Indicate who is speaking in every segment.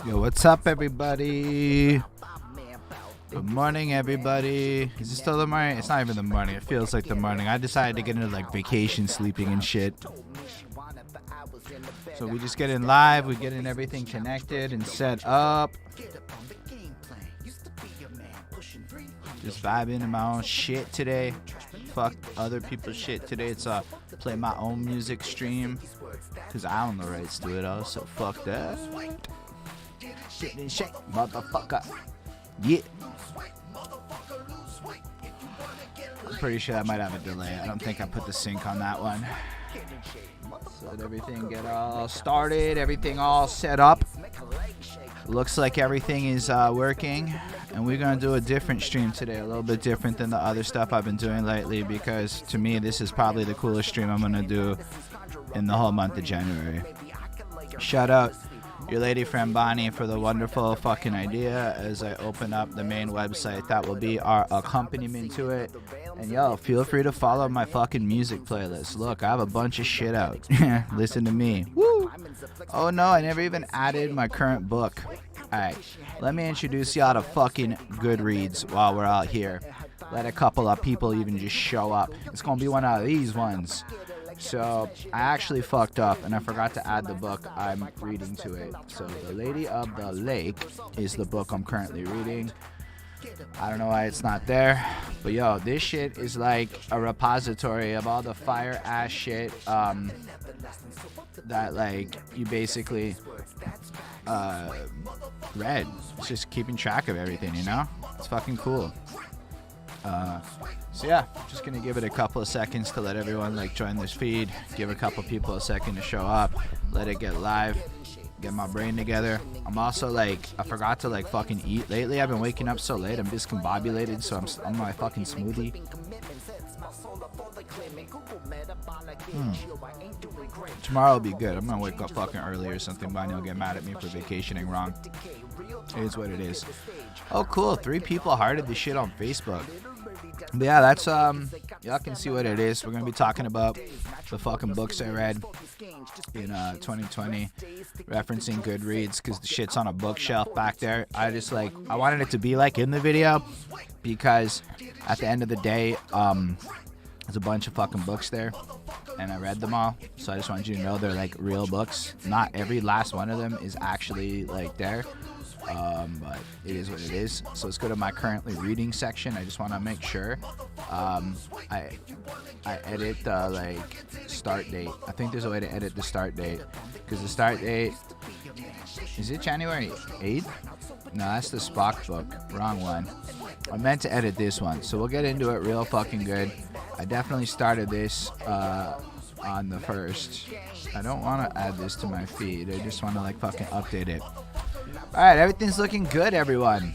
Speaker 1: Yo, what's up, everybody? Good morning, everybody. Is it still the morning? It's not even the morning. It feels like the morning. I decided to get into like vacation sleeping and shit. So we just get in live. We get in everything connected and set up. Just vibing in my own shit today. Fuck other people's shit today. It's play my own music stream. Cause I own the rights to it all. So fuck that. Get in shape, motherfucker. Yeah. I'm pretty sure I might have a delay. I don't think I put the sync on that one. So let everything get all started. Everything all set up. Looks like everything is working. And we're going to do a different stream today. A little bit different than the other stuff I've been doing lately. Because to me, this is probably the coolest stream I'm going to do in the whole month of January. Shout out your lady friend Bonnie for the wonderful fucking idea as I open up the main website that will be our accompaniment to it. And yo, feel free to follow my fucking music playlist. Look, I have a bunch of shit out. Listen to me. Woo! Oh no, I never even added my current book. Alright, let me introduce y'all to fucking Goodreads while we're out here. Let a couple of people even just show up. It's gonna be one of these ones. So I actually fucked up and I forgot to add the book I'm reading to it. So The Lady of the Lake is the book I'm currently reading. I don't know why it's not there, but yo, this shit is like a repository of all the fire ass shit that like you basically read. It's just keeping track of everything, you know? It's fucking cool. So yeah, just gonna give it a couple of seconds to let everyone like join this feed, give a couple people a second to show up, let it get live, get my brain together. I'm also like, I forgot to like fucking eat lately. I've been waking up so late, I'm discombobulated, so I'm on my fucking smoothie. Tomorrow will be good. I'm gonna wake up fucking early or something. Bonnie will get mad at me for vacationing wrong. It is what it is. Oh cool, 3 people hearted this shit on Facebook. But yeah, that's y'all can see what it is. We're gonna be talking about the fucking books I read in 2020, referencing Goodreads because the shit's on a bookshelf back there. I wanted it to be like in the video because at the end of the day, there's a bunch of fucking books there and I read them all. So I just want you to know they're like real books. Not every last one of them is actually like there. But it is what it is. So let's go to my currently reading section. I just want to make sure I edit the like start date. I think there's a way to edit the start date because the start date is it January 8th? No, that's the Spock book. Wrong one. I meant to edit this one, so we'll get into it real fucking good. I definitely started this on the 1st. I don't want to add this to my feed. I just want to like fucking update it. Alright, everything's looking good, everyone.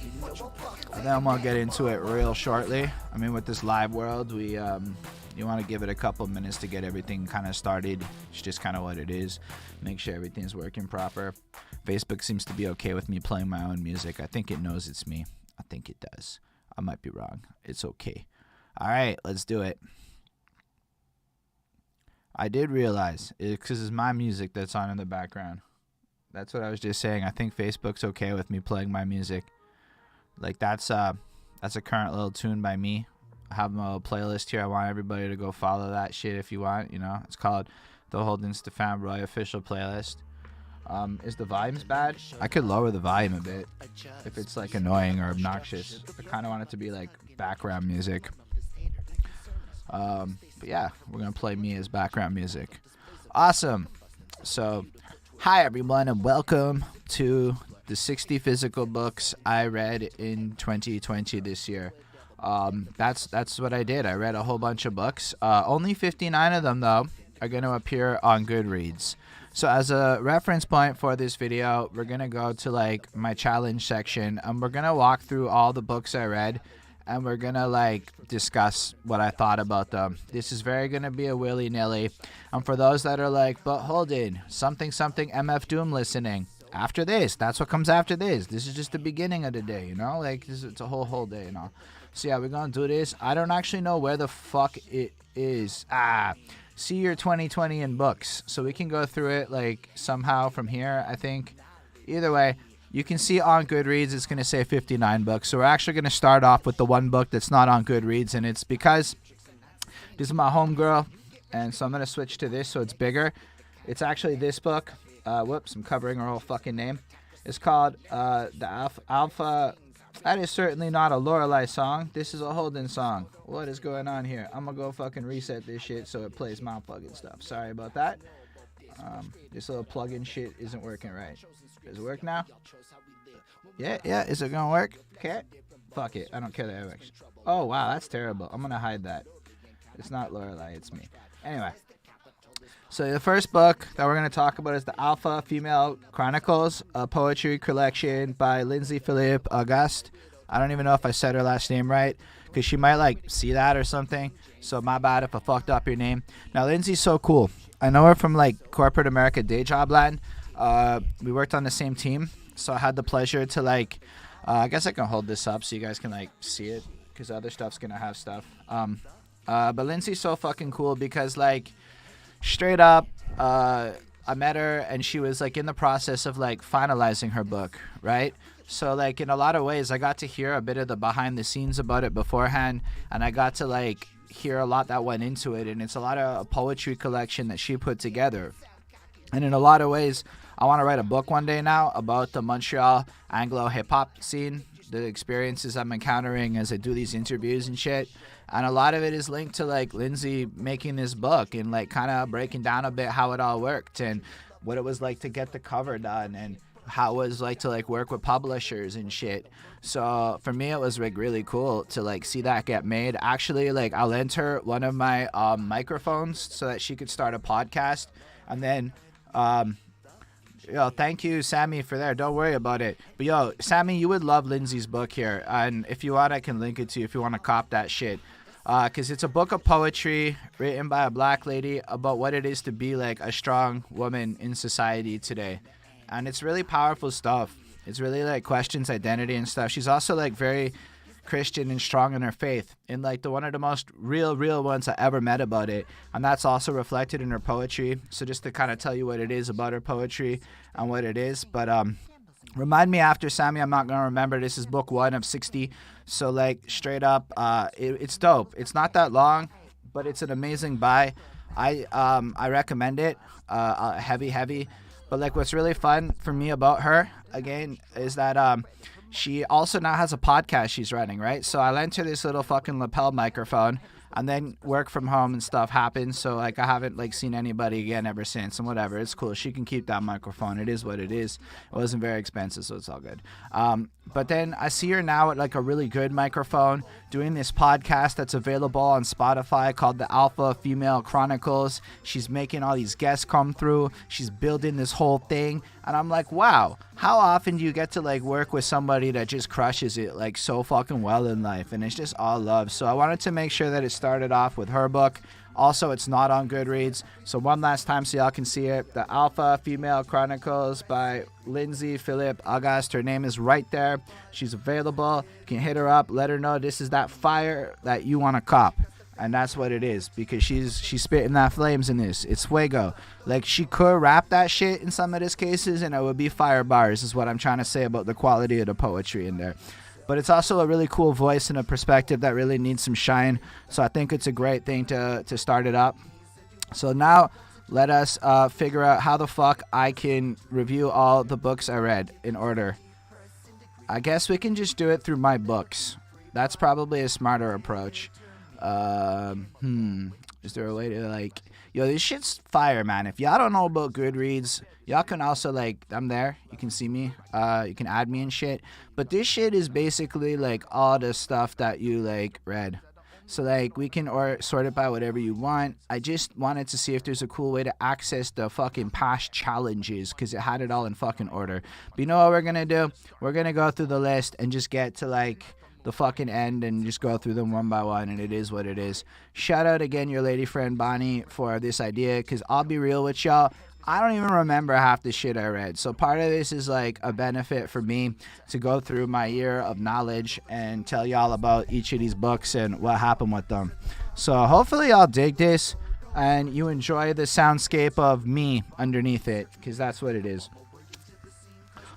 Speaker 1: And then I'm gonna get into it real shortly. I mean, with this live world, you want to give it a couple minutes to get everything kind of started. It's just kind of what it is. Make sure everything's working proper. Facebook seems to be okay with me playing my own music. I think it knows it's me. I think it does. I might be wrong. It's okay. Alright, let's do it. I did realize, because it's my music that's on in the background. That's what I was just saying. I think Facebook's okay with me playing my music. Like that's a current little tune by me. I have my little playlist here. I want everybody to go follow that shit if you want. You know, it's called the Holden Stefan Roy official playlist. Is the volumes bad? I could lower the volume a bit if it's like annoying or obnoxious. I kind of want it to be like background music. But yeah, we're gonna play me as background music. Awesome. So. Hi everyone and welcome to the 60 physical books I read in 2020 this year. That's what I did. I read a whole bunch of books. Only 59 of them though are going to appear on Goodreads. So as a reference point for this video, we're going to go to like my challenge section and we're going to walk through all the books I read and we're going to like discuss what I thought about them. This is very going to be a willy-nilly. And for those that are like, but Holden, something MF Doom listening. After this, that's what comes after this. This is just the beginning of the day, you know? Like, it's a whole day, you know? So yeah, we're going to do this. I don't actually know where the fuck it is. see your 2020 in books. So we can go through it like somehow from here, I think. Either way, you can see on Goodreads it's going to say 59 books. So we're actually going to start off with the one book that's not on Goodreads, and it's because this is my homegirl, and so I'm going to switch to this so it's bigger. It's actually this book. Whoops, I'm covering her whole fucking name. It's called The Alpha. That is certainly not a Lorelei song. This is a Holden song. What is going on here? I'm going to go fucking reset this shit so it plays my fucking stuff. Sorry about that. This little plug-in shit isn't working right. Does it work now? Yeah. Is it going to work? Okay. Fuck it. I don't care that much. Oh, wow. That's terrible. I'm going to hide that. It's not Lorelei. It's me. Anyway. So the first book that we're going to talk about is the Alpha Female Chronicles, a poetry collection by Lindsay, Philippe, Auguste. I don't even know if I said her last name right, because she might like see that or something. So my bad if I fucked up your name. Now Lindsay's so cool. I know her from like corporate America day job land. We worked on the same team, so I had the pleasure to like. I guess I can hold this up so you guys can like see it, because other stuff's gonna have stuff. But Lindsay's so fucking cool because like. Straight up, I met her and she was like in the process of like finalizing her book, right? So like in a lot of ways, I got to hear a bit of the behind the scenes about it beforehand, and I got to like hear a lot that went into it, and it's a lot of a poetry collection that she put together. And in a lot of ways, I want to write a book one day now about the Montreal Anglo hip hop scene, the experiences I'm encountering as I do these interviews and shit. And a lot of it is linked to like Lindsay making this book and like kind of breaking down a bit how it all worked and what it was like to get the cover done and how it was like to like work with publishers and shit. So for me, it was like really cool to like see that get made. Actually, like I lent her one of my microphones so that she could start a podcast. And then yo, thank you, Sammy, for that. Don't worry about it. But yo, Sammy, you would love Lindsay's book here. And if you want, I can link it to you if you want to cop that shit. Because it's a book of poetry written by a black lady about what it is to be like a strong woman in society today. And it's really powerful stuff. It's really like questions identity and stuff. She's also like very Christian and strong in her faith, and like the one of the most real ones I ever met about it. And that's also reflected in her poetry. So just to kind of tell you what it is about her poetry and what it is. But remind me after, Sammy. I'm not gonna remember. This is book 1 of 60. So like straight up, it's dope. It's not that long, but it's an amazing buy. I recommend it. Heavy. But like what's really fun for me about her again is that she also now has a podcast she's running, right? So I lent her this little fucking lapel microphone, and then work from home and stuff happened. So like I haven't like seen anybody again ever since, and whatever. It's cool. She can keep that microphone. It is what it is. It wasn't very expensive, so it's all good. But then I see her now at like a really good microphone doing this podcast that's available on Spotify called the Alpha Female Chronicles. She's making all these guests come through. She's building this whole thing. And I'm like, wow, how often do you get to like work with somebody that just crushes it like so fucking well in life? And it's just all love. So I wanted to make sure that it started off with her book. Also, it's not on Goodreads. So one last time so y'all can see it. The Alpha Female Chronicles by Lindsay, Philippe, Auguste. Her name is right there. She's available. You can hit her up. Let her know this is that fire that you want to cop. And that's what it is, because she's spitting that flames in this. It's fuego. Like, she could rap that shit in some of these cases, and it would be fire bars, is what I'm trying to say about the quality of the poetry in there. But it's also a really cool voice and a perspective that really needs some shine. So I think it's a great thing to start it up. So now let us figure out how the fuck I can review all the books I read in order. I guess we can just do it through my books. That's probably a smarter approach. Is there a way to like, yo, this shit's fire, man. If y'all don't know about Goodreads, y'all can also like, I'm there, you can see me, you can add me and shit, but this shit is basically like all the stuff that you like read. So like we can sort it by whatever you want. I just wanted to see if there's a cool way to access the fucking past challenges, because it had it all in fucking order. But you know what we're gonna do? We're gonna go through the list and just get to like the fucking end and just go through them one by one, and it is what it is. Shout out again your lady friend Bonnie for this idea, because I'll be real with y'all, I don't even remember half the shit I read. So part of this is like a benefit for me to go through my year of knowledge and tell y'all about each of these books and what happened with them. So hopefully y'all dig this. and you enjoy the soundscape of me underneath it, because that's what it is.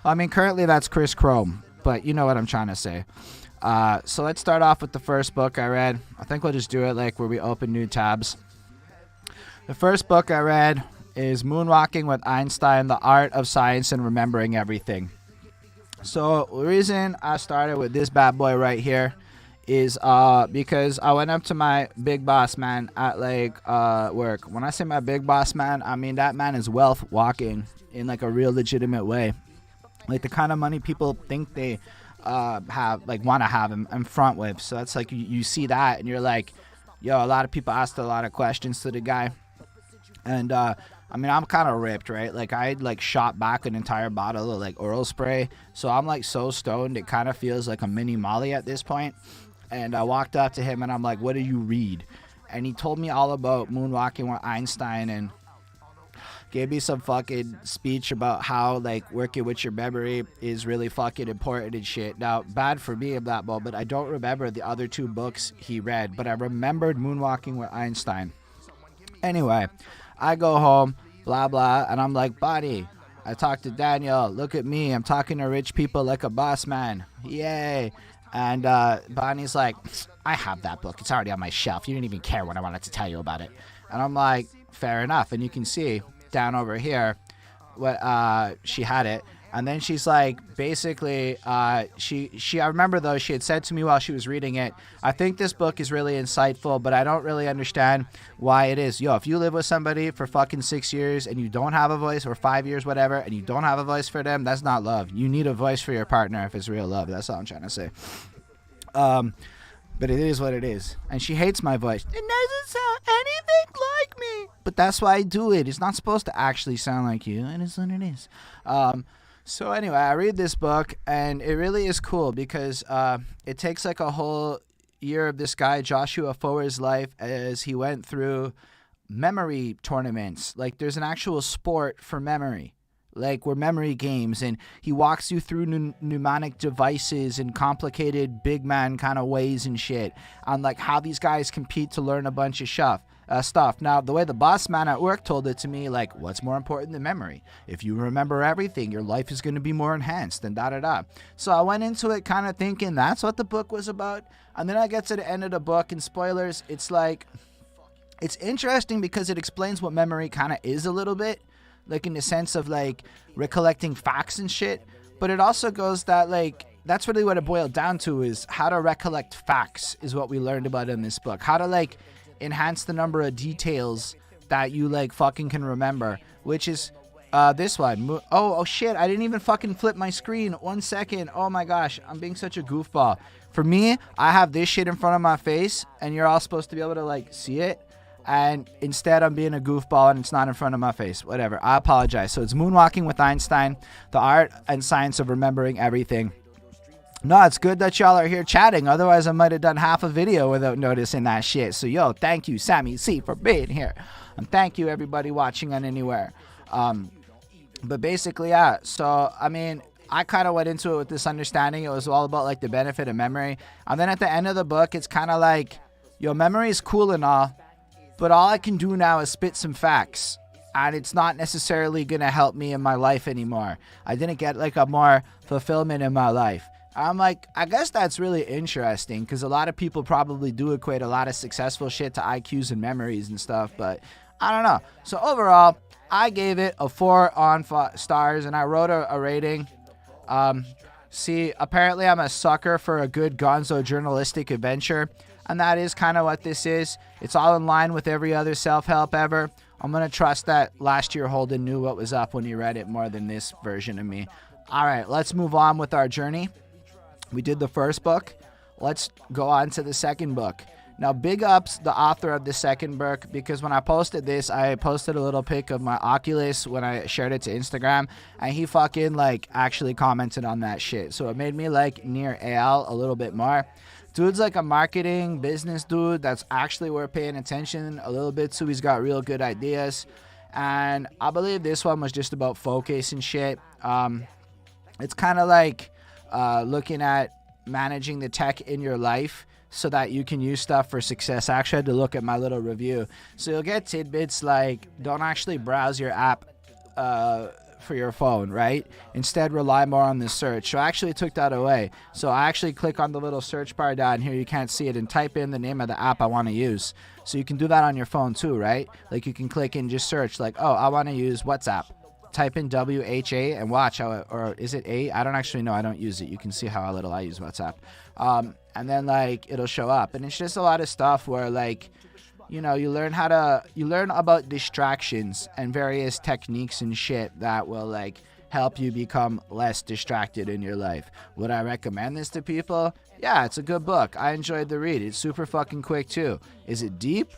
Speaker 1: I mean, currently that's Chris Chrome, but you know what I'm trying to say. So let's start off with the first book I read. I think we'll just do it like where we open new tabs. The first book I read is Moonwalking with Einstein, The Art of Science and Remembering Everything. So the reason I started with this bad boy right here is because I went up to my big boss man at like work. When I say my big boss man, I mean that man is wealth walking in like a real legitimate way. Like the kind of money people think they have, like want to have in front with. So that's like you see that and you're like, yo, a lot of people asked a lot of questions to the guy. And I mean, I'm kind of ripped, right? Like I like shot back an entire bottle of like oral spray. So I'm like so stoned, it kind of feels like a mini Molly at this point. And I walked up to him and I'm like, what do you read? And he told me all about Moonwalking with Einstein and gave me some fucking speech about how like working with your memory is really fucking important and shit. Now, bad for me in that moment, I don't remember the other two books he read, but I remembered Moonwalking with Einstein. Anyway, I go home, blah, blah, and I'm like, buddy, I talked to Daniel. Look at me. I'm talking to rich people like a boss man. Yay. And Bonnie's like, I have that book. It's already on my shelf. You didn't even care when I wanted to tell you about it. And I'm like, fair enough. And you can see down over here what she had it. And then she's like, basically, she I remember though, she had said to me while she was reading it, I think this book is really insightful, but I don't really understand why it is. Yo, if you live with somebody for fucking 6 years and you don't have a voice, or 5 years, whatever, and you don't have a voice for them, that's not love. You need a voice for your partner if it's real love. That's all I'm trying to say. But it is what it is. And she hates my voice. It doesn't sound anything like me. But that's why I do it. It's not supposed to actually sound like you. And it's what it is. So anyway, I read this book, and it really is cool because it takes like a whole year of this guy, Joshua Foer's life as he went through memory tournaments. Like there's an actual sport for memory. Like we're memory games, and he walks you through mnemonic devices and complicated big man kind of ways and shit on like how these guys compete to learn a bunch of stuff. Now, the way the boss man at work told it to me, like, what's more important than memory? If you remember everything, your life is going to be more enhanced and da-da-da. So I went into it kind of thinking that's what the book was about. And then I get to the end of the book, and spoilers, it's like, it's interesting because it explains what memory kind of is a little bit, like in the sense of like recollecting facts and shit. But it also goes that like, that's really what it boiled down to, is how to recollect facts is what we learned about in this book. How to like enhance the number of details that you like fucking can remember, which is this one. Oh shit, I didn't even fucking flip my screen. 1 second. Oh my gosh, I'm being such a goofball. For me, I have this shit in front of my face and you're all supposed to be able to like see it, and instead I'm being a goofball and it's not in front of my face. Whatever, I apologize. So it's Moonwalking with Einstein, The Art and Science of Remembering Everything. No, it's good that y'all are here chatting. Otherwise, I might have done half a video without noticing that shit. So, yo, thank you, Sammy C, for being here. And thank you, everybody watching on anywhere. But basically, yeah. So, I mean, I kind of went into it with this understanding. It was all about, like, the benefit of memory. And then at the end of the book, it's kind of like, yo, memory is cool and all, but all I can do now is spit some facts. And it's not necessarily going to help me in my life anymore. I didn't get, like, a more fulfillment in my life. I'm like, I guess that's really interesting because a lot of people probably do equate a lot of successful shit to IQs and memories and stuff, but I don't know. So overall, I gave it a 4 on 5 stars, and I wrote a rating. See, apparently I'm a sucker for a good gonzo journalistic adventure, and that is kind of what this is. It's all in line with every other self-help ever. I'm going to trust that last year Holden knew what was up when he read it more than this version of me. All right, let's move on with our journey. We did the first book. Let's go on to the second book. Now, big ups the author of the second book, because when I posted this, I posted a little pic of my Oculus when I shared it to Instagram, and he fucking like actually commented on that shit. So it made me like Near Al a little bit more. Dude's like a marketing business dude that's actually worth paying attention a little bit to. He's got real good ideas, and I believe this one was just about focus and shit. It's kind of like looking at managing the tech in your life. so that you can use stuff for success. I actually had to look at my little review. So you'll get tidbits like don't actually browse your app for your phone, right? Instead, rely more on the search. So I actually took that away. So I actually click on the little search bar down here. You can't see it, and type in the name of the app I want to use. So you can do that on your phone too, right? Like you can click and just search like, oh, I want to use WhatsApp. Type in WHA and watch how it, or is it A? I don't actually know. I don't use it. You can see how little I use WhatsApp. And then like it'll show up, and it's just a lot of stuff where like, you know, you learn about distractions and various techniques and shit that will like help you become less distracted in your life. Would I recommend this to people? Yeah, it's a good book. I enjoyed the read. It's super fucking quick too. Is it deep?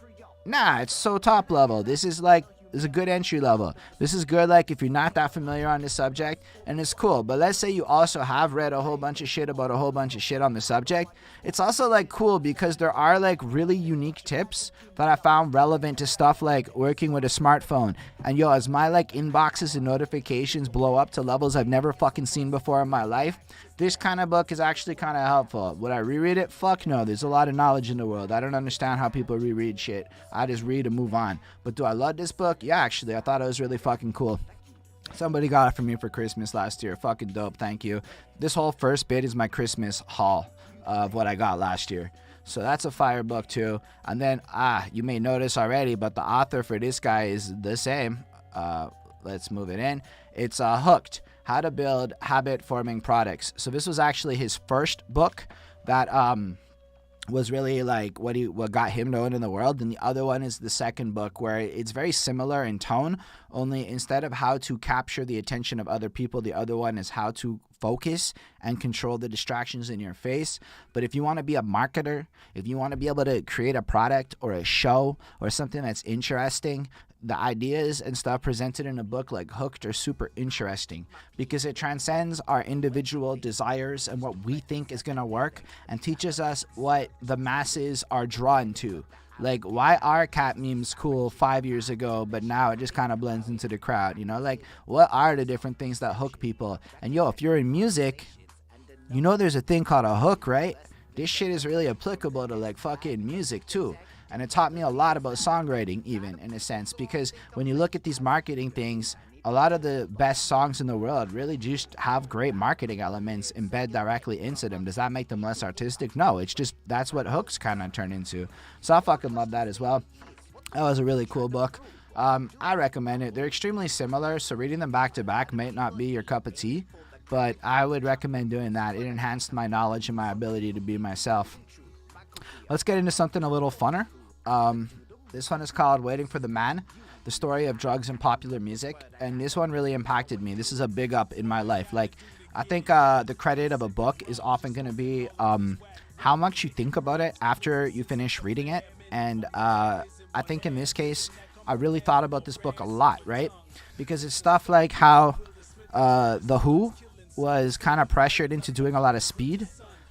Speaker 1: Nah, it's so top level. This is a good entry level. This is good like if you're not that familiar on the subject, and it's cool. But let's say you also have read a whole bunch of shit about a whole bunch of shit on the subject. It's also like cool because there are like really unique tips that I found relevant to stuff like working with a smartphone. And yo, as my like inboxes and notifications blow up to levels I've never fucking seen before in my life, this kind of book is actually kind of helpful. Would I reread it? Fuck no. There's a lot of knowledge in the world. I don't understand how people reread shit. I just read and move on. But do I love this book? Yeah, actually. I thought it was really fucking cool. Somebody got it for me for Christmas last year. Fucking dope. Thank you. This whole first bit is my Christmas haul of what I got last year. So that's a fire book too. And then, you may notice already, but the author for this guy is the same. Let's move it in. It's Hooked. How to Build Habit-Forming Products. So this was actually his first book that was really like what got him known in the world. And the other one is the second book, where it's very similar in tone, only instead of how to capture the attention of other people, the other one is how to focus and control the distractions in your face. But if you want to be a marketer, if you want to be able to create a product or a show or something that's interesting, the ideas and stuff presented in a book like Hooked are super interesting because it transcends our individual desires and what we think is going to work and teaches us what the masses are drawn to. Like, why are cat memes cool 5 years ago, but now it just kind of blends into the crowd, you know? Like, what are the different things that hook people? And yo, if you're in music, you know there's a thing called a hook, right? This shit is really applicable to like fucking music too. And it taught me a lot about songwriting, even in a sense, because when you look at these marketing things, a lot of the best songs in the world really just have great marketing elements embedded directly into them. Does that make them less artistic? No, it's just that's what hooks kind of turn into. So I fucking love that as well. That was a really cool book. I recommend it. They're extremely similar, so reading them back to back might not be your cup of tea, but I would recommend doing that. It enhanced my knowledge and my ability to be myself. Let's get into something a little funner. This one is called Waiting for the Man, the story of drugs and popular music. And this one really impacted me. This is a big up in my life. Like, I think the credit of a book is often going to be how much you think about it after you finish reading it. And I think in this case, I really thought about this book a lot, right? Because it's stuff like how The Who was kind of pressured into doing a lot of speed.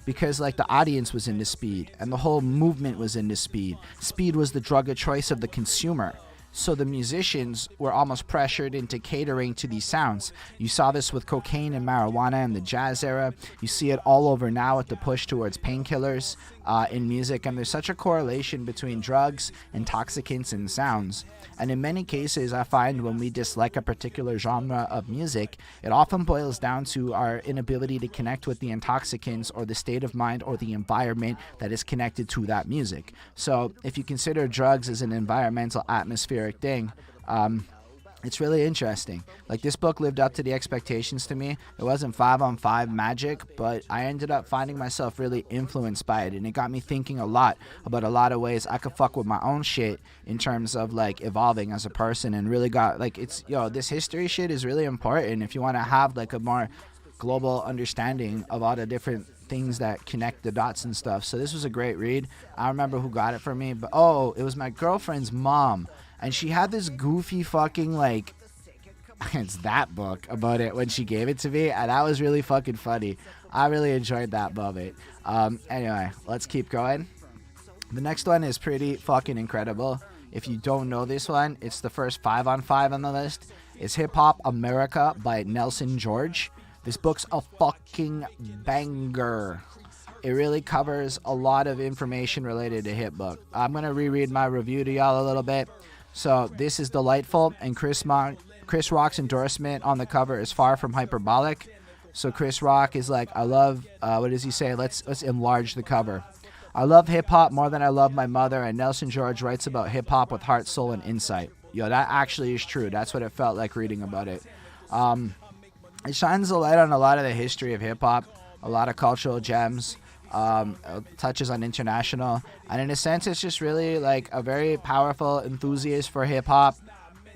Speaker 1: Because like the audience was into speed and the whole movement was into speed. Speed was the drug of choice of the consumer. So the musicians were almost pressured into catering to these sounds. You saw this with cocaine and marijuana in the jazz era. You see it all over now with the push towards painkillers in music. And there's such a correlation between drugs, intoxicants, and sounds. And in many cases, I find when we dislike a particular genre of music, it often boils down to our inability to connect with the intoxicants or the state of mind or the environment that is connected to that music. So if you consider drugs as an environmental atmospheric thing, it's really interesting. Like, this book lived up to the expectations to me. It wasn't 5-on-5 magic, but I ended up finding myself really influenced by it, and it got me thinking a lot about a lot of ways I could fuck with my own shit in terms of like evolving as a person, and really got like, it's, yo, this history shit is really important if you want to have like a more global understanding of all the different things that connect the dots and stuff. So this was a great read. I don't remember who got it for me, but it was my girlfriend's mom. And she had this goofy fucking, like, it's that book about it when she gave it to me. And that was really fucking funny. I really enjoyed that moment. Anyway, let's keep going. The next one is pretty fucking incredible. If you don't know this one, it's the first 5-on-5 on the list. It's Hip Hop America by Nelson George. This book's a fucking banger. it really covers a lot of information related to hip book. I'm going to reread my review to y'all a little bit. So this is delightful, and Chris Rock's endorsement on the cover is far from hyperbolic. So Chris Rock is like, I love, what does he say? Let's enlarge the cover. I love hip-hop more than I love my mother, and Nelson George writes about hip-hop with heart, soul, and insight. Yo, that actually is true. That's what it felt like reading about it. It shines a light on a lot of the history of hip-hop, a lot of cultural gems, touches on international, and in a sense, it's just really like a very powerful enthusiast for hip-hop.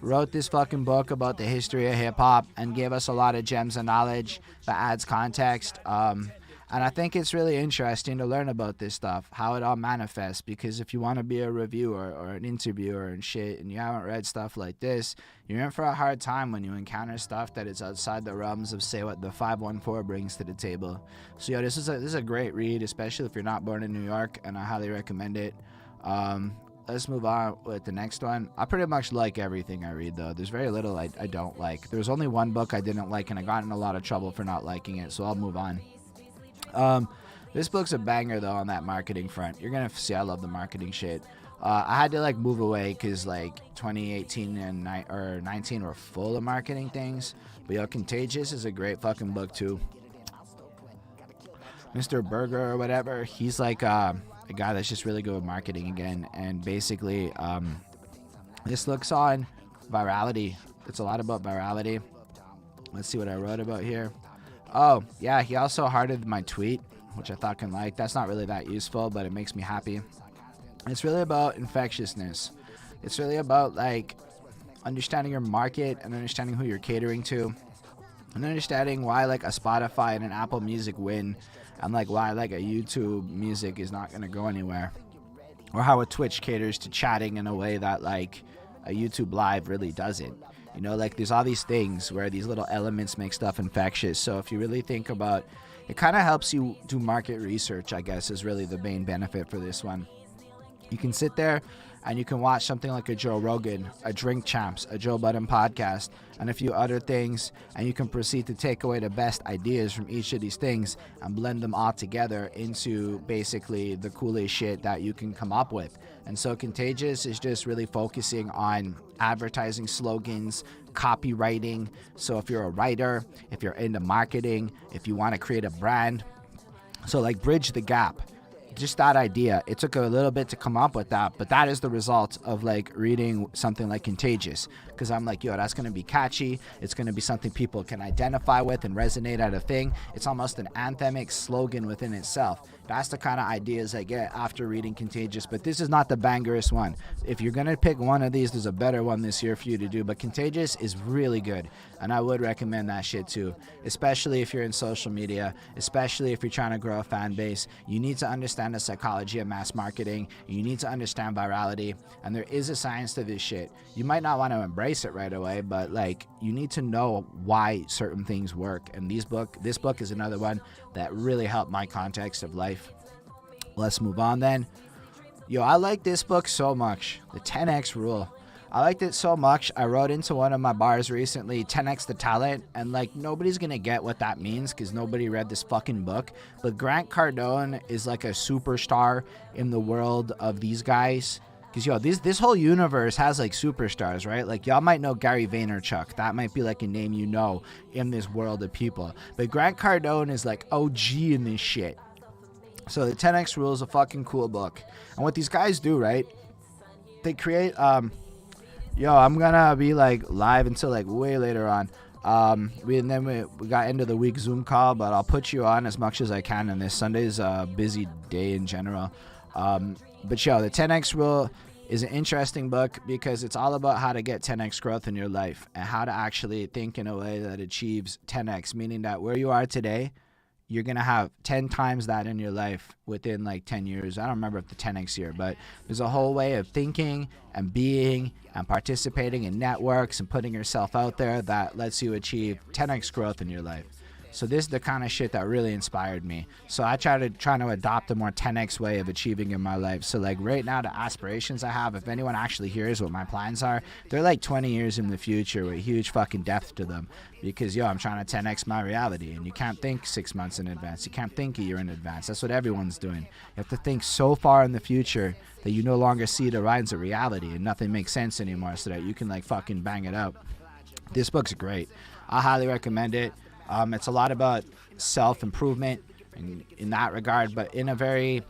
Speaker 1: Wrote this fucking book about the history of hip-hop and gave us a lot of gems of knowledge that adds context. And I think it's really interesting to learn about this stuff, how it all manifests, because if you want to be a reviewer or an interviewer and shit, and you haven't read stuff like this, you're in for a hard time when you encounter stuff that is outside the realms of, say, what the 514 brings to the table. So, yo, this is a great read, especially if you're not born in New York, and I highly recommend it. Let's move on with the next one. I pretty much like everything I read, though. There's very little I don't like. There's only one book I didn't like, and I got in a lot of trouble for not liking it, so I'll move on. This book's a banger, though, on that marketing front. You're gonna see I love the marketing shit. I had to, like, move away because, like, 2018 and 19 were full of marketing things. But, yo, Contagious is a great fucking book, too. Mr. Berger or whatever, he's, like, a guy that's just really good with marketing again. And basically, this looks on virality. It's a lot about virality. Let's see what I wrote about here. Oh, yeah, he also hearted my tweet, which I fucking like. That's not really that useful, but it makes me happy. It's really about infectiousness. It's really about, like, understanding your market and understanding who you're catering to, and understanding why, like, a Spotify and an Apple Music win, and, like, why, like, a YouTube Music is not going to go anywhere, or how a Twitch caters to chatting in a way that, like, a YouTube Live really doesn't. You know, like, there's all these things where these little elements make stuff infectious. So if you really think about it, kind of helps you do market research, I guess, is really the main benefit for this one. You can sit there and you can watch something like a Joe Rogan, a Drink Champs, a Joe Budden podcast, and a few other things, and you can proceed to take away the best ideas from each of these things and blend them all together into basically the coolest shit that you can come up with. And so Contagious is just really focusing on advertising slogans, copywriting. So if you're a writer, if you're into marketing, if you want to create a brand, so like bridge the gap. Just that idea. It took a little bit to come up with that, but that is the result of, like, reading something like Contagious, because I'm like, yo, that's going to be catchy. It's going to be something people can identify with and resonate at a thing. It's almost an anthemic slogan within itself. That's the kind of ideas I get after reading Contagious, but this is not the bangerest one. If you're going to pick one of these, there's a better one this year for you to do, but Contagious is really good, and I would recommend that shit too, especially if you're in social media, especially if you're trying to grow a fan base. You need to understand the psychology of mass marketing. You need to understand virality, and there is a science to this shit. You might not want to embrace it right away, but, like, you need to know why certain things work, and this book is another one that really helped my context of life. Let's move on then. Yo, I like this book so much. The 10X Rule. I liked it so much, I wrote into one of my bars recently, 10X the talent, and, like, nobody's gonna get what that means because nobody read this fucking book, but Grant Cardone is like a superstar in the world of these guys. Because, yo, this whole universe has, like, superstars, right? Like, y'all might know Gary Vaynerchuk. That might be, like, a name you know in this world of people. But Grant Cardone is, like, OG in this shit. So the 10X Rule is a fucking cool book. And what these guys do, right? They create, yo, I'm gonna be, like, live until, like, way later on. We got into the week Zoom call, but I'll put you on as much as I can in this. Sunday's a busy day in general. But yo, the 10X Rule is an interesting book because it's all about how to get 10X growth in your life and how to actually think in a way that achieves 10X, meaning that where you are today, you're going to have 10 times that in your life within, like, 10 years. I don't remember if the 10X year, but there's a whole way of thinking and being and participating in networks and putting yourself out there that lets you achieve 10X growth in your life. So this is the kind of shit that really inspired me. So I try to adopt a more 10x way of achieving in my life. So like right now, the aspirations I have, if anyone actually hears what my plans are, they're like 20 years in the future with huge fucking depth to them. Because I'm trying to 10x my reality, and you can't think 6 months in advance. You can't think a year in advance. That's what everyone's doing. You have to think so far in the future that you no longer see the lines of reality and nothing makes sense anymore, so that you can like fucking bang it out. This book's great. I highly recommend it. It's a lot about self-improvement in that regard, but in a very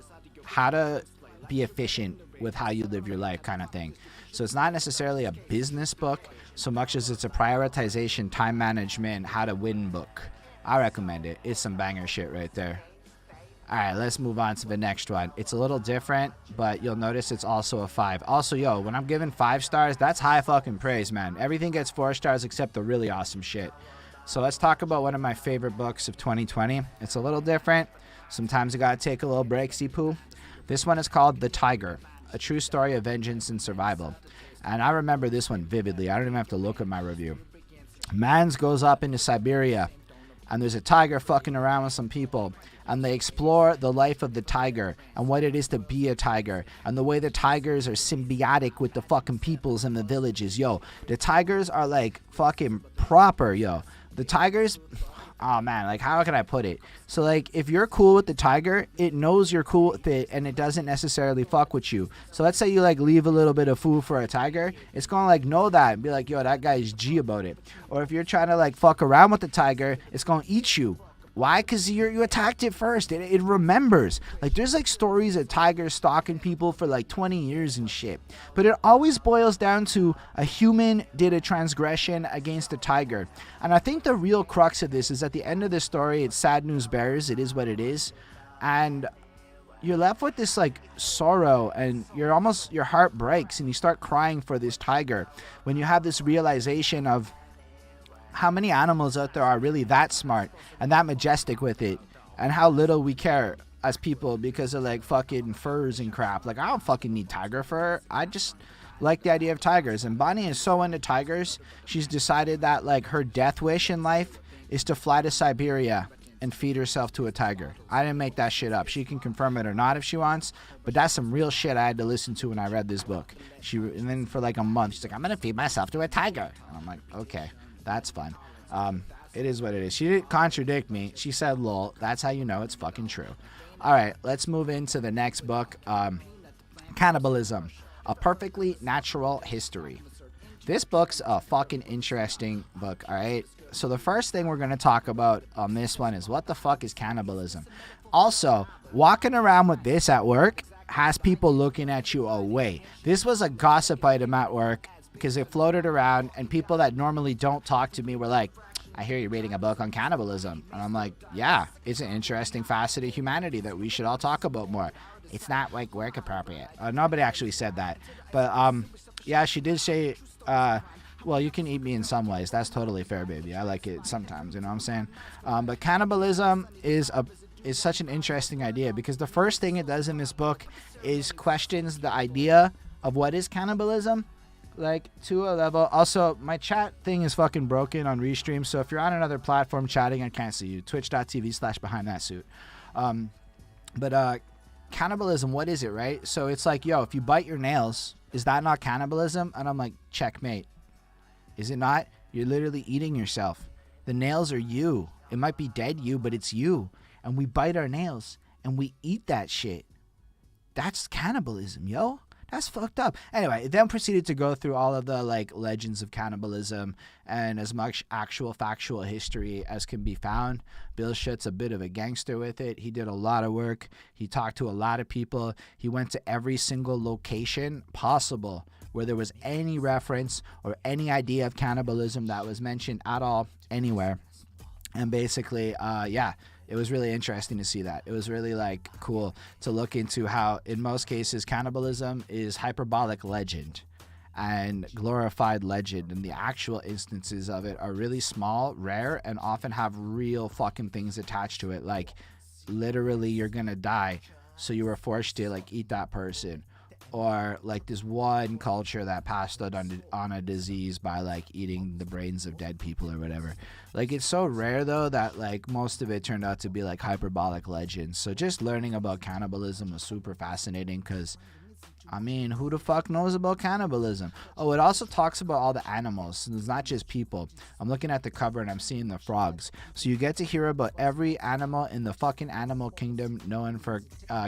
Speaker 1: how to be efficient with how you live your life kind of thing. So it's not necessarily a business book so much as it's a prioritization, time management, how to win book. I recommend it. It's some banger shit right there. All right, let's move on to the next one. It's a little different, but you'll notice it's also a 5. Also, when I'm giving 5 stars, that's high fucking praise, man. Everything gets 4 stars except the really awesome shit. So let's talk about one of my favorite books of 2020. It's a little different. Sometimes you gotta take a little break, see-poo. This one is called The Tiger, a true story of vengeance and survival. And I remember this one vividly. I don't even have to look at my review. Mans goes up into Siberia, and there's a tiger fucking around with some people, and they explore the life of the tiger and what it is to be a tiger and the way the tigers are symbiotic with the fucking peoples in the villages. The tigers are like fucking proper, The tigers, oh man, like how can I put it? So like if you're cool with the tiger, it knows you're cool with it and it doesn't necessarily fuck with you. So let's say you like leave a little bit of food for a tiger, it's gonna like know that and be like, that guy is G about it. Or if you're trying to like fuck around with the tiger, it's gonna eat you. Why? Because you attacked it first. It remembers. Like, there's, like, stories of tigers stalking people for, like, 20 years and shit. But it always boils down to a human did a transgression against a tiger. And I think the real crux of this is at the end of the story, it's sad news bears. It is what it is. And you're left with this, like, sorrow. And your heart breaks. And you start crying for this tiger. When you have this realization of how many animals out there are really that smart and that majestic with it, and how little we care as people because of like fucking furs and crap. Like, I don't fucking need tiger fur. I just like the idea of tigers. And Bonnie is so into tigers, she's decided that like her death wish in life is to fly to Siberia and feed herself to a tiger. I didn't make that shit up. She can confirm it or not if she wants, but that's some real shit I had to listen to when I read this book. And then for like a month, she's like, I'm gonna feed myself to a tiger. And I'm like, okay. That's fun. It is what it is. She didn't contradict me. She said, lol. That's how you know it's fucking true. All right, let's move into the next book. Cannibalism, A Perfectly Natural History. This book's a fucking interesting book, all right? So the first thing we're going to talk about on this one is what the fuck is cannibalism? Also, walking around with this at work has people looking at you away. This was a gossip item at work, because it floated around and people that normally don't talk to me were like, I hear you're reading a book on cannibalism. And I'm like, yeah, it's an interesting facet of humanity that we should all talk about more. It's not like work appropriate. Nobody actually said that. But yeah, she did say, well, you can eat me in some ways. That's totally fair, baby. I like it sometimes, you know what I'm saying? But cannibalism is such an interesting idea because the first thing it does in this book is questions the idea of what is cannibalism. Like, to a level. Also, my chat thing is fucking broken on Restream, so if you're on another platform chatting, I can't see you. Twitch.tv/behindthatsuit. But cannibalism, what is it, right? So it's like, if you bite your nails, is that not cannibalism? And I'm like, checkmate. Is it not? You're literally eating yourself. The nails are you. It might be dead you, but it's you. And we bite our nails, and we eat that shit. That's cannibalism, yo. That's fucked up. Anyway, it then proceeded to go through all of the like legends of cannibalism and as much actual factual history as can be found. Bill Schutt's a bit of a gangster with it. He did a lot of work. He talked to a lot of people. He went to every single location possible where there was any reference or any idea of cannibalism that was mentioned at all anywhere. And basically, it was really interesting to see that. It was really like cool to look into how in most cases cannibalism is hyperbolic legend and glorified legend, and the actual instances of it are really small, rare, and often have real fucking things attached to it. Like literally you're gonna die, so you were forced to like eat that person. or like this one culture that passed out on a disease by like eating the brains of dead people or whatever. Like, it's so rare though that like most of it turned out to be like hyperbolic legends. So just learning about cannibalism was super fascinating, because I mean, who the fuck knows about cannibalism? Oh, it also talks about all the animals. So it's not just people. I'm looking at the cover and I'm seeing the frogs. So you get to hear about every animal in the fucking animal kingdom known for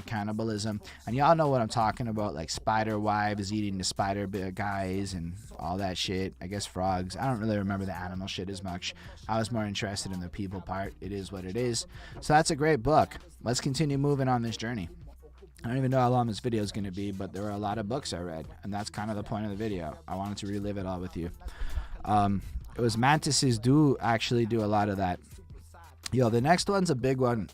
Speaker 1: cannibalism. And y'all know what I'm talking about, like spider wives eating the spider guys and all that shit. I guess frogs. I don't really remember the animal shit as much. I was more interested in the people part. It is what it is. So that's a great book. Let's continue moving on this journey. I don't even know how long this video is going to be, but there were a lot of books I read, and that's kind of the point of the video. I wanted to relive it all with you. It was Mantises do actually do a lot of that. Yo, the next one's a big one,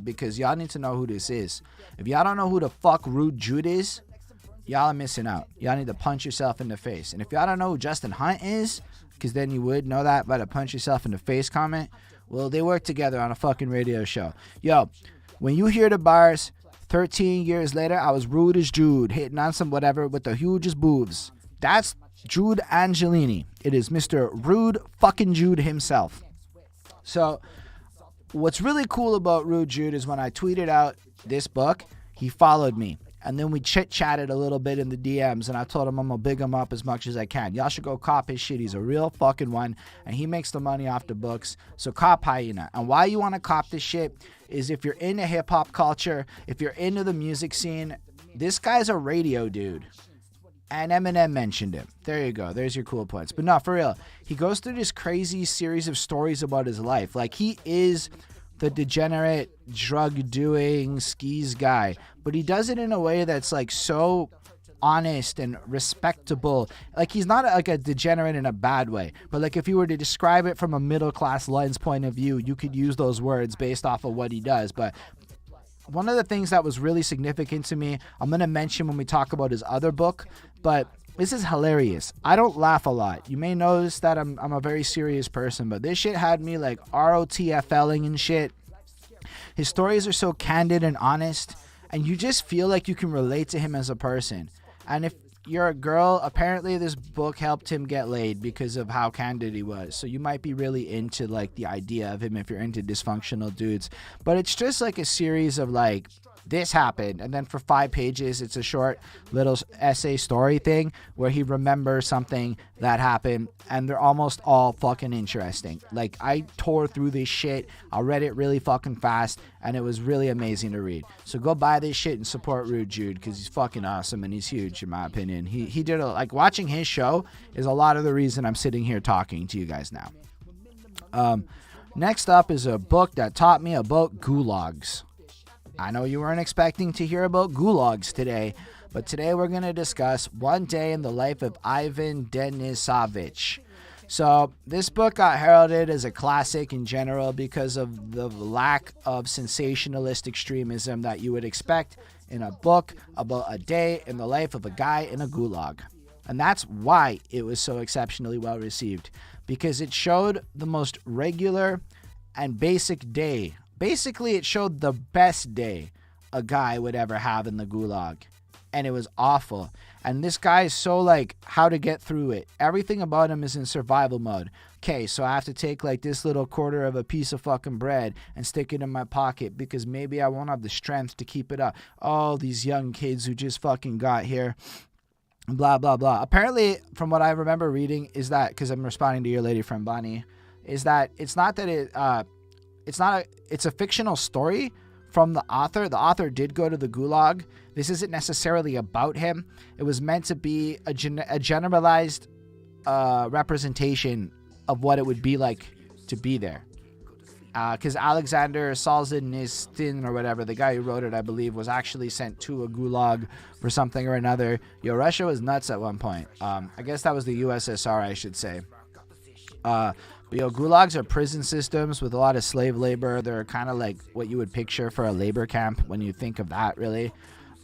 Speaker 1: because y'all need to know who this is. If y'all don't know who the fuck Rude Jude is, y'all are missing out. Y'all need to punch yourself in the face. And if y'all don't know who Justin Hunt is, because then you would know that by the punch yourself in the face comment, well, they work together on a fucking radio show. Yo, when you hear the bars, 13 years later, I was rude as Jude, hitting on some whatever with the hugest boobs. That's Jude Angelini. It is Mr. Rude fucking Jude himself. So, what's really cool about Rude Jude is when I tweeted out this book, he followed me. And then we chit-chatted a little bit in the DMs, and I told him I'm going to big him up as much as I can. Y'all should go cop his shit. He's a real fucking one, and he makes the money off the books. So cop Hyena. And why you want to cop this shit is if you're into hip-hop culture, if you're into the music scene, this guy's a radio dude. And Eminem mentioned him. There you go. There's your cool points. But no, for real, he goes through this crazy series of stories about his life. Like, he is the degenerate, drug-doing, skis guy. But he does it in a way that's, like, so honest and respectable. Like, he's not, like, a degenerate in a bad way. But, like, if you were to describe it from a middle-class lens point of view, you could use those words based off of what he does. But one of the things that was really significant to me, I'm going to mention when we talk about his other book, but this is hilarious. I don't laugh a lot. You may notice that I'm a very serious person, but this shit had me like ROTFLing and shit. His stories are so candid and honest, and you just feel like you can relate to him as a person. And if you're a girl, apparently this book helped him get laid because of how candid he was. So you might be really into like the idea of him if you're into dysfunctional dudes. But it's just like a series of like, this happened, and then for 5 pages it's a short little essay story thing where he remembers something that happened, and they're almost all fucking interesting. Like, I tore through this shit, I read it really fucking fast, and it was really amazing to read. So go buy this shit and support Rude Jude, because he's fucking awesome and he's huge in my opinion. He did like watching his show is a lot of the reason I'm sitting here talking to you guys now. Next up is a book that taught me about gulags. I know you weren't expecting to hear about gulags today, but today we're going to discuss One Day in the Life of Ivan Denisovich. So this book got heralded as a classic in general because of the lack of sensationalist extremism that you would expect in a book about a day in the life of a guy in a gulag. And that's why it was so exceptionally well received, because it showed the most regular and basic day. Basically, it showed the best day a guy would ever have in the gulag. And it was awful. And this guy is so like how to get through it. Everything about him is in survival mode. Okay, so I have to take like this little quarter of a piece of fucking bread and stick it in my pocket because maybe I won't have the strength to keep it up. Oh, these young kids who just fucking got here. Blah, blah, blah. Apparently, from what I remember reading, is that, because I'm responding to your lady friend Bonnie, is that it's not that it's a fictional story from the author. The author did go to the gulag. This isn't necessarily about him. It was meant to be a generalized representation of what it would be like to be there. Because Alexander Solzhenitsyn or whatever, the guy who wrote it, I believe, was actually sent to a gulag for something or another. Yo, Russia was nuts at one point. I guess that was the USSR, I should say. But yo, gulags are prison systems with a lot of slave labor. They're kind of like what you would picture for a labor camp when you think of that, really.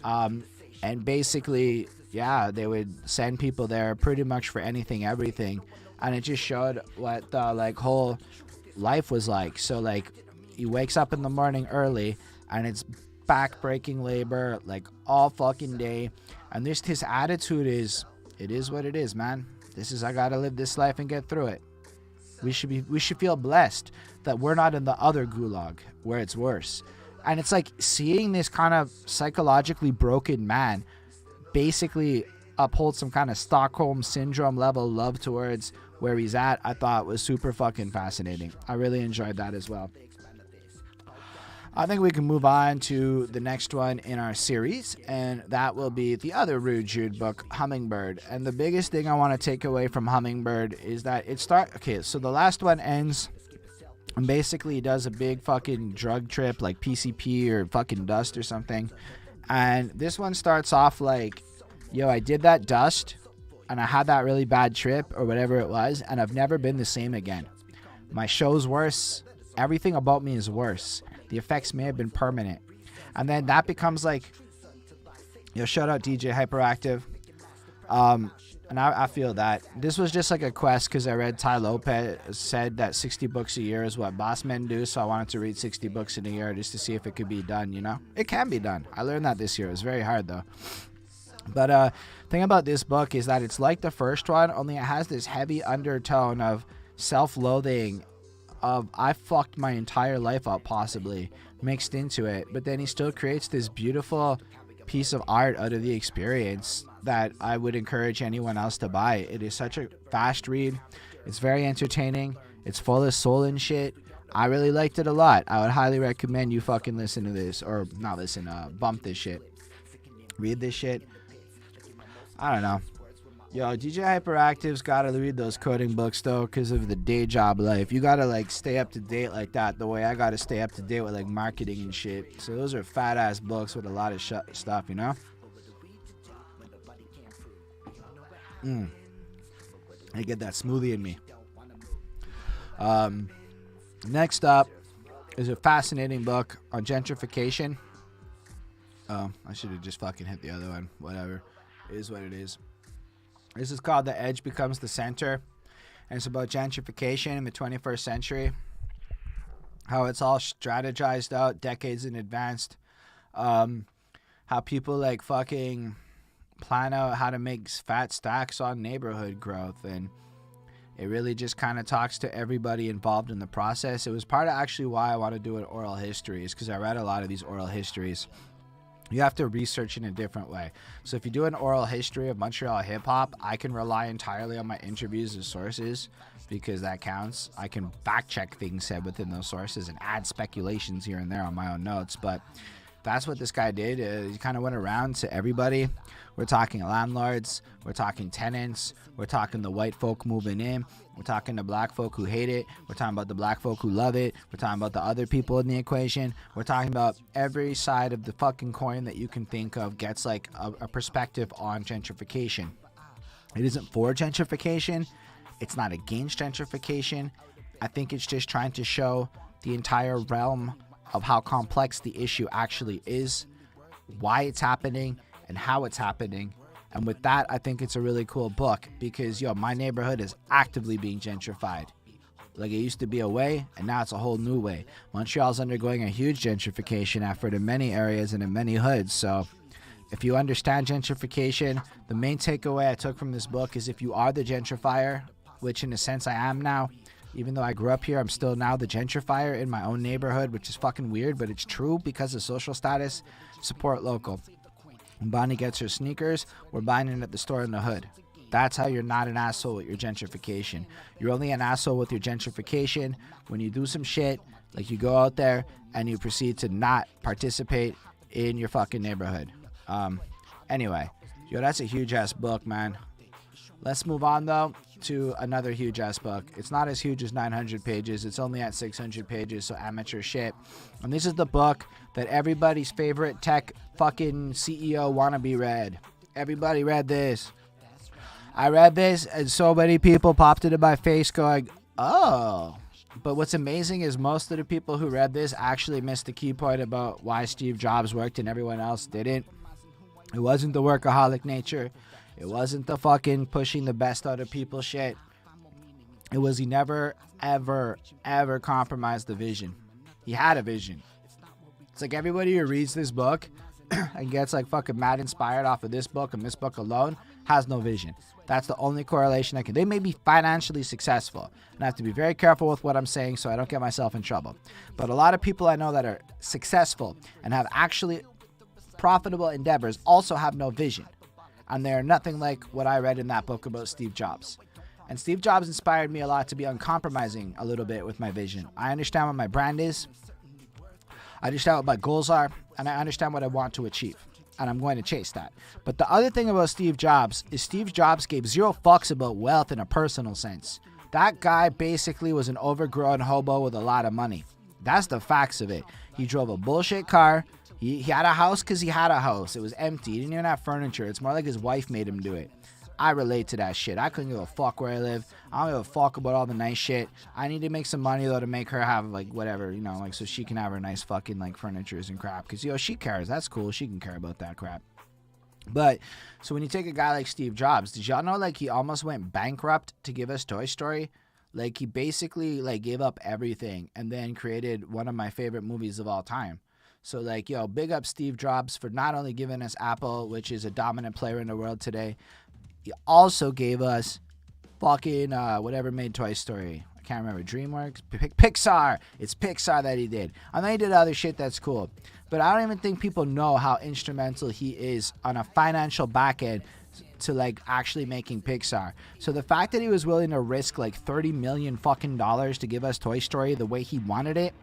Speaker 1: And basically, yeah, they would send people there pretty much for anything, everything. And it just showed what the like whole life was like. So like he wakes up in the morning early and it's back-breaking labor like all fucking day. And this his attitude is, it is what it is, man. This is, I gotta live this life and get through it. We should feel blessed that we're not in the other gulag where it's worse. And it's like seeing this kind of psychologically broken man basically uphold some kind of Stockholm syndrome level love towards where he's at, I thought was super fucking fascinating. I really enjoyed that as well. I think we can move on to the next one in our series, and that will be the other Rude Jude book, Hummingbird. And the biggest thing I want to take away from Hummingbird is that okay, so the last one ends, and basically he does a big fucking drug trip, like PCP or fucking dust or something. And this one starts off like, yo, I did that dust, and I had that really bad trip, or whatever it was, and I've never been the same again. My show's worse. Everything about me is worse. The effects may have been permanent. And then that becomes like, yo, shout out DJ Hyperactive. And I feel that. This was just like a quest because I read Ty Lopez said that 60 books a year is what boss men do. So I wanted to read 60 books in a year just to see if it could be done, you know? It can be done. I learned that this year. It was very hard though. But thing about this book is that it's like the first one, only it has this heavy undertone of self-loathing of I fucked my entire life up possibly mixed into it, but then he still creates this beautiful piece of art out of the experience that I would encourage anyone else to buy. It is such a fast read. It's very entertaining. It's full of soul and shit. I really liked it a lot. I would highly recommend you fucking listen to this, or not listen, bump this shit. Read this shit. I don't know. Yo, DJ Hyperactive's gotta read those coding books though, because of the day job life. You gotta like stay up to date like that, the way I gotta stay up to date with like marketing and shit. So those are fat ass books with a lot of stuff, you know. I get that smoothie in me. Next up is a fascinating book on gentrification. Oh, I should have just fucking hit the other one. Whatever, it is what it is. This is called The Edge Becomes the Center, and it's about gentrification in the 21st century, how it's all strategized out decades in advance, how people like fucking plan out how to make fat stacks on neighborhood growth, and it really just kind of talks to everybody involved in the process. It was part of actually why I want to do an oral history, is because I read a lot of these oral histories. You have to research in a different way. So if you do an oral history of Montreal hip-hop, I can rely entirely on my interviews as sources because that counts. I can fact-check things said within those sources and add speculations here and there on my own notes. But that's what this guy did. He kind of went around to everybody. We're talking landlords. We're talking tenants. We're talking the white folk moving in. We're talking the black folk who hate it. We're talking about the black folk who love it. We're talking about the other people in the equation. We're talking about every side of the fucking coin that you can think of gets like a perspective on gentrification. It isn't for gentrification. It's not against gentrification. I think it's just trying to show the entire realm of how complex the issue actually is, why it's happening, and how it's happening. And with that, I think it's a really cool book because, yo, my neighborhood is actively being gentrified. Like, it used to be a way, and now it's a whole new way. Montreal's undergoing a huge gentrification effort in many areas and in many hoods. So if you understand gentrification, the main takeaway I took from this book is if you are the gentrifier, which in a sense I am now, even though I grew up here, I'm still now the gentrifier in my own neighborhood, which is fucking weird, but it's true because of social status. Support local. When Bonnie gets her sneakers, we're buying it at the store in the hood. That's how you're not an asshole with your gentrification. You're only an asshole with your gentrification when you do some shit, like you go out there and you proceed to not participate in your fucking neighborhood. Anyway, yo, that's a huge ass book, man. Let's move on though to another huge ass book. It's not as huge as 900 pages. It's only at 600 pages, so amateur shit. And this is the book that everybody's favorite tech fucking CEO wannabe read. Everybody read this. I read this and so many people popped into my face going, oh. But what's amazing is most of the people who read this actually missed the key point about why Steve Jobs worked and everyone else didn't. It wasn't the workaholic nature. It wasn't the fucking pushing the best out of people shit. It was he never, ever, ever compromised the vision. He had a vision. It's like everybody who reads this book and gets like fucking mad inspired off of this book and this book alone has no vision. That's the only correlation I can. They may be financially successful, and I have to be very careful with what I'm saying so I don't get myself in trouble. But a lot of people I know that are successful and have actually profitable endeavors also have no vision, and they're nothing like what I read in that book about Steve Jobs. And Steve Jobs inspired me a lot to be uncompromising a little bit with my vision. I understand what my brand is, I understand what my goals are, and I understand what I want to achieve. And I'm going to chase that. But the other thing about Steve Jobs is Steve Jobs gave zero fucks about wealth in a personal sense. That guy basically was an overgrown hobo with a lot of money. That's the facts of it. He drove a bullshit car. He had a house because he had a house. It was empty. He didn't even have furniture. It's more like his wife made him do it. I relate to that shit. I couldn't give a fuck where I live. I don't give a fuck about all the nice shit. I need to make some money though to make her have like whatever, you know, like so she can have her nice fucking like furnitures and crap. Cause she cares. That's cool. She can care about that crap. But so when you take a guy like Steve Jobs, did y'all know like he almost went bankrupt to give us Toy Story? Like he basically like gave up everything and then created one of my favorite movies of all time. So like, big up Steve Jobs for not only giving us Apple, which is a dominant player in the world today. He also gave us fucking whatever made Toy Story. I can't remember. DreamWorks? Pixar. It's Pixar that he did. I know he did other shit that's cool. But I don't even think people know how instrumental he is on a financial back end to like actually making Pixar. So the fact that he was willing to risk like $30 million fucking dollars to give us Toy Story the way he wanted it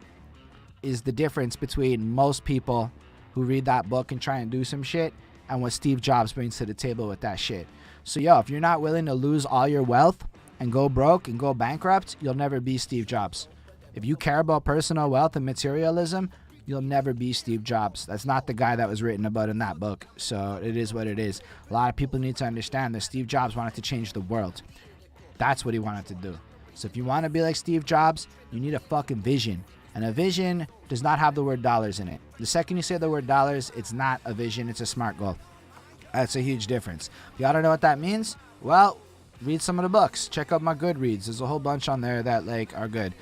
Speaker 1: is the difference between most people who read that book and try and do some shit and what Steve Jobs brings to the table with that shit. So, if you're not willing to lose all your wealth and go broke and go bankrupt, you'll never be Steve Jobs. If you care about personal wealth and materialism, you'll never be Steve Jobs. That's not the guy that was written about in that book. So, it is what it is. A lot of people need to understand that Steve Jobs wanted to change the world. That's what he wanted to do. So, if you want to be like Steve Jobs, you need a fucking vision. And a vision does not have the word dollars in it. The second you say the word dollars, it's not a vision, it's a SMART goal. That's a huge difference. If y'all don't know what that means, well, read some of the books. Check out my Goodreads. There's a whole bunch on there that like are good.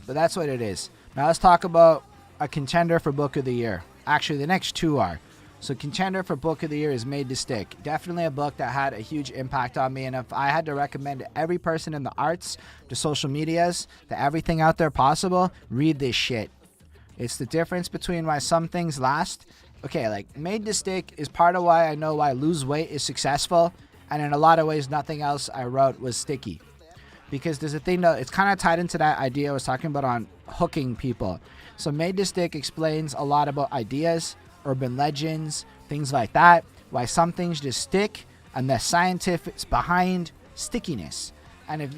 Speaker 1: But that's what it is. Now let's talk about a contender for Book of the Year. Actually, the next two are. So contender for Book of the Year is Made to Stick. Definitely a book that had a huge impact on me. And if I had to recommend to every person in the arts, the social medias, to everything out there possible, read this shit. It's the difference between why some things last. Okay, like Made to Stick is part of why I know why lose weight is successful. And in a lot of ways, nothing else I wrote was sticky. Because there's a thing that it's kind of tied into that idea I was talking about on hooking people. So Made to Stick explains a lot about ideas, urban legends, things like that. Why some things just stick and the scientifics behind stickiness. And if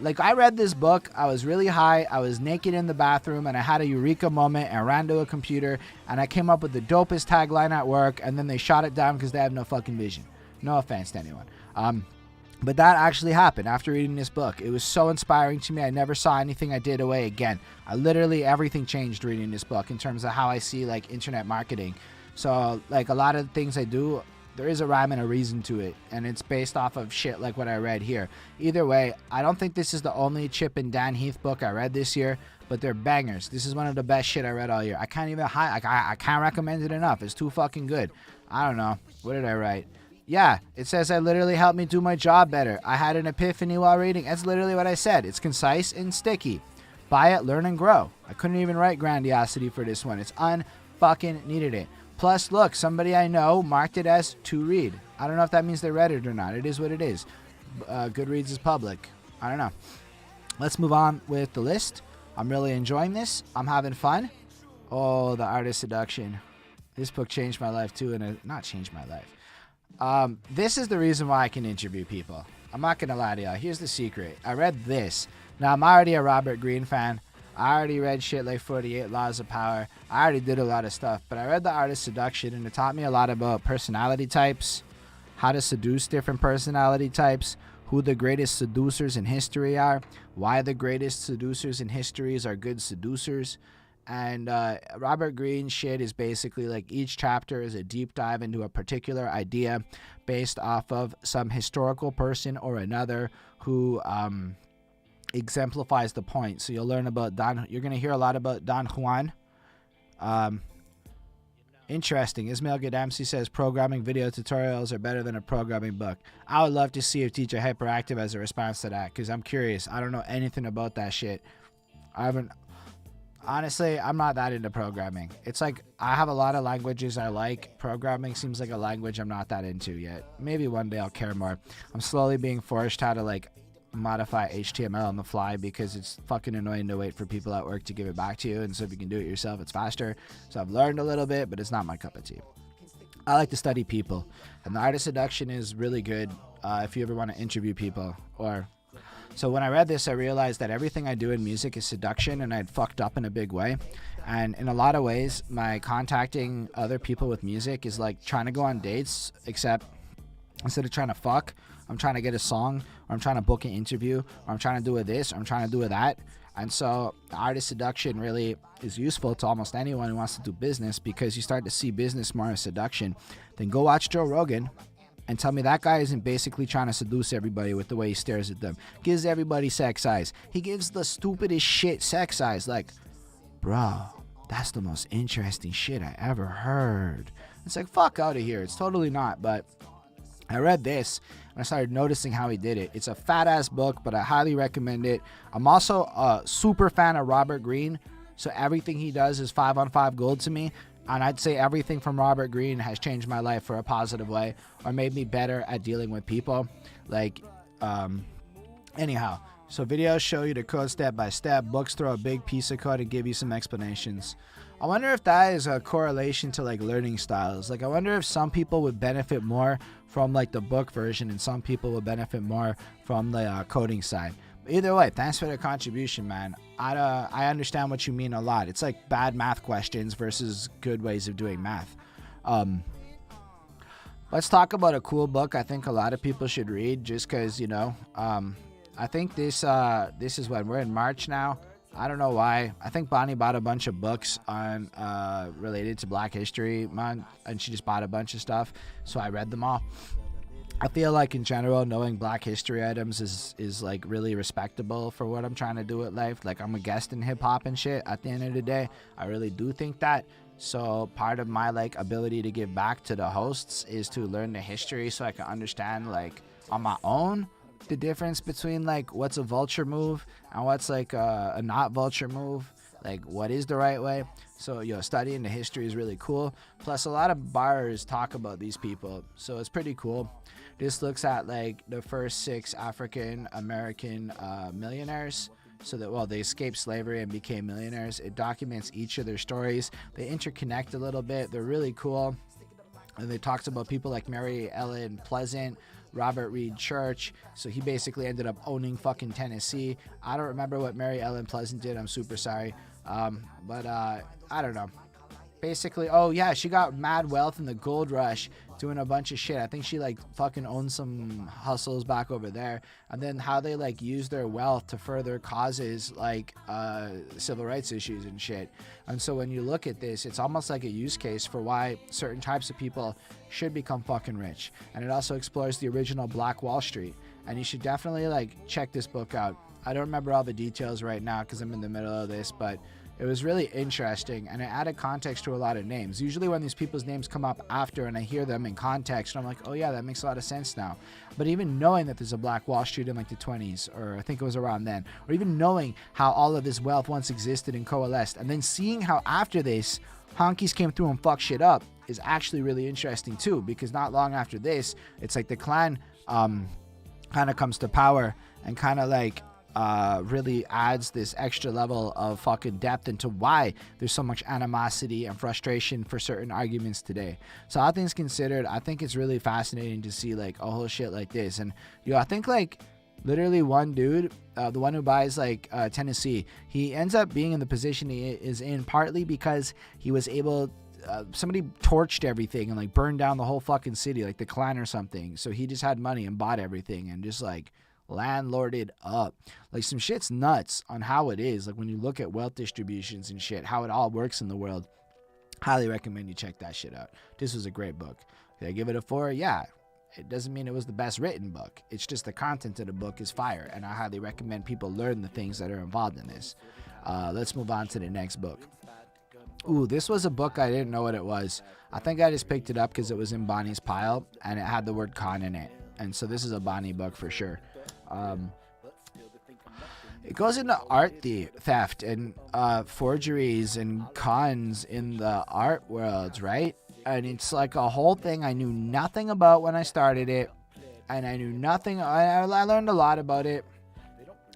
Speaker 1: like I read this book, I was really high, I was naked in the bathroom, and I had a eureka moment and ran to a computer, and I came up with the dopest tagline at work, and then they shot it down because they have no fucking vision. No offense to anyone. But that actually happened after reading this book. It was so inspiring to me. I never saw anything I did away again. Everything changed reading this book in terms of how I see like internet marketing. So like a lot of the things I do, there is a rhyme and a reason to it, and it's based off of shit like what I read here. Either way, I don't think this is the only Chip and Dan Heath book I read this year, but they're bangers. This is one of the best shit I read all year. I can't even I can't recommend it enough. It's too fucking good. I don't know. What did I write? Yeah, it says it literally helped me do my job better. I had an epiphany while reading. That's literally what I said. It's concise and sticky. Buy it, learn and grow. I couldn't even write grandiosity for this one. It's unfucking needed it. Plus, look, somebody I know marked it as to read. I don't know if that means they read it or not. It is what it is. Goodreads is public. I don't know. Let's move on with the list. I'm really enjoying this. I'm having fun. Oh, The Art of Seduction. This book changed my life too, and not changed my life. This is the reason why I can interview people. I'm not going to lie to y'all. Here's the secret. I read this. Now, I'm already a Robert Greene fan. I already read shit like 48 Laws of Power. I already did a lot of stuff. But I read The Art of Seduction, and it taught me a lot about personality types, how to seduce different personality types, who the greatest seducers in history are, why the greatest seducers in history are good seducers. And Robert Greene's shit is basically like each chapter is a deep dive into a particular idea based off of some historical person or another who exemplifies the point. So you'll learn about you're going to hear a lot about Don Juan. Interesting. Ismail Gadamsi says programming video tutorials are better than a programming book. I would love to see if Teacher Hyperactive as a response to that, because I'm curious. I don't know anything about that shit. Honestly, I'm not that into programming. It's like I have a lot of languages I like. Programming seems like a language I'm not that into yet. Maybe one day I'll care more. I'm slowly being forced how to like modify HTML on the fly because it's fucking annoying to wait for people at work to give it back to you, and so if you can do it yourself it's faster. So I've learned a little bit, but it's not my cup of tea. I like to study people, and the art of seduction is really good if you ever want to interview people. So when I read this, I realized that everything I do in music is seduction, and I'd fucked up in a big way. And in a lot of ways, my contacting other people with music is like trying to go on dates, except instead of trying to fuck, I'm trying to get a song, or I'm trying to book an interview, or I'm trying to do a this, or I'm trying to do a that. And so the art of seduction really is useful to almost anyone who wants to do business, because you start to see business more as seduction. Then go watch Joe Rogan and tell me that guy isn't basically trying to seduce everybody with the way he stares at them. Gives everybody sex eyes. He gives the stupidest shit sex eyes. Like, bro, that's the most interesting shit I ever heard. It's like, fuck out of here. It's totally not. But I read this and I started noticing how he did it. It's a fat ass book, but I highly recommend it. I'm also a super fan of Robert Greene, so everything he does is 5-on-5 gold to me. And I'd say everything from Robert Greene has changed my life for a positive way, or made me better at dealing with people. Like, anyhow, so videos show you the code step by step. Books throw a big piece of code and give you some explanations. I wonder if that is a correlation to like learning styles. Like, I wonder if some people would benefit more from like the book version, and some people would benefit more from the coding side. But either way, thanks for the contribution, man. I understand what you mean a lot. It's like bad math questions versus good ways of doing math. Let's talk about a cool book I think a lot of people should read, just because, you know, I think this is when we're in March now. I don't know why. I think Bonnie bought a bunch of books on related to Black History Month, and she just bought a bunch of stuff, so I read them all. I feel like in general, knowing Black history items is like really respectable for what I'm trying to do with life. Like, I'm a guest in hip hop and shit at the end of the day. I really do think that. So part of my like ability to give back to the hosts is to learn the history, so I can understand like on my own the difference between like what's a vulture move and what's like a not vulture move. Like, what is the right way? So, studying the history is really cool. Plus, a lot of bars talk about these people, so it's pretty cool. This looks at like the first 6 African American millionaires. So that, well, they escaped slavery and became millionaires. It documents each of their stories. They interconnect a little bit. They're really cool. And they talks about people like Mary Ellen Pleasant, Robert Reed Church. So he basically ended up owning fucking Tennessee. I don't remember what Mary Ellen Pleasant did. I'm super sorry. But I don't know. Basically, oh yeah, she got mad wealth in the gold rush doing a bunch of shit. I think she like fucking owned some hustles back over there. And then how they like use their wealth to further causes like civil rights issues and shit. And so when you look at this, it's almost like a use case for why certain types of people should become fucking rich. And it also explores the original Black Wall Street. And you should definitely like check this book out. I don't remember all the details right now because I'm in the middle of this, but it was really interesting, and it added context to a lot of names. Usually when these people's names come up after and I hear them in context, I'm like, oh yeah, that makes a lot of sense now. But even knowing that there's a Black Wall Street in like the 20s, or I think it was around then, or even knowing how all of this wealth once existed and coalesced, and then seeing how after this, honkies came through and fucked shit up is actually really interesting too, because not long after this, it's like the Klan kind of comes to power and kind of like really adds this extra level of fucking depth into why there's so much animosity and frustration for certain arguments today. So all things considered, I think it's really fascinating to see like a whole shit like this. And I think like literally one dude, the one who buys like Tennessee, he ends up being in the position he is in partly because he was able somebody torched everything and like burned down the whole fucking city, like the Klan or something. So he just had money and bought everything and just like landlorded up. Like, some shit's nuts on how it is. Like, when you look at wealth distributions and shit, how it all works in the world. Highly recommend you check that shit out. This was a great book. Did I give it a 4? Yeah. It doesn't mean it was the best written book. It's just the content of the book is fire, and I highly recommend people learn the things that are involved in this. Let's move on to the next book. Ooh, this was a book I didn't know what it was. I think I just picked it up because it was in Bonnie's pile and it had the word con in it. And so this is a Bonnie book for sure. It goes into art theft and forgeries and cons in the art world, right? And it's like a whole thing I knew nothing about when I started it. And I knew nothing. I learned a lot about it.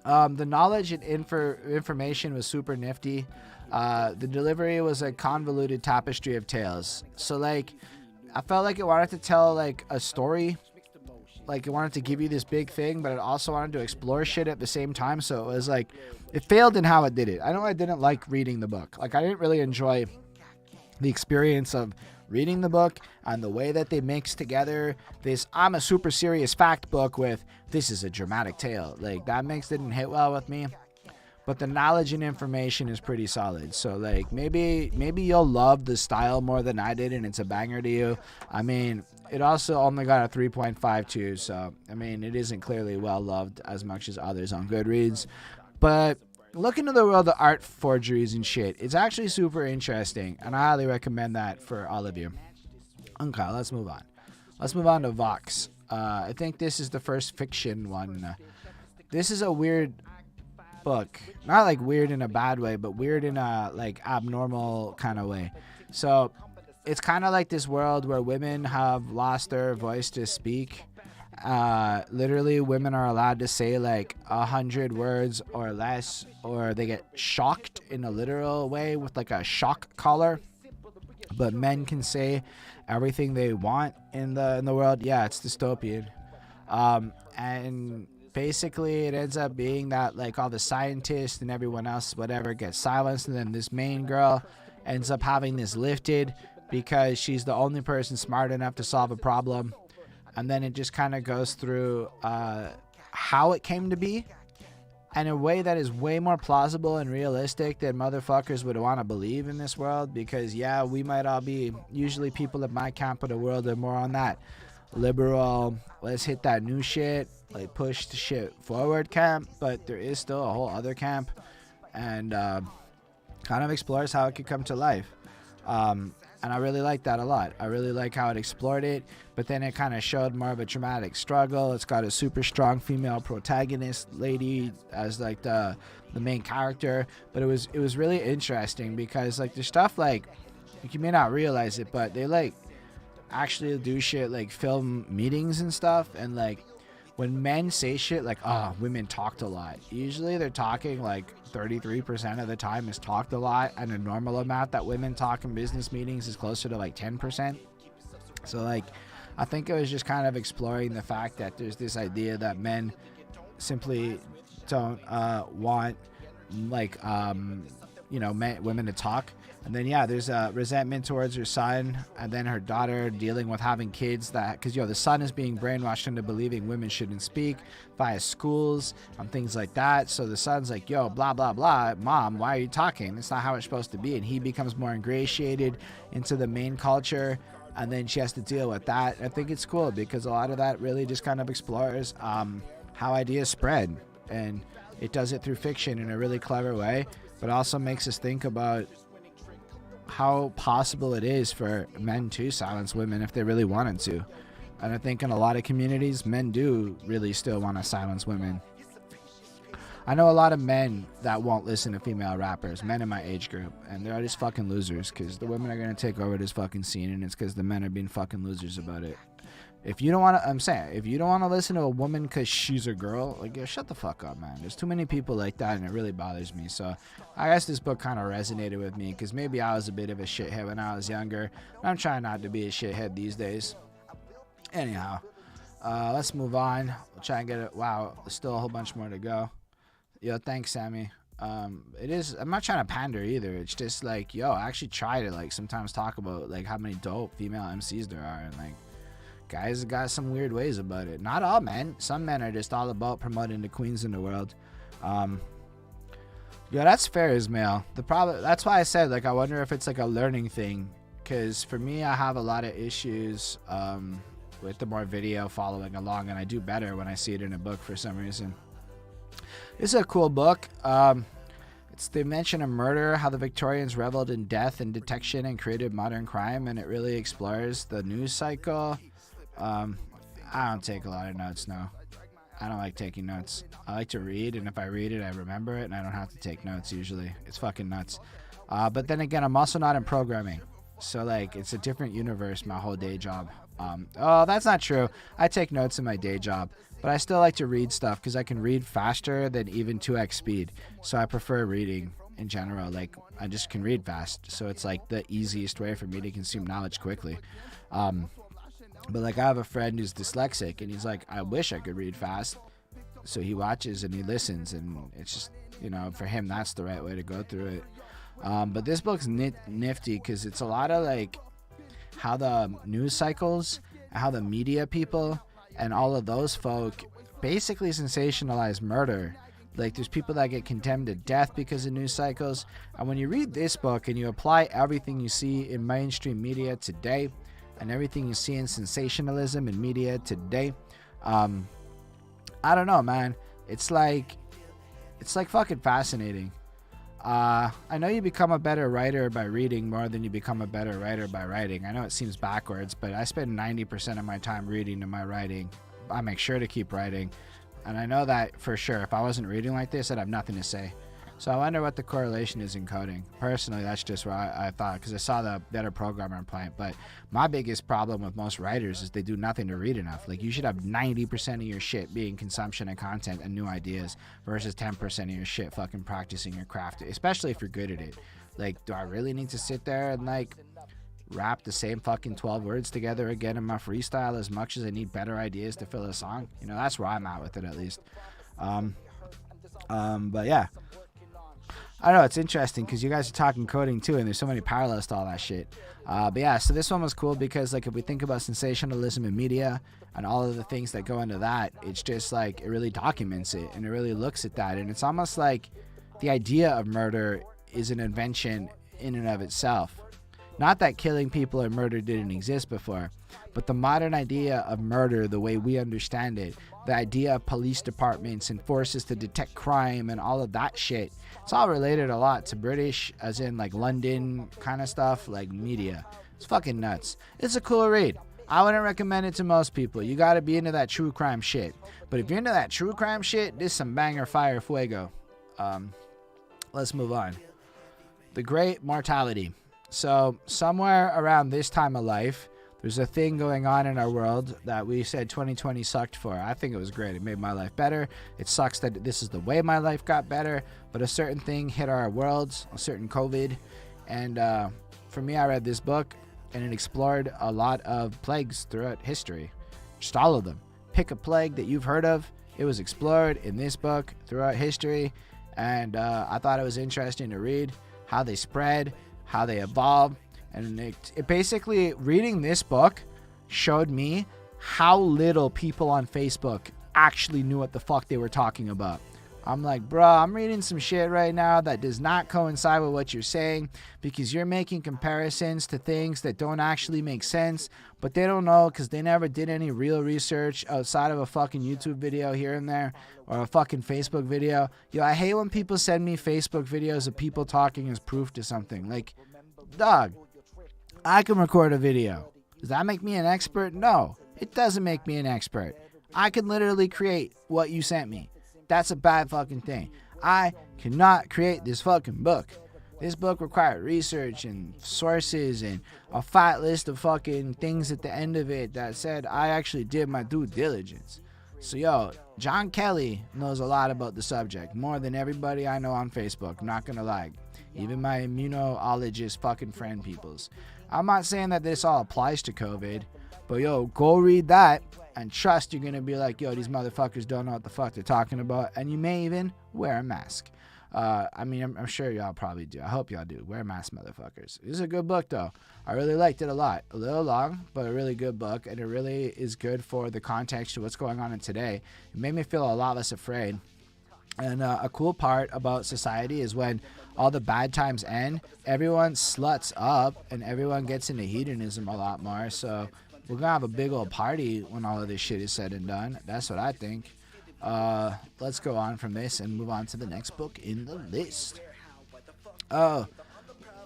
Speaker 1: The knowledge and information was super nifty. The delivery was a convoluted tapestry of tales. So, like, I felt like it wanted to tell, like, a story. Like, it wanted to give you this big thing, but it also wanted to explore shit at the same time. So it was like, it failed in how it did it. I know I didn't like reading the book. Like, I didn't really enjoy the experience of reading the book and the way that they mix together this I'm a super serious fact book with this is a dramatic tale. Like, that mix didn't hit well with me. But the knowledge and information is pretty solid. So, like, maybe you'll love the style more than I did, and it's a banger to you. I mean, it also only got a 3.52, so, I mean, it isn't clearly well-loved as much as others on Goodreads. But look into the world of art forgeries and shit. It's actually super interesting, and I highly recommend that for all of you. Okay, let's move on. Let's move on to Vox. I think this is the first fiction one. This is a weird book, not like weird in a bad way, but weird in a like abnormal kind of way. So it's kind of like this world where women have lost their voice to speak. Literally, women are allowed to say like 100 words or less, or they get shocked in a literal way with like a shock collar. But men can say everything they want in the world. Yeah, it's dystopian. And basically, it ends up being that like all the scientists and everyone else, whatever, gets silenced, and then this main girl ends up having this lifted because she's the only person smart enough to solve a problem. And then it just kind of goes through how it came to be in a way that is way more plausible and realistic than motherfuckers would want to believe in this world. Because, yeah, we might all be, usually people at my camp of the world are more on that liberal, let's hit that new shit, like push the shit forward camp, but there is still a whole other camp, and kind of explores how it could come to life. And I really like that a lot. I really like how it explored it, but then it kind of showed more of a dramatic struggle. It's got a super strong female protagonist lady as like the main character, but it was really interesting because like there's stuff like you may not realize it, but they like actually do shit like film meetings and stuff, and like when men say shit like, oh, women talked a lot, usually they're talking like 33% of the time is talked a lot, and a normal amount that women talk in business meetings is closer to like 10%. So like I think it was just kind of exploring the fact that there's this idea that men simply don't want like women to talk. And then, yeah, there's a resentment towards her son, and then her daughter dealing with having kids that, because, the son is being brainwashed into believing women shouldn't speak via schools and things like that. So the son's like, yo, blah, blah, blah, mom, why are you talking? That's not how it's supposed to be. And he becomes more ingratiated into the main culture, and then she has to deal with that. I think it's cool because a lot of that really just kind of explores how ideas spread, and it does it through fiction in a really clever way, but also makes us think about how possible it is for men to silence women if they really wanted to. And I think in a lot of communities, men do really still want to silence women. I know a lot of men that won't listen to female rappers, men in my age group, and they're just fucking losers because the women are going to take over this fucking scene, and it's because the men are being fucking losers about it. If you don't want to, I'm saying, if you don't want to listen to a woman because she's a girl, like, yo, shut the fuck up, man. There's too many people like that, and it really bothers me. So I guess this book kind of resonated with me because maybe I was a bit of a shithead when I was younger. I'm trying not to be a shithead these days. Anyhow, let's move on. We'll try and get it. Wow, there's still a whole bunch more to go. Yo, thanks, Sammy. It is, I'm not trying to pander either. It's just like, yo, I actually try to like sometimes talk about like how many dope female MCs there are, and like guys got some weird ways about it. Not all men. Some men are just all about promoting the queens in the world. Yeah, that's fair, Ismail. The problem, that's why I said, like, I wonder if it's like a learning thing. Because for me, I have a lot of issues with the more video following along, and I do better when I see it in a book for some reason. This is a cool book. It's the invention of murder, how the Victorians reveled in death and detection and created modern crime, and it really explores the news cycle. I don't take a lot of notes, no. I don't like taking notes. I like to read, and if I read it, I remember it, and I don't have to take notes usually. It's fucking nuts. But then again, I'm also not in programming. So, like, it's a different universe, my whole day job. Oh, that's not true. I take notes in my day job. But I still like to read stuff because I can read faster than even 2x speed. So I prefer reading in general. Like, I just can read fast. So it's like the easiest way for me to consume knowledge quickly. But like, I have a friend who's dyslexic, and he's like, I wish I could read fast. So he watches and he listens, and it's just, you know, for him, that's the right way to go through it. But this book's nifty because it's a lot of like how the news cycles, how the media people, and all of those folk basically sensationalize murder. Like, there's people that get condemned to death because of news cycles. And when you read this book and you apply everything you see in mainstream media today and everything you see in sensationalism in media today, I don't know, man. It's like fucking fascinating. I know you become a better writer by reading more than you become a better writer by writing. I know it seems backwards, but I spend 90% of my time reading to my writing. I make sure to keep writing. And I know that for sure. If I wasn't reading like this, I'd have nothing to say. So I wonder what the correlation is in coding. Personally, that's just what I thought, because I saw the Better Programmer point. But my biggest problem with most writers is they do nothing to read enough. Like, you should have 90% of your shit being consumption and content and new ideas versus 10% of your shit fucking practicing your craft, especially if you're good at it. Like, do I really need to sit there and, like, rap the same fucking 12 words together again in my freestyle as much as I need better ideas to fill a song? You know, that's where I'm at with it, at least. But yeah. I don't know, it's interesting because you guys are talking coding too, and there's so many parallels to all that shit. But yeah, so this one was cool because, like, if we think about sensationalism in media and all of the things that go into that, it's just like, it really documents it and it really looks at that. And it's almost like the idea of murder is an invention in and of itself. Not that killing people or murder didn't exist before, but the modern idea of murder, the way we understand it, the idea of police departments and forces to detect crime and all of that shit, it's all related a lot to British, as in like London kind of stuff, like media. It's fucking nuts. It's a cool read. I wouldn't recommend it to most people. You gotta be into that true crime shit. But if you're into that true crime shit, this is some banger fire fuego. Let's move on. The Great Mortality. So somewhere around this time of life, there's a thing going on in our world that we said 2020 sucked for. I think it was great. It made my life better. It sucks that this is the way my life got better, but a certain thing hit our worlds, a certain COVID. And for me, I read this book, and it explored a lot of plagues throughout history. Just all of them. Pick a plague that you've heard of. It was explored in this book throughout history. And I thought it was interesting to read how they spread, how they evolved. And it basically, reading this book showed me how little people on Facebook actually knew what the fuck they were talking about. I'm like, bro, I'm reading some shit right now that does not coincide with what you're saying, because you're making comparisons to things that don't actually make sense, but they don't know because they never did any real research outside of a fucking YouTube video here and there, or a fucking Facebook video. Yo, I hate when people send me Facebook videos of people talking as proof to something. Like, dog, I can record a video. Does that make me an expert? No, it doesn't make me an expert. I can literally create what you sent me. That's a bad fucking thing. I cannot create this fucking book. This book required research and sources and a fat list of fucking things at the end of it that said I actually did my due diligence. So yo, John Kelly knows a lot about the subject, more than everybody I know on Facebook, I'm not gonna lie. Even my immunologist fucking friend peoples. I'm not saying that this all applies to COVID, but yo, go read that and trust you're gonna be like, yo, these motherfuckers don't know what the fuck they're talking about, and you may even wear a mask. I'm sure y'all probably do. I hope y'all do. Wear a mask, motherfuckers. This is a good book, though. I really liked it a lot. A little long, but a really good book, and it really is good for the context of what's going on in today. It made me feel a lot less afraid. And a cool part about society is when all the bad times end, everyone sluts up, and everyone gets into hedonism a lot more, so we're gonna have a big old party when all of this shit is said and done. That's what I think. Let's go on from this and move on to the next book in the list. Oh,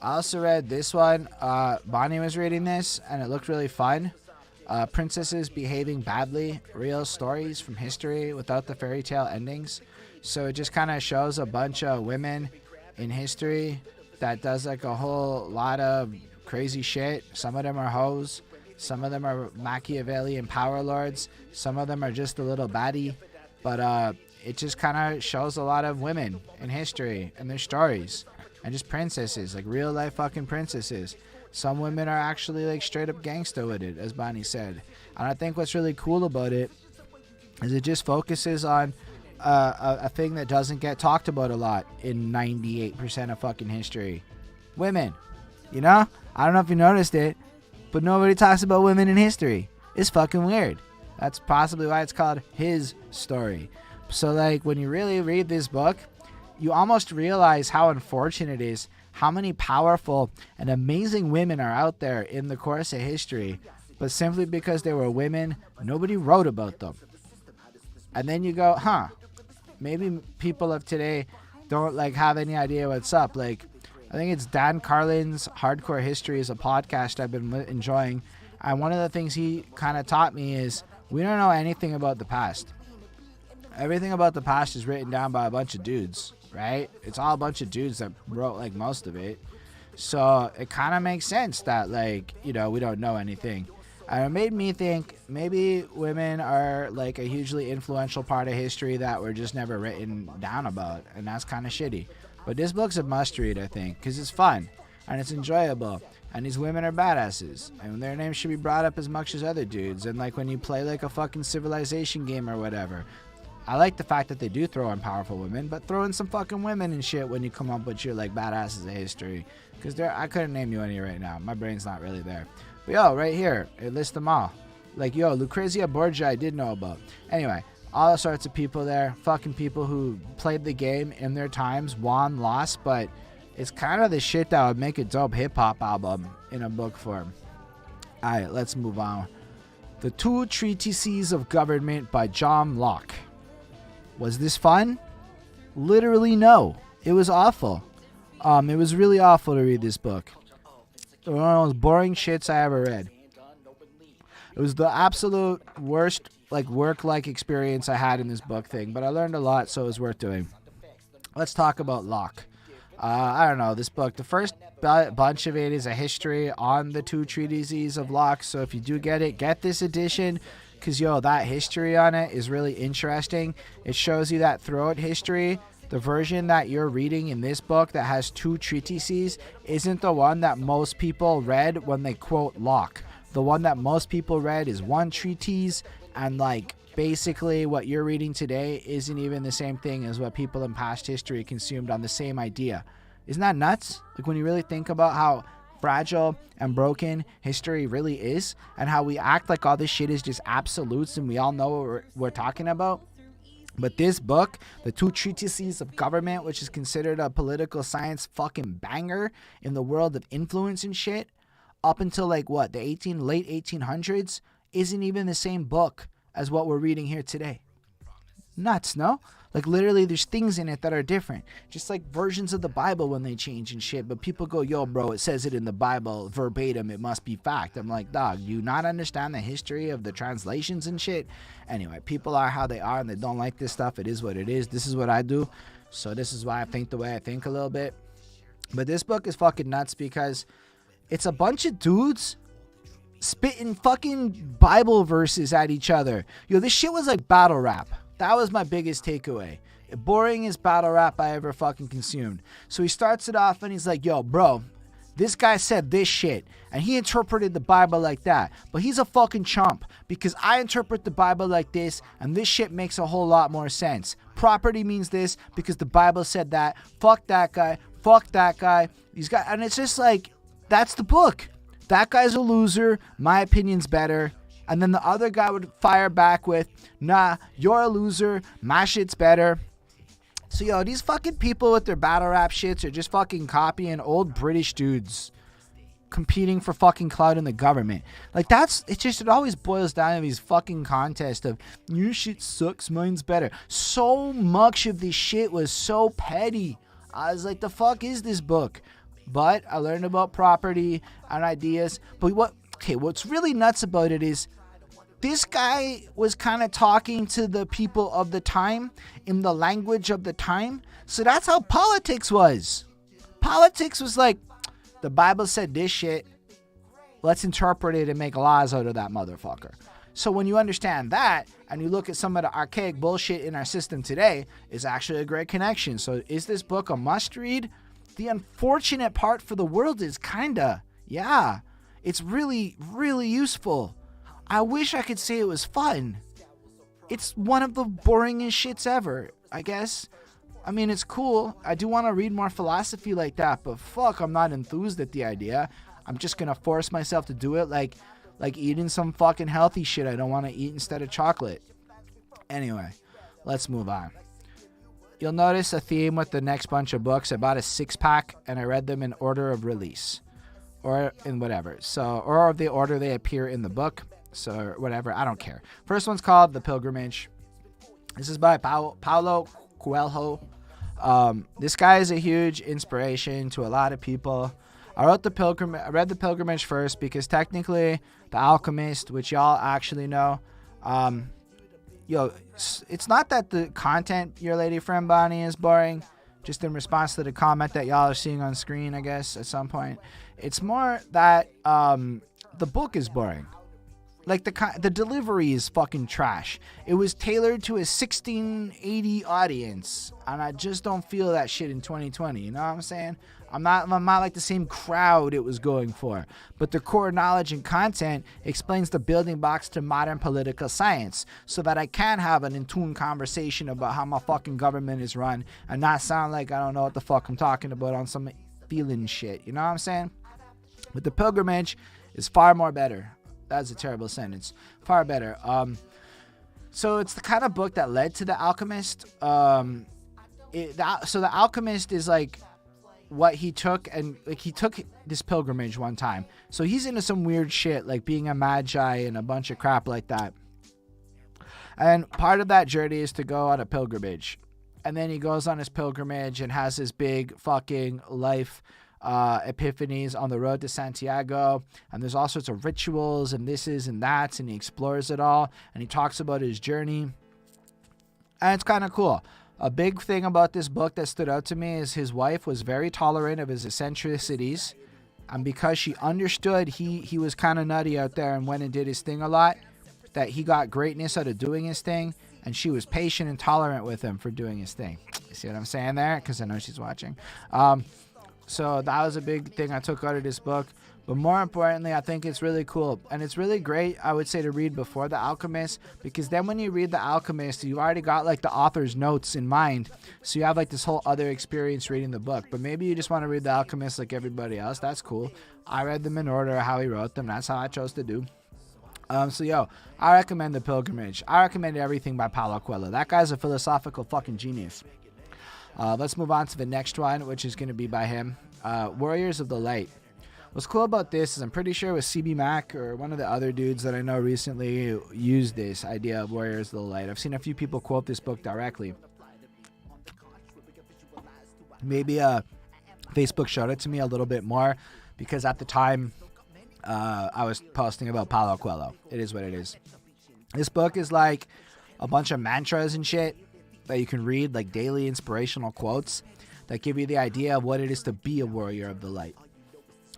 Speaker 1: I also read this one. Bonnie was reading this, and it looked really fun. Princesses behaving badly, real stories from history without the fairy tale endings. So it just kind of shows a bunch of women in history that does like a whole lot of crazy shit. Some of them are hoes. Some of them are Machiavellian power lords. Some of them are just a little baddie. But it just kind of shows a lot of women in history and their stories. And just princesses, like real life fucking princesses. Some women are actually like straight up gangsta with it, as Bonnie said. And I think what's really cool about it is it just focuses on a thing that doesn't get talked about a lot in 98% of fucking history. Women. You know? I don't know if you noticed it, but nobody talks about women in history. It's fucking weird. That's possibly why it's called his story. So like when you really read this book, you almost realize how unfortunate it is how many powerful and amazing women are out there in the course of history, but simply because they were women, nobody wrote about them. And then you go, maybe people of today don't like have any idea what's up. Like, I think it's Dan Carlin's Hardcore History is a podcast I've been enjoying. And one of the things he kind of taught me is we don't know anything about the past. Everything about the past is written down by a bunch of dudes, right? It's all a bunch of dudes that wrote like most of it. So it kind of makes sense that like, you know, we don't know anything. And it made me think maybe women are like a hugely influential part of history that were just never written down about. And that's kind of shitty. But this book's a must read, I think, because it's fun and it's enjoyable. And these women are badasses. And their names should be brought up as much as other dudes. And like when you play like a fucking Civilization game or whatever. I like the fact that they do throw in powerful women, but throw in some fucking women and shit when you come up with your like badasses of history. Because I couldn't name you any right now. My brain's not really there. But yo, right here, it lists them all. Like yo, Lucrezia Borgia I did know about. Anyway, all sorts of people there. Fucking people who played the game in their times, won, lost, but it's kind of the shit that would make a dope hip-hop album in a book form. Alright, let's move on. The Two Treatises of Government by John Locke. Was this fun? Literally no. It was awful. It was really awful to read this book. It was one of the most boring shits I ever read. It was the absolute worst like work-like experience I had in this book thing, but I learned a lot, so it was worth doing. Let's talk about Locke. I don't know, this book, the first bunch of it is a history on the Two Treatises of Locke, so if you do get it, get this edition. Because, yo, that history on it is really interesting. It shows you that throughout history, the version that you're reading in this book that has two treatises isn't the one that most people read when they quote Locke. The one that most people read is one treatise, and, like, basically what you're reading today isn't even the same thing as what people in past history consumed on the same idea. Isn't that nuts? Like, when you really think about how fragile and broken history really is, and how we act like all this shit is just absolutes and we all know what we're talking about. But this book, The Two Treatises of Government, which is considered a political science fucking banger in the world of influence and shit, up until like what, the late 1800s, isn't even the same book as what we're reading here today. Nuts, no? Like literally there's things in it that are different. Just like versions of the Bible when they change and shit. But people go, yo bro, it says it in the Bible verbatim, it must be fact. I'm like, dog, do you not understand the history of the translations and shit? Anyway, people are how they are and they don't like this stuff. It is what it is. This is what I do. So this is why I think the way I think a little bit. But this book is fucking nuts because it's a bunch of dudes spitting fucking Bible verses at each other. Yo, this shit was like battle rap. That was my biggest takeaway. Boringest battle rap I ever fucking consumed. So he starts it off and he's like, yo, bro, this guy said this shit and he interpreted the Bible like that. But he's a fucking chump because I interpret the Bible like this and this shit makes a whole lot more sense. Property means this because the Bible said that. Fuck that guy. Fuck that guy. And it's just like, that's the book. That guy's a loser. My opinion's better. And then the other guy would fire back with, nah, you're a loser. My shit's better. So, yo, these fucking people with their battle rap shits are just fucking copying old British dudes competing for fucking clout in the government. Like, it always boils down to these fucking contests of, your shit sucks, mine's better. So much of this shit was so petty. I was like, the fuck is this book? But I learned about property and ideas. But what's really nuts about it is this guy was kind of talking to the people of the time in the language of the time. So that's how politics was. Politics was like, the Bible said this shit. Let's interpret it and make laws out of that motherfucker. So when you understand that and you look at some of the archaic bullshit in our system today, it's actually a great connection. So is this book a must read? The unfortunate part for the world is yeah, it's really, really useful. I wish I could say it was fun. It's one of the boringest shits ever, I guess. I mean, it's cool. I do want to read more philosophy like that, but fuck, I'm not enthused at the idea. I'm just going to force myself to do it like eating some fucking healthy shit I don't want to eat instead of chocolate. Anyway, let's move on. You'll notice a theme with the next bunch of books. I bought a 6-pack and I read them in order of release. Or in whatever. So, or the order they appear in the book. So, whatever. I don't care. First one's called The Pilgrimage. This is by Paulo Coelho. This guy is a huge inspiration to a lot of people. I read The Pilgrimage first because technically The Alchemist, which y'all actually know, it's not that the content, your lady friend Bonnie, is boring, just in response to the comment that y'all are seeing on screen, I guess, at some point. It's more that the book is boring. Like, the delivery is fucking trash. It was tailored to a 1680 audience, and I just don't feel that shit in 2020, you know what I'm saying? I'm not like the same crowd it was going for. But the core knowledge and content explains the building blocks to modern political science so that I can have an in-tune conversation about how my fucking government is run and not sound like I don't know what the fuck I'm talking about on some feeling shit. You know what I'm saying? But The Pilgrimage is far more better. That's a terrible sentence. Far better. So it's the kind of book that led to The Alchemist. So The Alchemist is like what he took, and like he took this pilgrimage one time. So he's into some weird shit, like being a magi and a bunch of crap like that. And part of that journey is to go on a pilgrimage. And then he goes on his pilgrimage and has this big fucking life epiphanies on the road to Santiago, and there's all sorts of rituals and thises and that's, and he explores it all, and he talks about his journey, and it's kind of cool. A big thing about this book that stood out to me is his wife was very tolerant of his eccentricities, and because she understood he was kind of nutty out there and went and did his thing a lot, that he got greatness out of doing his thing, and she was patient and tolerant with him for doing his thing. You see what I'm saying there? Because I know she's watching. So that was a big thing I took out of this book. But more importantly, I think it's really cool. And it's really great, I would say, to read before The Alchemist. Because then when you read The Alchemist, you already got like the author's notes in mind. So you have like this whole other experience reading the book. But maybe you just want to read The Alchemist like everybody else. That's cool. I read them in order of how he wrote them. That's how I chose to do. I recommend The Pilgrimage. I recommend everything by Paulo Coelho. That guy's a philosophical fucking genius. Let's move on to the next one, which is going to be by him. Warriors of the Light. What's cool about this is I'm pretty sure it was CB Mac or one of the other dudes that I know recently used this idea of Warriors of the Light. I've seen a few people quote this book directly. Maybe Facebook showed it to me a little bit more because at the time I was posting about Paulo Coelho. It is what it is. This book is like a bunch of mantras and shit that you can read, like daily inspirational quotes that give you the idea of what it is to be a warrior of the light.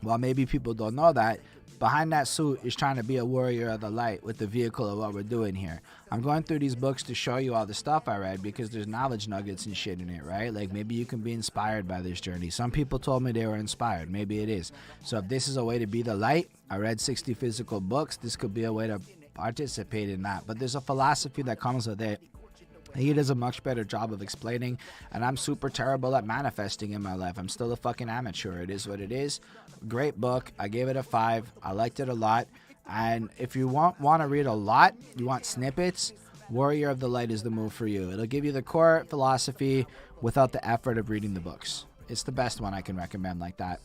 Speaker 1: Well, maybe people don't know that. Behind that suit is trying to be a warrior of the light with the vehicle of what we're doing here. I'm going through these books to show you all the stuff I read because there's knowledge nuggets and shit in it, right? Like maybe you can be inspired by this journey. Some people told me they were inspired. Maybe it is. So if this is a way to be the light, I read 60 physical books. This could be a way to participate in that. But there's a philosophy that comes with it. He does a much better job of explaining, and I'm super terrible at manifesting in my life. I'm still a fucking amateur. It is what it is. Great book. I gave it a 5. I liked it a lot. And if you want to read a lot, you want snippets, Warrior of the Light is the move for you. It'll give you the core philosophy without the effort of reading the books. It's the best one I can recommend like that.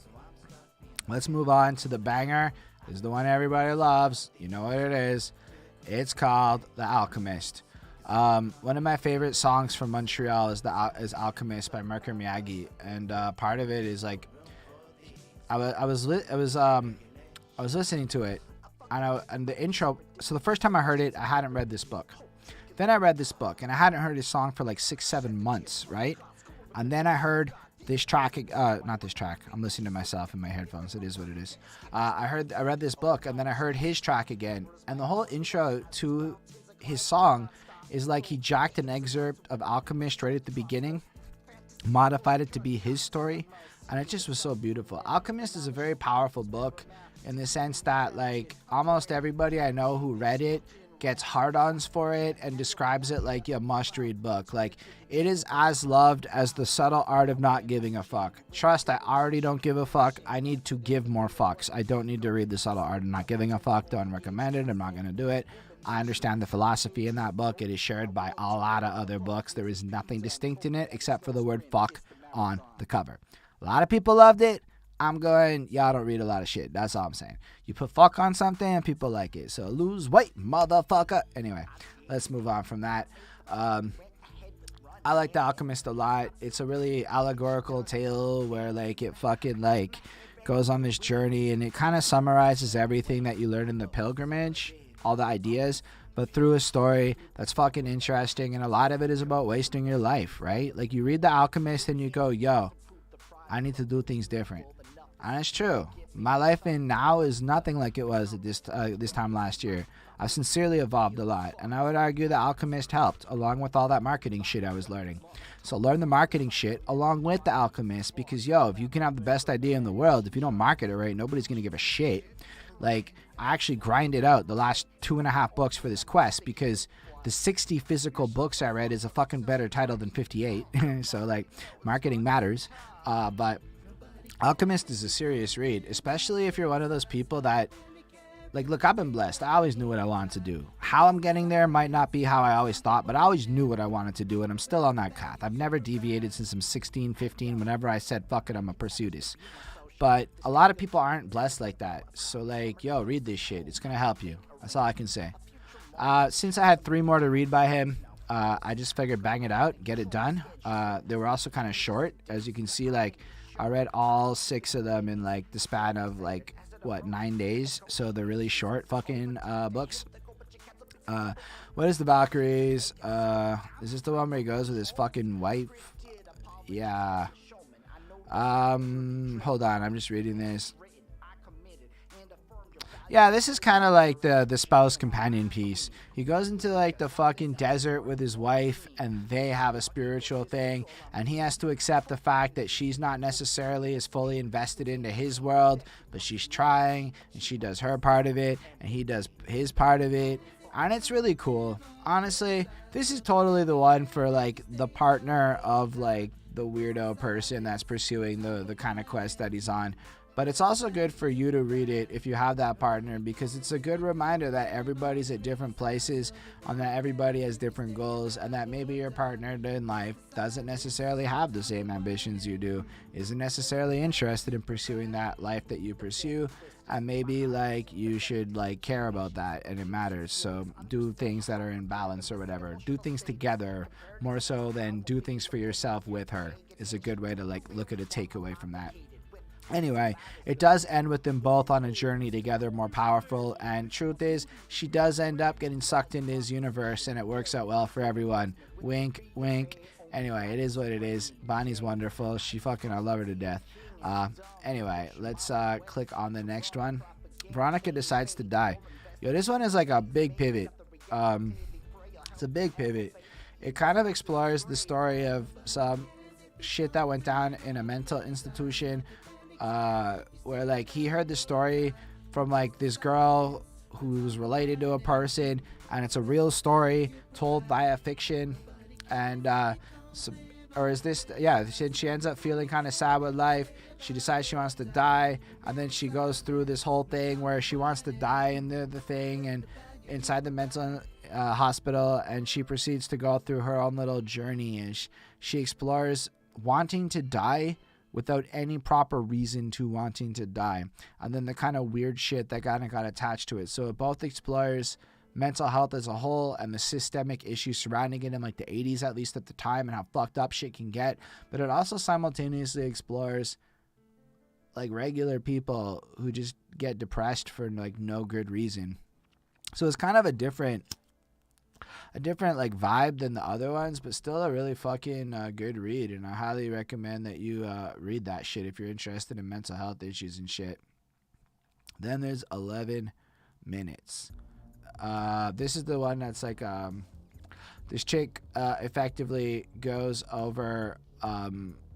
Speaker 1: Let's move on to the banger. This is the one everybody loves. You know what it is. It's called The Alchemist. One of my favorite songs from Montreal is Alchemist by Mercury Miyagi, and part of it is like I was listening to it, and the intro. So the first time I heard it, I hadn't read this book. Then I read this book, and I hadn't heard this song for like 6-7 months, right? And then I heard this track, not this track. I'm listening to myself in my headphones. It is what it is. I read this book, and then I heard his track again, and the whole intro to his song is like he jacked an excerpt of Alchemist right at the beginning, modified it to be his story, and it just was so beautiful. Alchemist is a very powerful book in the sense that like almost everybody I know who read it gets hard-ons for it and describes it like a must-read book. Like, it is as loved as The Subtle Art of Not Giving a Fuck. Trust, I already don't give a fuck. I need to give more fucks. I don't need to read The Subtle Art of Not Giving a Fuck. Don't recommend it. I'm not going to do it. I understand the philosophy in that book. It is shared by a lot of other books. There is nothing distinct in it except for the word fuck on the cover. A lot of people loved it. I'm going, y'all don't read a lot of shit. That's all I'm saying. You put fuck on something and people like it. So lose weight, motherfucker. Anyway, let's move on from that. I like The Alchemist a lot. It's a really allegorical tale where like it fucking like goes on this journey, and it kind of summarizes everything that you learned in the pilgrimage, all the ideas, but through a story that's fucking interesting. And a lot of it is about wasting your life, right? Like, you read The Alchemist and you go, yo, I need to do things different. And it's true. My life in now is nothing like it was at this time last year. I've sincerely evolved a lot, and I would argue The Alchemist helped, along with all that marketing shit I was learning. So learn the marketing shit along with The Alchemist, because, yo, if you can have the best idea in the world, if you don't market it right, nobody's going to give a shit. Like, I actually grinded out the last 2.5 books for this quest, because the 60 physical books I read is a fucking better title than 58. So, like, marketing matters. But Alchemist is a serious read, especially if you're one of those people that, like, look, I've been blessed. I always knew what I wanted to do. How I'm getting there might not be how I always thought, but I always knew what I wanted to do, and I'm still on that path. I've never deviated since I'm 16, 15, whenever I said, fuck it, I'm going to pursue this. But a lot of people aren't blessed like that. So, like, yo, read this shit. It's going to help you. That's all I can say. Since I had 3 more to read by him, I just figured bang it out, get it done. They were also kind of short. As you can see, like, I read all 6 of them in, like, the span of, like, 9 days. So they're really short fucking books. What is the Valkyries? Is this the one where he goes with his fucking wife? Yeah. Hold on, I'm just reading this. Yeah, this is kind of like the spouse companion piece. He goes into like the fucking desert with his wife, and they have a spiritual thing, and he has to accept the fact that she's not necessarily as fully invested into his world, but she's trying, and she does her part of it, and he does his part of it, and it's really cool. Honestly, this is totally the one for like the partner of like the weirdo person that's pursuing the kind of quest that he's on. But it's also good for you to read it if you have that partner, because it's a good reminder that everybody's at different places, and that everybody has different goals, and that maybe your partner in life doesn't necessarily have the same ambitions you do, isn't necessarily interested in pursuing that life that you pursue, and maybe like you should like care about that, and it matters. So do things that are in balance or whatever. Do things together more so than do things for yourself with her is a good way to like look at a takeaway from that. Anyway, it does end with them both on a journey together, more powerful, and truth is, she does end up getting sucked into his universe, and it works out well for everyone. Wink, wink. Anyway, it is what it is. Bonnie's wonderful. I love her to death. Anyway, let's click on the next one. Veronica Decides to Die. Yo, this one is like a big pivot. It's a big pivot. It kind of explores the story of some shit that went down in a mental institution, where like he heard the story from like this girl who was related to a person, and it's a real story told via fiction, and she ends up feeling kind of sad with life. She decides she wants to die, and then she goes through this whole thing where she wants to die in the thing and inside the mental hospital, and she proceeds to go through her own little journey, and she explores wanting to die without any proper reason to wanting to die, and then the kind of weird shit that kind of got attached to it. So it both explores mental health as a whole and the systemic issues surrounding it in like the 80s, at least at the time, and how fucked up shit can get. But it also simultaneously explores like regular people who just get depressed for like no good reason. So it's kind of a different like vibe than the other ones, but still a really fucking good read, and I highly recommend that you read that shit if you're interested in mental health issues and shit. Then there's 11 Minutes. This is the one that's like this chick effectively goes over,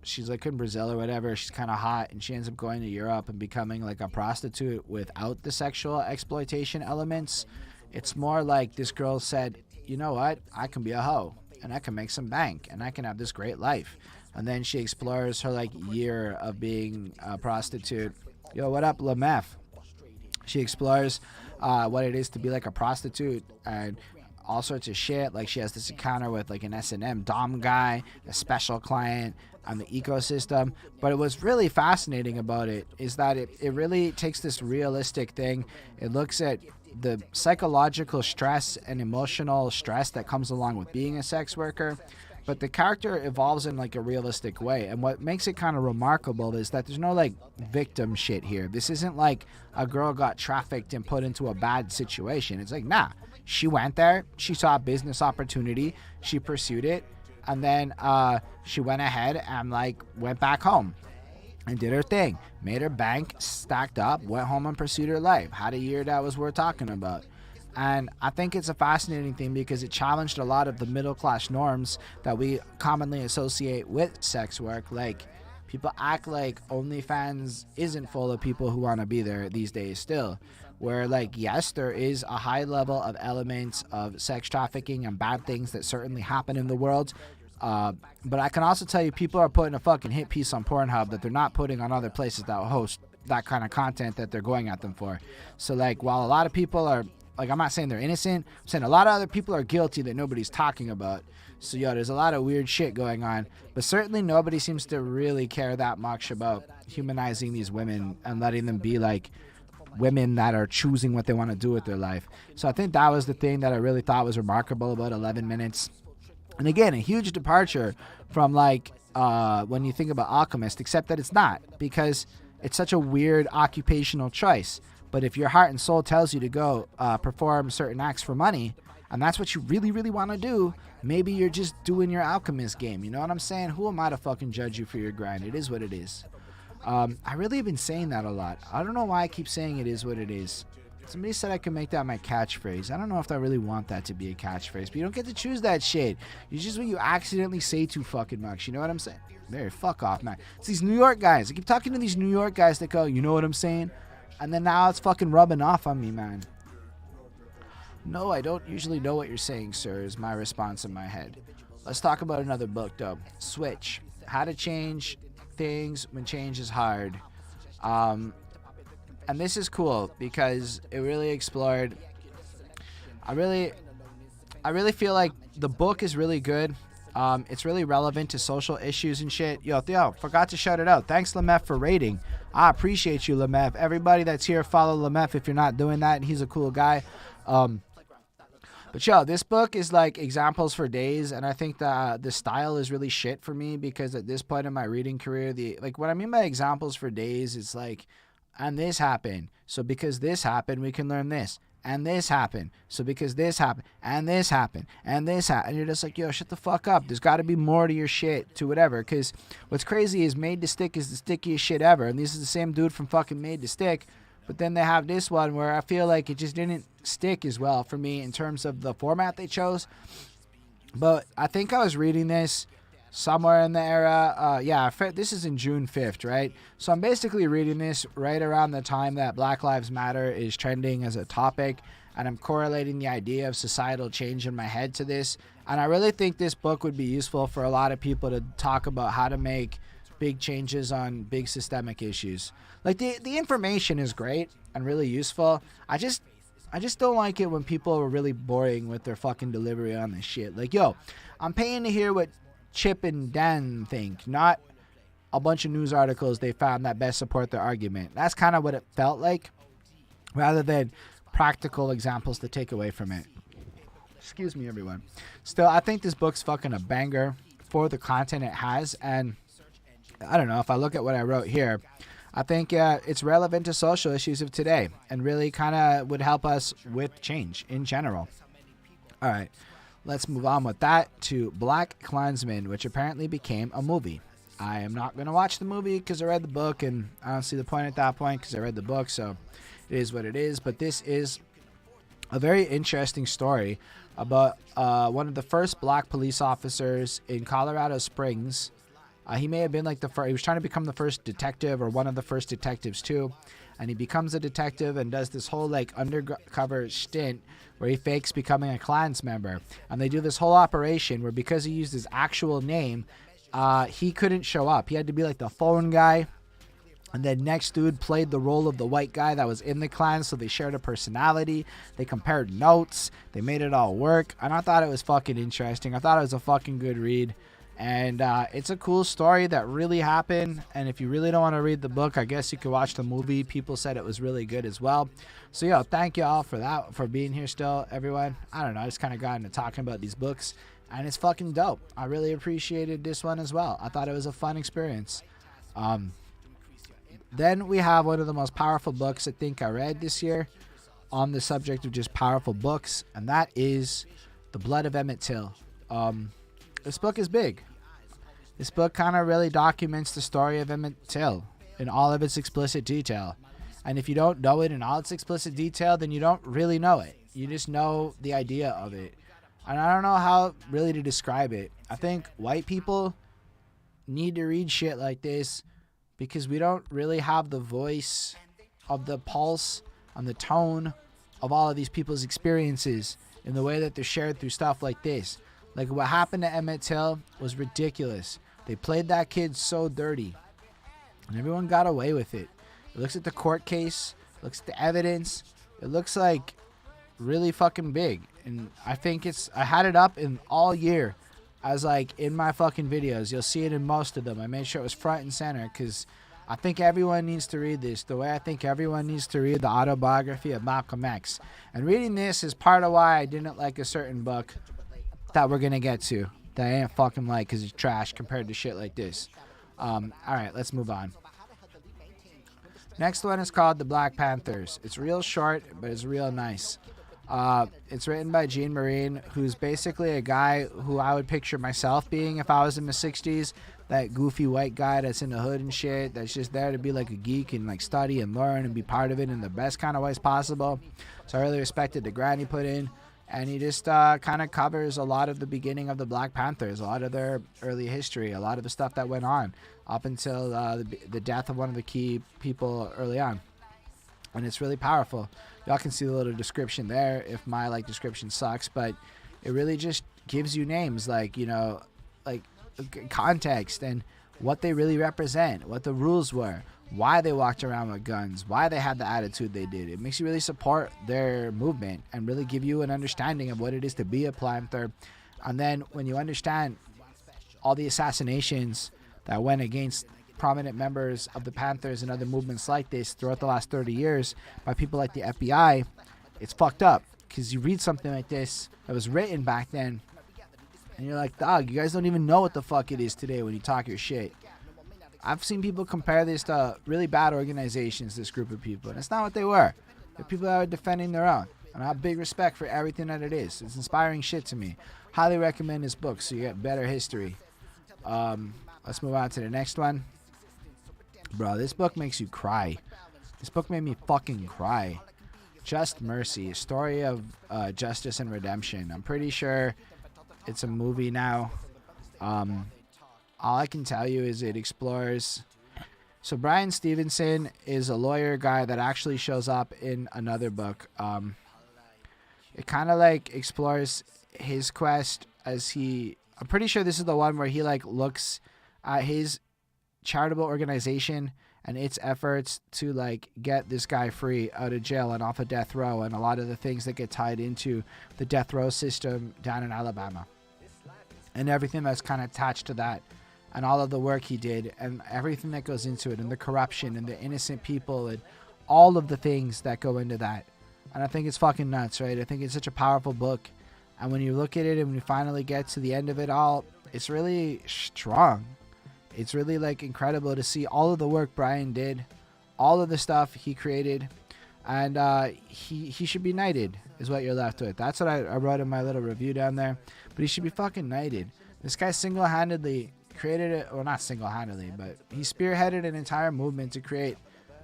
Speaker 1: she's like in Brazil or whatever, she's kind of hot, and she ends up going to Europe and becoming like a prostitute without the sexual exploitation elements. It's more like this girl said, you know what, I can be a hoe and I can make some bank and I can have this great life. And then she explores her like year of being a prostitute. Yo, what up, Lemef? She explores what it is to be like a prostitute and all sorts of shit. Like she has this encounter with like an S&M dom guy, a special client on the ecosystem. But what's really fascinating about it is that it really takes this realistic thing. It looks at the psychological stress and emotional stress that comes along with being a sex worker, but the character evolves in like a realistic way. And what makes it kind of remarkable is that there's no like victim shit here. This isn't like a girl got trafficked and put into a bad situation. It's like, nah, she went there, she saw a business opportunity, she pursued it, and then she went ahead and like went back home and did her thing, made her bank, stacked up, went home and pursued her life, had a year that was worth talking about. And I think it's a fascinating thing because it challenged a lot of the middle class norms that we commonly associate with sex work. Like, people act like OnlyFans isn't full of people who want to be there these days still. Where, like, yes, there is a high level of elements of sex trafficking and bad things that certainly happen in the world. But I can also tell you people are putting a fucking hit piece on Pornhub that they're not putting on other places that host that kind of content that they're going at them for. So, like, while a lot of people are, like, I'm not saying they're innocent, I'm saying a lot of other people are guilty that nobody's talking about. So, yo, there's a lot of weird shit going on. But certainly nobody seems to really care that much about humanizing these women and letting them be, like, women that are choosing what they want to do with their life. So I think that was the thing that I really thought was remarkable about 11 Minutes. And again, a huge departure from, like, when you think about Alchemist, except that it's not, because it's such a weird occupational choice. But if your heart and soul tells you to go perform certain acts for money, and that's what you really, really want to do, maybe you're just doing your Alchemist game. You know what I'm saying? Who am I to fucking judge you for your grind? It is what it is. I really have been saying that a lot. I don't know why I keep saying it is what it is. Somebody said I could make that my catchphrase. I don't know if I really want that to be a catchphrase, but you don't get to choose that shit. It's just what you accidentally say too fucking much. You know what I'm saying? There, fuck off, man. It's these New York guys. I keep talking to these New York guys that go, you know what I'm saying? And then now it's fucking rubbing off on me, man. No, I don't usually know what you're saying, sir, is my response in my head. Let's talk about another book, though. Switch. How to change things when change is hard. And this is cool because it really explored. I really feel like the book is really good. It's really relevant to social issues and shit. Yo, Theo, forgot to shout it out. Thanks, Lemef, for rating. I appreciate you, Lemef. Everybody that's here, follow Lemef if you're not doing that. He's a cool guy. But yo, this book is like examples for days, and I think that the style is really shit for me because at this point in my reading career, what I mean by examples for days is like, and this happened, so because this happened, we can learn this. And this happened, so because this happened, and this happened, and this happened. And you're just like, yo, shut the fuck up. There's got to be more to your shit, to whatever. Because what's crazy is Made to Stick is the stickiest shit ever. And this is the same dude from fucking Made to Stick. But then they have this one where I feel like it just didn't stick as well for me in terms of the format they chose. But I think I was reading this somewhere in the era. This is in June 5th, right? So I'm basically reading this right around the time that Black Lives Matter is trending as a topic, and I'm correlating the idea of societal change in my head to this. And I really think this book would be useful for a lot of people to talk about how to make big changes on big systemic issues. Like, the information is great and really useful. I just don't like it when people are really boring with their fucking delivery on this shit. Like, yo, I'm paying to hear what Chip and Dan think, not a bunch of news articles they found that best support their argument. That's kind of what it felt like, rather than practical examples to take away from it. Excuse me, everyone. Still, I think this book's fucking a banger for the content it has. And I don't know, if I look at what I wrote here, I think it's relevant to social issues of today and really kind of would help us with change in general. All right, let's move on with that to Black Klansmen, which apparently became a movie. I am not going to watch the movie because I read the book, and I don't see the point at that point because I read the book, so it is what it is. But this is a very interesting story about one of the first black police officers in Colorado Springs. He may have been like the first. He was trying to become the first detective, or one of the first detectives too. And he becomes a detective and does this whole like undercover stint where he fakes becoming a Klans member. And they do this whole operation where, because he used his actual name, he couldn't show up. He had to be like the phone guy. And then next dude played the role of the white guy that was in the Klan, so they shared a personality. They compared notes. They made it all work. And I thought it was fucking interesting. I thought it was a fucking good read. And it's a cool story that really happened. And if you really don't want to read the book, I guess you could watch the movie. People said it was really good as well. So, yo, thank you all for that, for being here still, everyone. I don't know. I just kind of got into talking about these books. And it's fucking dope. I really appreciated this one as well. I thought it was a fun experience. Then we have one of the most powerful books I think I read this year on the subject of just powerful books, and that is The Blood of Emmett Till. This book is big. This book kind of really documents the story of Emmett Till in all of its explicit detail. And if you don't know it in all its explicit detail, then you don't really know it. You just know the idea of it. And I don't know how really to describe it. I think white people need to read shit like this because we don't really have the voice of the pulse and the tone of all of these people's experiences in the way that they're shared through stuff like this. Like, what happened to Emmett Till was ridiculous. They played that kid so dirty, and everyone got away with it. It looks at the court case, looks at the evidence. It looks like really fucking big. And I think I had it up in all year as like in my fucking videos. You'll see it in most of them. I made sure it was front and center because I think everyone needs to read this the way I think everyone needs to read the autobiography of Malcolm X. And reading this is part of why I didn't like a certain book that we're going to get to that I ain't fucking like because it's trash compared to shit like this. Alright, let's move on. Next one is called The Black Panthers. It's real short, but it's real nice. It's written by Gene Marine, who's basically a guy who I would picture myself being if I was in the 60s. That goofy white guy that's in the hood and shit, that's just there to be like a geek and like study and learn and be part of it in the best kind of ways possible. So I really respected the grind he put in. And he just kind of covers a lot of the beginning of the Black Panthers, a lot of their early history, a lot of the stuff that went on up until the death of one of the key people early on. And it's really powerful. Y'all can see the little description there if my like description sucks, but it really just gives you names like, you know, like context and what they really represent, what the rules were, why they walked around with guns, why they had the attitude they did. It makes you really support their movement and really give you an understanding of what it is to be a Panther. And then when you understand all the assassinations that went against prominent members of the Panthers and other movements like this throughout the last 30 years by people like the FBI, it's fucked up because you read something like this that was written back then and you're like, dog, you guys don't even know what the fuck it is today when you talk your shit. I've seen people compare this to really bad organizations, this group of people, and it's not what they were. They're people that are defending their own, and I have big respect for everything that it is. It's inspiring shit to me. Highly recommend this book so you get better history. Let's move on to the next one. Bro, this book makes you cry. This book made me fucking cry. Just Mercy, a story of justice and redemption. I'm pretty sure it's a movie now. All I can tell you is it explores. So Brian Stevenson is a lawyer guy that actually shows up in another book. It kind of like explores his quest as I'm pretty sure this is the one where he like looks at his charitable organization and its efforts to like get this guy free out of jail and off of death row, and a lot of the things that get tied into the death row system down in Alabama and everything that's kind of attached to that, and all of the work he did and everything that goes into it, and the corruption and the innocent people and all of the things that go into that. And I think it's fucking nuts, right? I think it's such a powerful book. And when you look at it and when you finally get to the end of it all, it's really strong. It's really like incredible to see all of the work Brian did, all of the stuff he created, and he should be knighted is what you're left with. That's what I wrote in my little review down there. But he should be fucking knighted. This guy single-handedly created it, well, not single-handedly, but he spearheaded an entire movement to create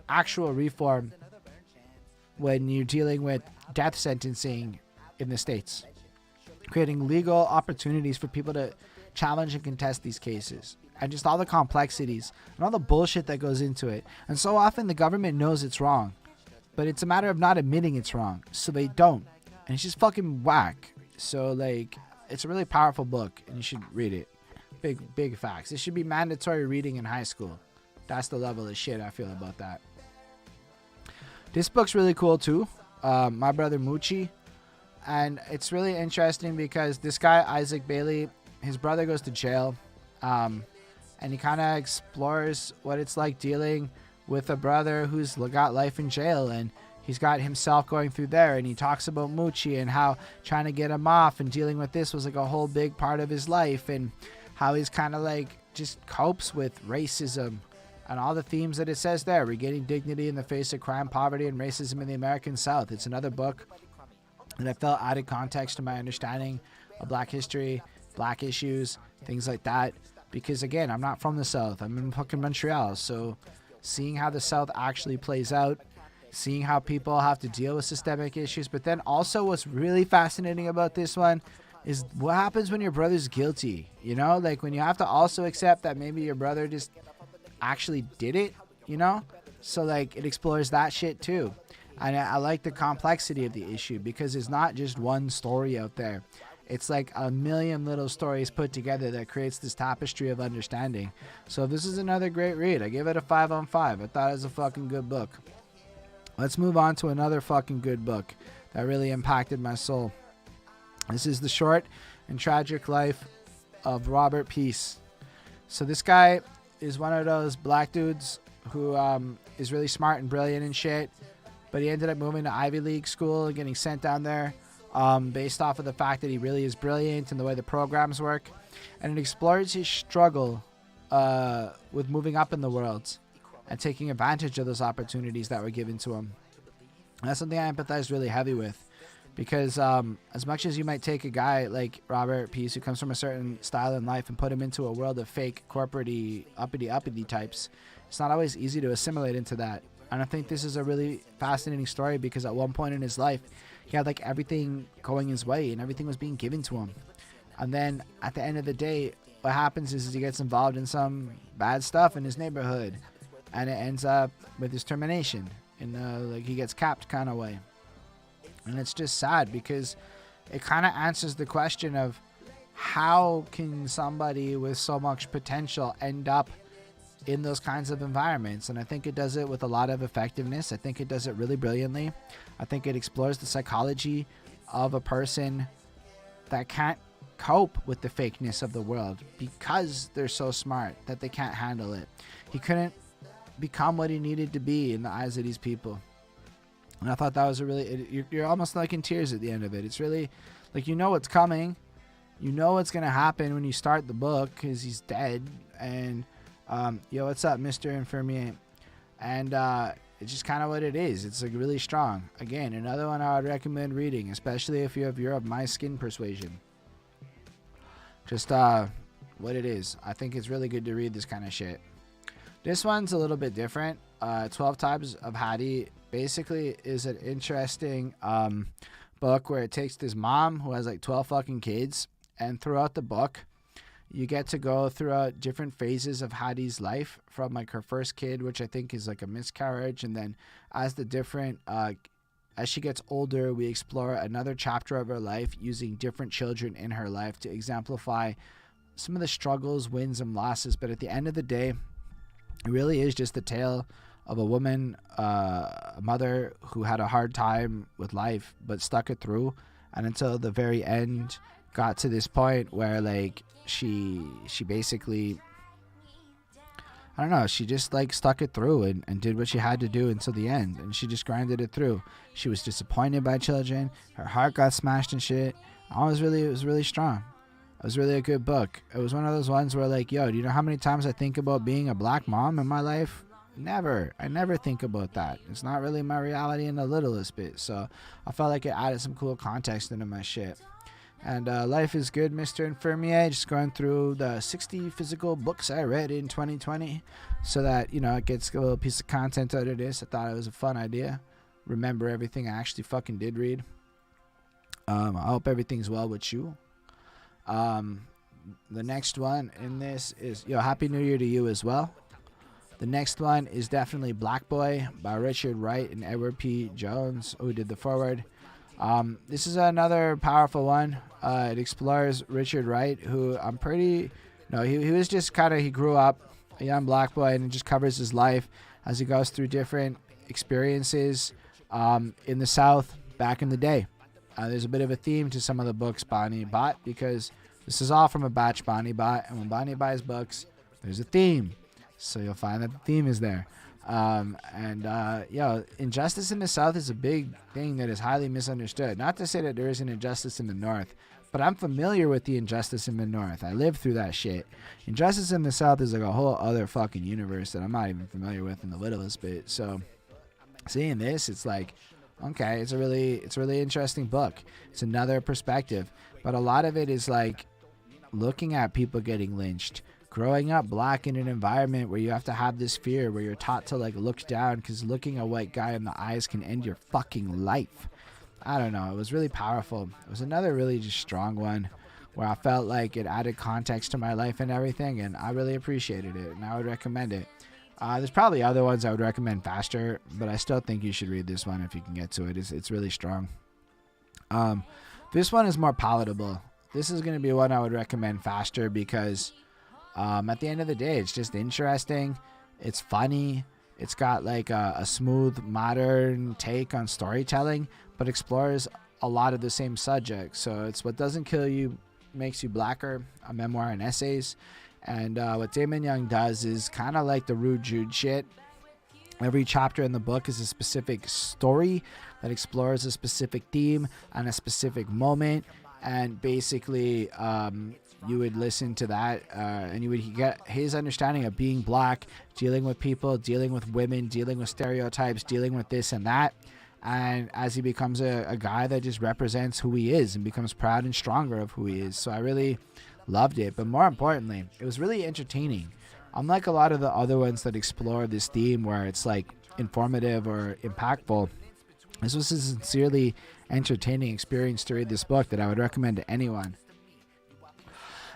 Speaker 1: actual reform when you're dealing with death sentencing in the States, creating legal opportunities for people to challenge and contest these cases, and just all the complexities and all the bullshit that goes into it. And so often the government knows it's wrong, but it's a matter of not admitting it's wrong, so they don't, and it's just fucking whack. So like, it's a really powerful book, and you should read it. Big facts. It should be mandatory reading in high school. That's the level of shit I feel about that. This book's really cool too. My Brother Moochie. And it's really interesting because this guy, Isaac Bailey, his brother goes to jail. And he kind of explores what it's like dealing with a brother who's got life in jail. And he's got himself going through there. And he talks about Moochie and how trying to get him off and dealing with this was like a whole big part of his life. And how he's kind of like just copes with racism and all the themes that it says there. Regaining dignity in the face of crime, poverty, and racism in the American South. It's another book that I felt added context to my understanding of Black history, Black issues, things like that. Because again, I'm not from the South. I'm in fucking Montreal. So seeing how the South actually plays out, seeing how people have to deal with systemic issues. But then also what's really fascinating about this one is what happens when your brother's guilty, you know? Like when you have to also accept that maybe your brother just actually did it, you know? So like it explores that shit too. And I like the complexity of the issue because it's not just one story out there. It's like a million little stories put together that creates this tapestry of understanding. So this is another great read. I give it a 5 on 5. I thought it was a fucking good book. Let's move on to another fucking good book that really impacted my soul. This is The Short and Tragic Life of Robert Peace. So this guy is one of those black dudes who is really smart and brilliant and shit, but he ended up moving to Ivy League school and getting sent down there based off of the fact that he really is brilliant and the way the programs work. And it explores his struggle with moving up in the world and taking advantage of those opportunities that were given to him. And that's something I empathize really heavy with. Because as much as you might take a guy like Robert Peace, who comes from a certain style in life, and put him into a world of fake, corporate-y, uppity types, it's not always easy to assimilate into that. And I think this is a really fascinating story because at one point in his life, he had like everything going his way and everything was being given to him. And then at the end of the day, what happens is he gets involved in some bad stuff in his neighborhood. And it ends up with his termination in like he gets capped kind of way. And it's just sad because it kind of answers the question of how can somebody with so much potential end up in those kinds of environments. And I think it does it with a lot of effectiveness. I think it does it really brilliantly. I think it explores the psychology of a person that can't cope with the fakeness of the world because they're so smart that they can't handle it. He couldn't become what he needed to be in the eyes of these people. And I thought that was a really, you're almost like in tears at the end of it. It's really like, you know what's coming. You know what's going to happen when you start the book because he's dead. And, yo, what's up, Mr. Infirmier? And it's just kind of what it is. It's like really strong. Again, another one I would recommend reading, especially if you're of my skin persuasion. Just what it is. I think it's really good to read this kind of shit. This one's a little bit different. 12 Types of Hattie basically is an interesting book where it takes this mom who has like 12 fucking kids, and throughout the book you get to go throughout different phases of Hattie's life, from like her first kid, which I think is like a miscarriage, and then as the different as she gets older, we explore another chapter of her life using different children in her life to exemplify some of the struggles, wins, and losses. But at the end of the day, it really is just the tale of a woman, a mother who had a hard time with life but stuck it through, and until the very end got to this point where like she basically I don't know, she just like stuck it through and did what she had to do until the end, and she just grinded it through. She was disappointed by children, her heart got smashed and shit. It was really strong. It was really a good book. It was one of those ones where like, yo, do you know how many times I think about being a black mom in my life? Never. I never think about that. It's not really my reality in the littlest bit. So I felt like it added some cool context into my shit. And life is good, Mr. Infirmier. Just going through the 60 physical books I read in 2020 so that, you know, it gets a little piece of content out of this. I thought it was a fun idea. Remember everything I actually fucking did read. I hope everything's well with you. The next one in this is, Happy New Year to you as well. The next one is definitely Black Boy by Richard Wright and Edward P. Jones, who did the foreword. This is another powerful one. It explores Richard Wright, who he was just he grew up a young black boy, and it just covers his life as he goes through different experiences in the South back in the day. There's a bit of a theme to some of the books Bonnie bought, because this is all from a batch Bonnie bought, and when Bonnie buys books, there's a theme. So you'll find that the theme is there. Injustice in the South is a big thing that is highly misunderstood. Not to say that there isn't injustice in the North, but I'm familiar with the injustice in the North. I lived through that shit. Injustice in the South is like a whole other fucking universe that I'm not even familiar with in the littlest bit. So seeing this, it's like, okay, it's a really interesting book. It's another perspective, but a lot of it is like looking at people getting lynched. Growing up black in an environment where you have to have this fear, where you're taught to like look down because looking a white guy in the eyes can end your fucking life. I don't know. It was really powerful. It was another really just strong one where I felt like it added context to my life and everything, and I really appreciated it, and I would recommend it. There's probably other ones I would recommend faster, but I still think you should read this one if you can get to it. It's really strong. This one is more palatable. This is going to be one I would recommend faster because at the end of the day, it's just interesting. It's funny. It's got like a smooth, modern take on storytelling, but explores a lot of the same subjects. So it's What Doesn't Kill You Makes You Blacker, a memoir and essays. And what Damon Young does is kind of like the Rude Jude shit. Every chapter in the book is a specific story that explores a specific theme and a specific moment. And basically, you would listen to that and you would get his understanding of being black, dealing with people, dealing with women, dealing with stereotypes, dealing with this and that. And as he becomes a guy that just represents who he is and becomes proud and stronger of who he is. So I really loved it. But more importantly, it was really entertaining. Unlike a lot of the other ones that explore this theme where it's like informative or impactful, this was a sincerely entertaining experience to read this book that I would recommend to anyone.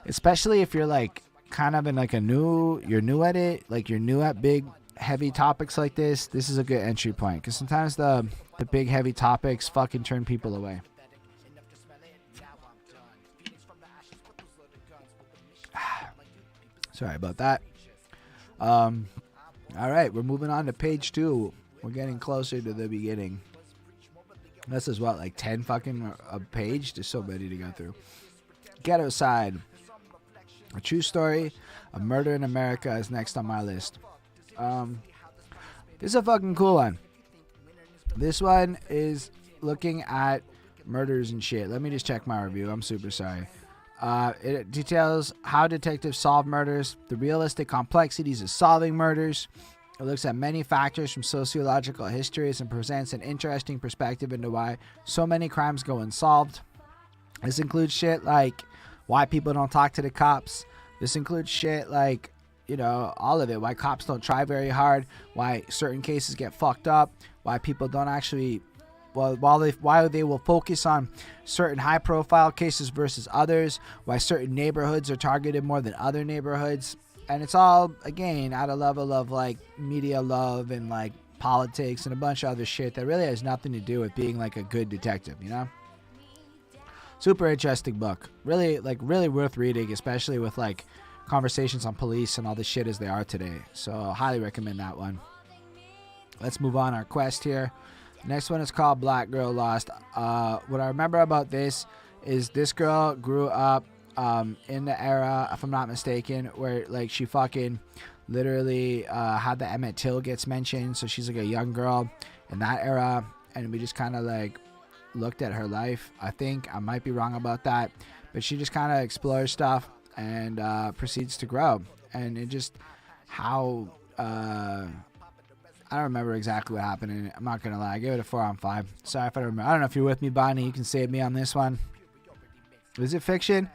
Speaker 1: Especially if you're like kind of in like you're new at it, like you're new at big heavy topics like this. This is a good entry point because sometimes the big heavy topics fucking turn people away. Sorry about that. All right, we're moving on to page 2. We're getting closer to the beginning. This is what, like 10 fucking a page? There's so many to go through. Ghetto Side. A true story of murder in America is next on my list. This is a fucking cool one. This one is looking at murders and shit. Let me just check my review. I'm super sorry. It details how detectives solve murders, the realistic complexities of solving murders. It looks at many factors from sociological histories and presents an interesting perspective into why so many crimes go unsolved. This includes shit like why people don't talk to the cops. This includes shit like, all of it. Why cops don't try very hard. Why certain cases get fucked up. Why people don't actually, why they will focus on certain high-profile cases versus others. Why certain neighborhoods are targeted more than other neighborhoods. And it's all, again, at a level of like media love and like politics and a bunch of other shit that really has nothing to do with being like a good detective, Super interesting book. Really worth reading, especially with like conversations on police and all this shit as they are today. So highly recommend that one. Let's move on our quest here. Next one is called Black Girl Lost. What I remember about this is this girl grew up in the era, if I'm not mistaken, where like she fucking literally how the Emmett Till gets mentioned. So she's like a young girl in that era, and we just kind of like looked at her life. I think I might be wrong about that, but she just kind of explores stuff and proceeds to grow. And it just how I don't remember exactly what happened in it. I'm not gonna lie, I gave it a 4 on 5. Sorry if I don't remember. I don't know if you're with me, Bonnie. You can save me on this one. Is it fiction?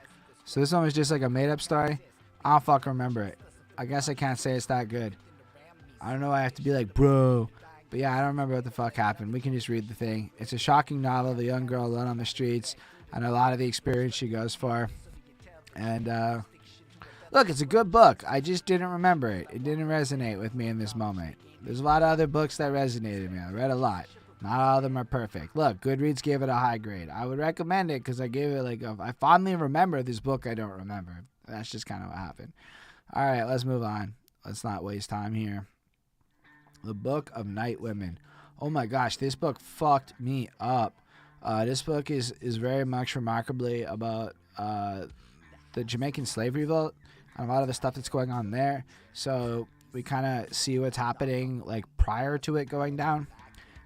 Speaker 1: So this one was just like a made up story. I don't fucking remember it. I guess I can't say it's that good. I don't know why I have to be like, bro. But yeah, I don't remember what the fuck happened. We can just read the thing. It's a shocking novel of a young girl alone on the streets and a lot of the experience she goes for. And look, it's a good book. I just didn't remember it. It didn't resonate with me in this moment. There's a lot of other books that resonated with me. I read a lot. Not all of them are perfect. Look, Goodreads gave it a high grade. I would recommend it because I gave it like I fondly remember this book I don't remember. That's just kind of what happened. All right, let's move on. Let's not waste time here. The Book of Night Women. Oh my gosh, this book fucked me up. This book is very much remarkably about the Jamaican slave revolt and a lot of the stuff that's going on there. So we kind of see what's happening like prior to it going down,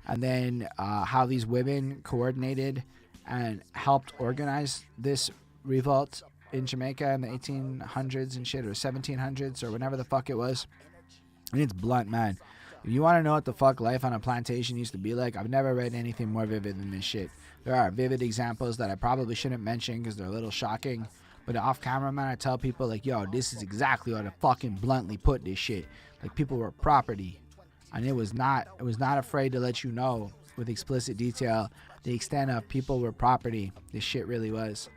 Speaker 1: and then how these women coordinated and helped organize this revolt in Jamaica in the 1800s and shit, or 1700s, or whenever the fuck it was. And it's blunt, man. If you want to know what the fuck life on a plantation used to be like, I've never read anything more vivid than this shit. There are vivid examples that I probably shouldn't mention because they're a little shocking. But off camera, man, I tell people like, yo, this is exactly how to fucking bluntly put this shit. Like, people were property. And it was not afraid to let you know with explicit detail the extent of people were property. This shit really was.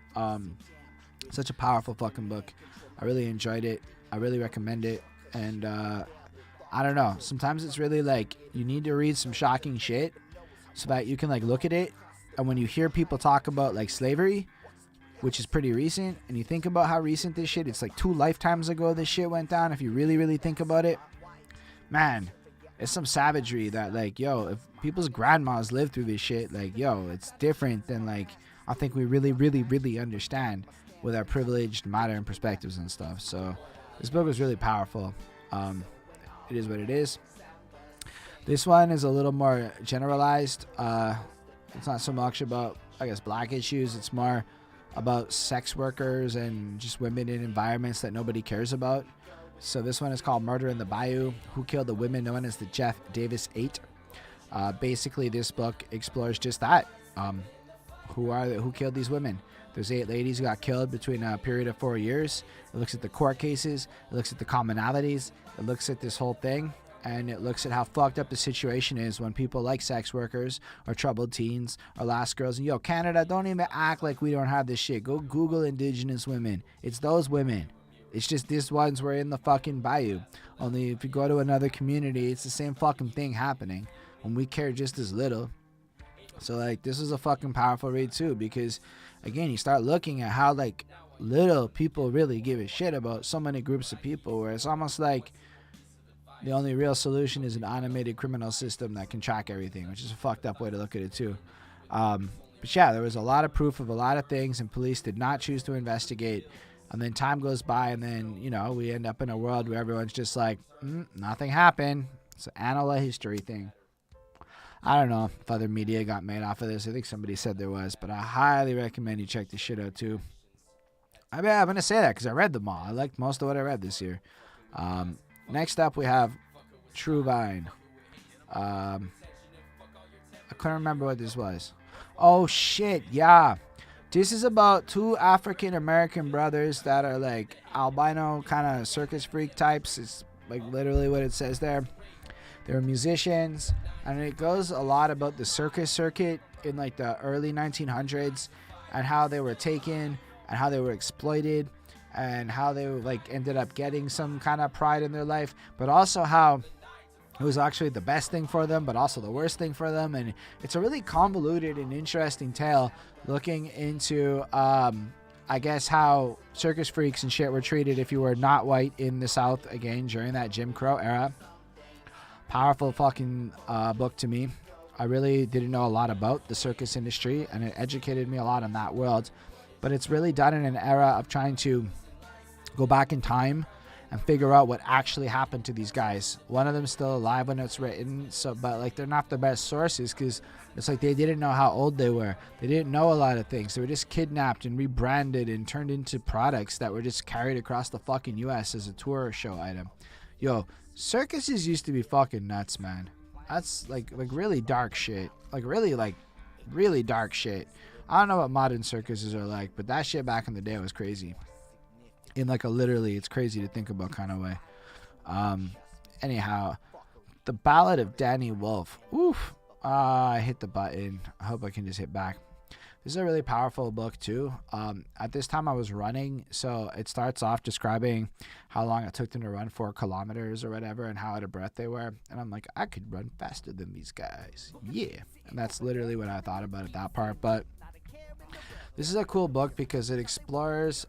Speaker 1: Such a powerful fucking book. I really enjoyed it. I really recommend it. And I don't know. Sometimes it's really like you need to read some shocking shit so that you can like look at it. And when you hear people talk about like slavery, which is pretty recent, and you think about how recent this shit, it's like 2 lifetimes ago this shit went down. If you really, really think about it, man, it's some savagery that like, yo, if people's grandmas lived through this shit, like, yo, it's different than like I think we really, really, really understand with our privileged modern perspectives and stuff. So this book was really powerful. It is what it is. This one is a little more generalized. It's not so much about, I guess, black issues. It's more about sex workers and just women in environments that nobody cares about. So this one is called Murder in the Bayou: Who Killed the Women Known as the Jeff Davis 8. Basically, this book explores just that. Who killed these women? There's 8 ladies who got killed between a period of 4 years. It looks at the court cases. It looks at the commonalities. It looks at this whole thing. And it looks at how fucked up the situation is when people like sex workers or troubled teens or last girls. And yo, Canada, don't even act like we don't have this shit. Go Google Indigenous women. It's those women. It's just these ones were in the fucking bayou. Only if you go to another community, it's the same fucking thing happening. And we care just as little. So like, this is a fucking powerful read too, because again, you start looking at how like little people really give a shit about so many groups of people, where it's almost like the only real solution is an automated criminal system that can track everything, which is a fucked up way to look at it too. But yeah, there was a lot of proof of a lot of things, and police did not choose to investigate. And then time goes by, and then, you know, we end up in a world where everyone's just like, nothing happened. It's an annal of history thing. I don't know if other media got made off of this. I think somebody said there was, but I highly recommend you check this shit out too. I'm going to say that because I read them all. I liked most of what I read this year. Next up, we have Truvine. I couldn't remember what this was. Oh, shit, yeah. This is about 2 African-American brothers that are like albino kind of circus freak types. It's like literally what it says there. They're musicians, and it goes a lot about the circus circuit in like the early 1900s and how they were taken and how they were exploited and how they like ended up getting some kind of pride in their life, but also how it was actually the best thing for them, but also the worst thing for them. And it's a really convoluted and interesting tale looking into, I guess, how circus freaks and shit were treated if you were not white in the South, again, during that Jim Crow era. Powerful fucking book to me. I really didn't know a lot about the circus industry, and it educated me a lot in that world. But it's really done in an era of trying to go back in time and figure out what actually happened to these guys. One of them's still alive when it's written, but like they're not the best sources because it's like they didn't know how old they were. They didn't know a lot of things. They were just kidnapped and rebranded and turned into products that were just carried across the fucking U.S. as a tour show item. Yo, circuses used to be fucking nuts, man. That's like really dark shit. Like really dark shit. I don't know what modern circuses are like, but that shit back in the day was crazy. In like a literally, it's crazy to think about kind of way. Anyhow, The Ballad of Danny Wolf. Oof. I hit the button. I hope I can just hit back. This is a really powerful book too. At this time I was running, so it starts off describing how long it took them to run 4 kilometers or whatever and how out of breath they were. And I'm like, I could run faster than these guys. Yeah. And that's literally what I thought about at that part. But this is a cool book because it explores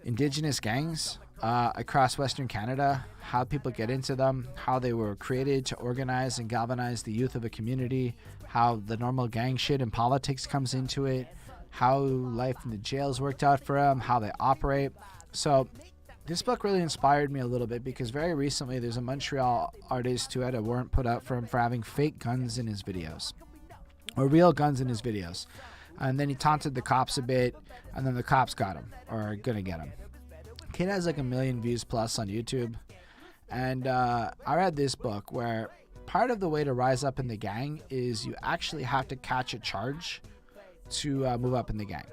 Speaker 1: indigenous gangs across Western Canada, how people get into them, how they were created to organize and galvanize the youth of a community, how the normal gang shit and politics comes into it, how life in the jails worked out for them, how they operate. So this book really inspired me a little bit because very recently there's a Montreal artist who had a warrant put out for him for having fake guns in his videos, or real guns in his videos. And then he taunted the cops a bit, and then the cops got him, or are gonna get him. Kid has like 1 million views plus on YouTube. And I read this book where part of the way to rise up in the gang is you actually have to catch a charge to move up in the gang.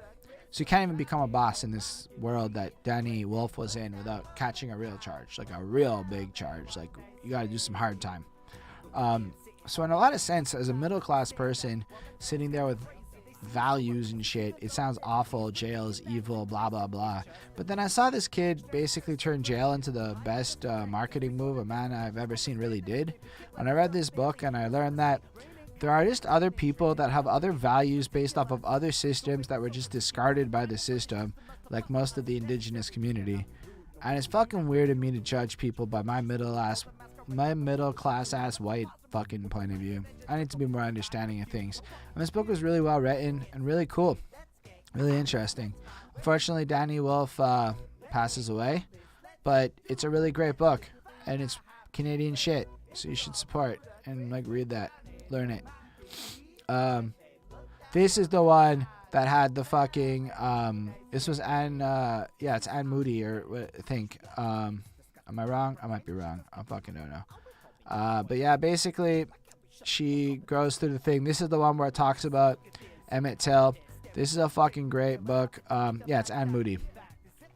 Speaker 1: So you can't even become a boss in this world that Danny Wolf was in without catching a real charge, like a real big charge. Like you got to do some hard time. So in a lot of sense, as a middle class person sitting there with values and shit, it sounds awful, jail is evil, blah blah blah. But then I saw this kid basically turn jail into the best marketing move a man I've ever seen really did. And I read this book and I learned that there are just other people that have other values based off of other systems that were just discarded by the system, like most of the indigenous community. And it's fucking weird of me to judge people by my middle class ass white fucking point of view. I need to be more understanding of things. And this book was really well written and really cool, really interesting. Unfortunately, Danny Wolf passes away, but it's a really great book and it's Canadian shit, so you should support and like read that, learn it. This is the one that had the fucking this was Anne it's Anne Moody, or I think. Am I wrong? I might be wrong. I fucking don't know. But yeah, basically, she goes through the thing. This is the one where it talks about Emmett Till. This is a fucking great book. It's Anne Moody.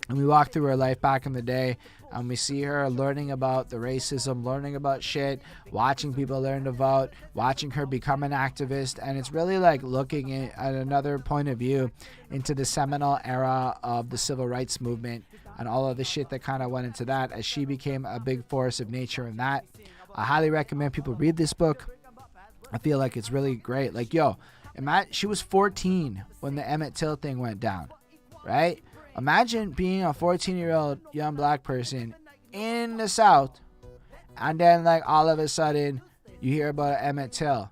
Speaker 1: And we walk through her life back in the day, and we see her learning about the racism, learning about shit, watching people learn to vote, watching her become an activist. And it's really like looking at another point of view into the seminal era of the civil rights movement and all of the shit that kind of went into that as she became a big force of nature in that. I highly recommend people read this book. I feel like it's really great. Like, yo, she was 14 when the Emmett Till thing went down, right? Imagine being a 14-year-old young black person in the South, and then like all of a sudden you hear about Emmett Till.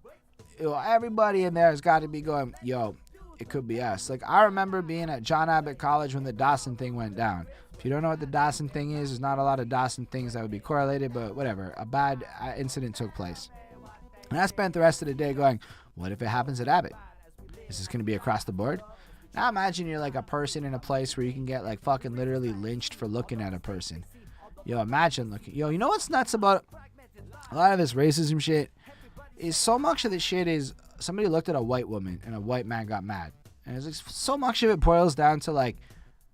Speaker 1: Yo, everybody in there has got to be going, yo, it could be us. Like, I remember being at John Abbott College when the Dawson thing went down. If you don't know what the Dawson thing is, there's not a lot of Dawson things that would be correlated, but whatever. A bad incident took place. And I spent the rest of the day going, what if it happens at Abbott? Is this going to be across the board? Now imagine you're like a person in a place where you can get like fucking literally lynched for looking at a person. Yo, imagine looking. Yo, you know what's nuts about a lot of this racism shit? Is so much of this shit is somebody looked at a white woman and a white man got mad. And it's like so much of it boils down to like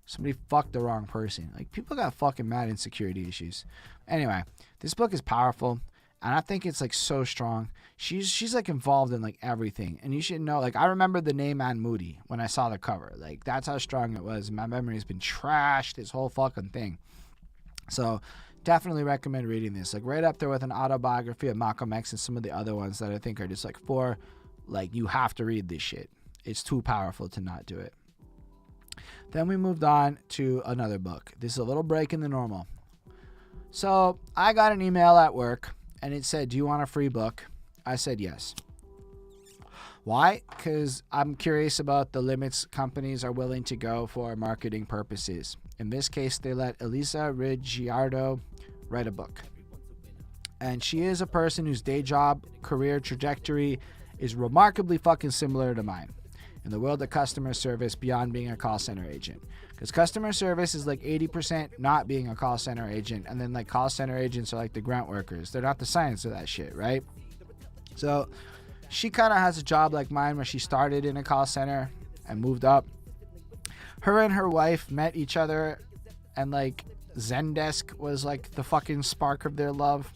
Speaker 1: somebody fucked the wrong person. Like, people got fucking mad insecurity issues. Anyway, this book is powerful, and I think it's like so strong. She's like involved in like everything, and you should know. Like, I remember the name Anne Moody when I saw the cover. Like, that's how strong it was. My memory has been trashed, this whole fucking thing. So definitely recommend reading this. Like, right up there with an autobiography of Malcolm X and some of the other ones that I think are just like you have to read this shit. It's too powerful to not do it. Then we moved on to another book. This is a little break in the normal. So I got an email at work and it said, do you want a free book? I said yes. Why? Because I'm curious about the limits companies are willing to go for marketing purposes. In this case, they let Elisa Ricciardo write a book. And she is a person whose day job, career trajectory is remarkably fucking similar to mine. In the world of customer service beyond being a call center agent. Because customer service is like 80% not being a call center agent. And then like call center agents are like the grunt workers. They're not the science of that shit, right? So she kind of has a job like mine where she started in a call center and moved up. Her and her wife met each other and like Zendesk was like the fucking spark of their love.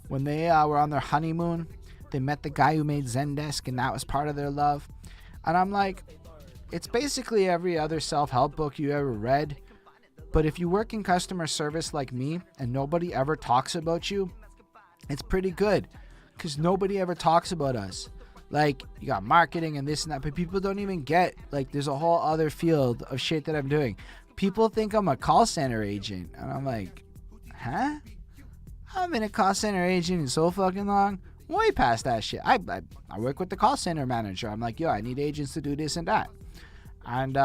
Speaker 1: When they were on their honeymoon, they met the guy who made Zendesk and that was part of their love. And I'm like, it's basically every other self-help book you ever read. But if you work in customer service like me and nobody ever talks about you, it's pretty good. Because nobody ever talks about us. Like, you got marketing and this and that, but people don't even get, like, there's a whole other field of shit that I'm doing. People think I'm a call center agent. And I'm like, huh? I've been a call center agent in so fucking long. Way past that shit. I work with the call center manager. I'm like, yo, I need agents to do this and that. And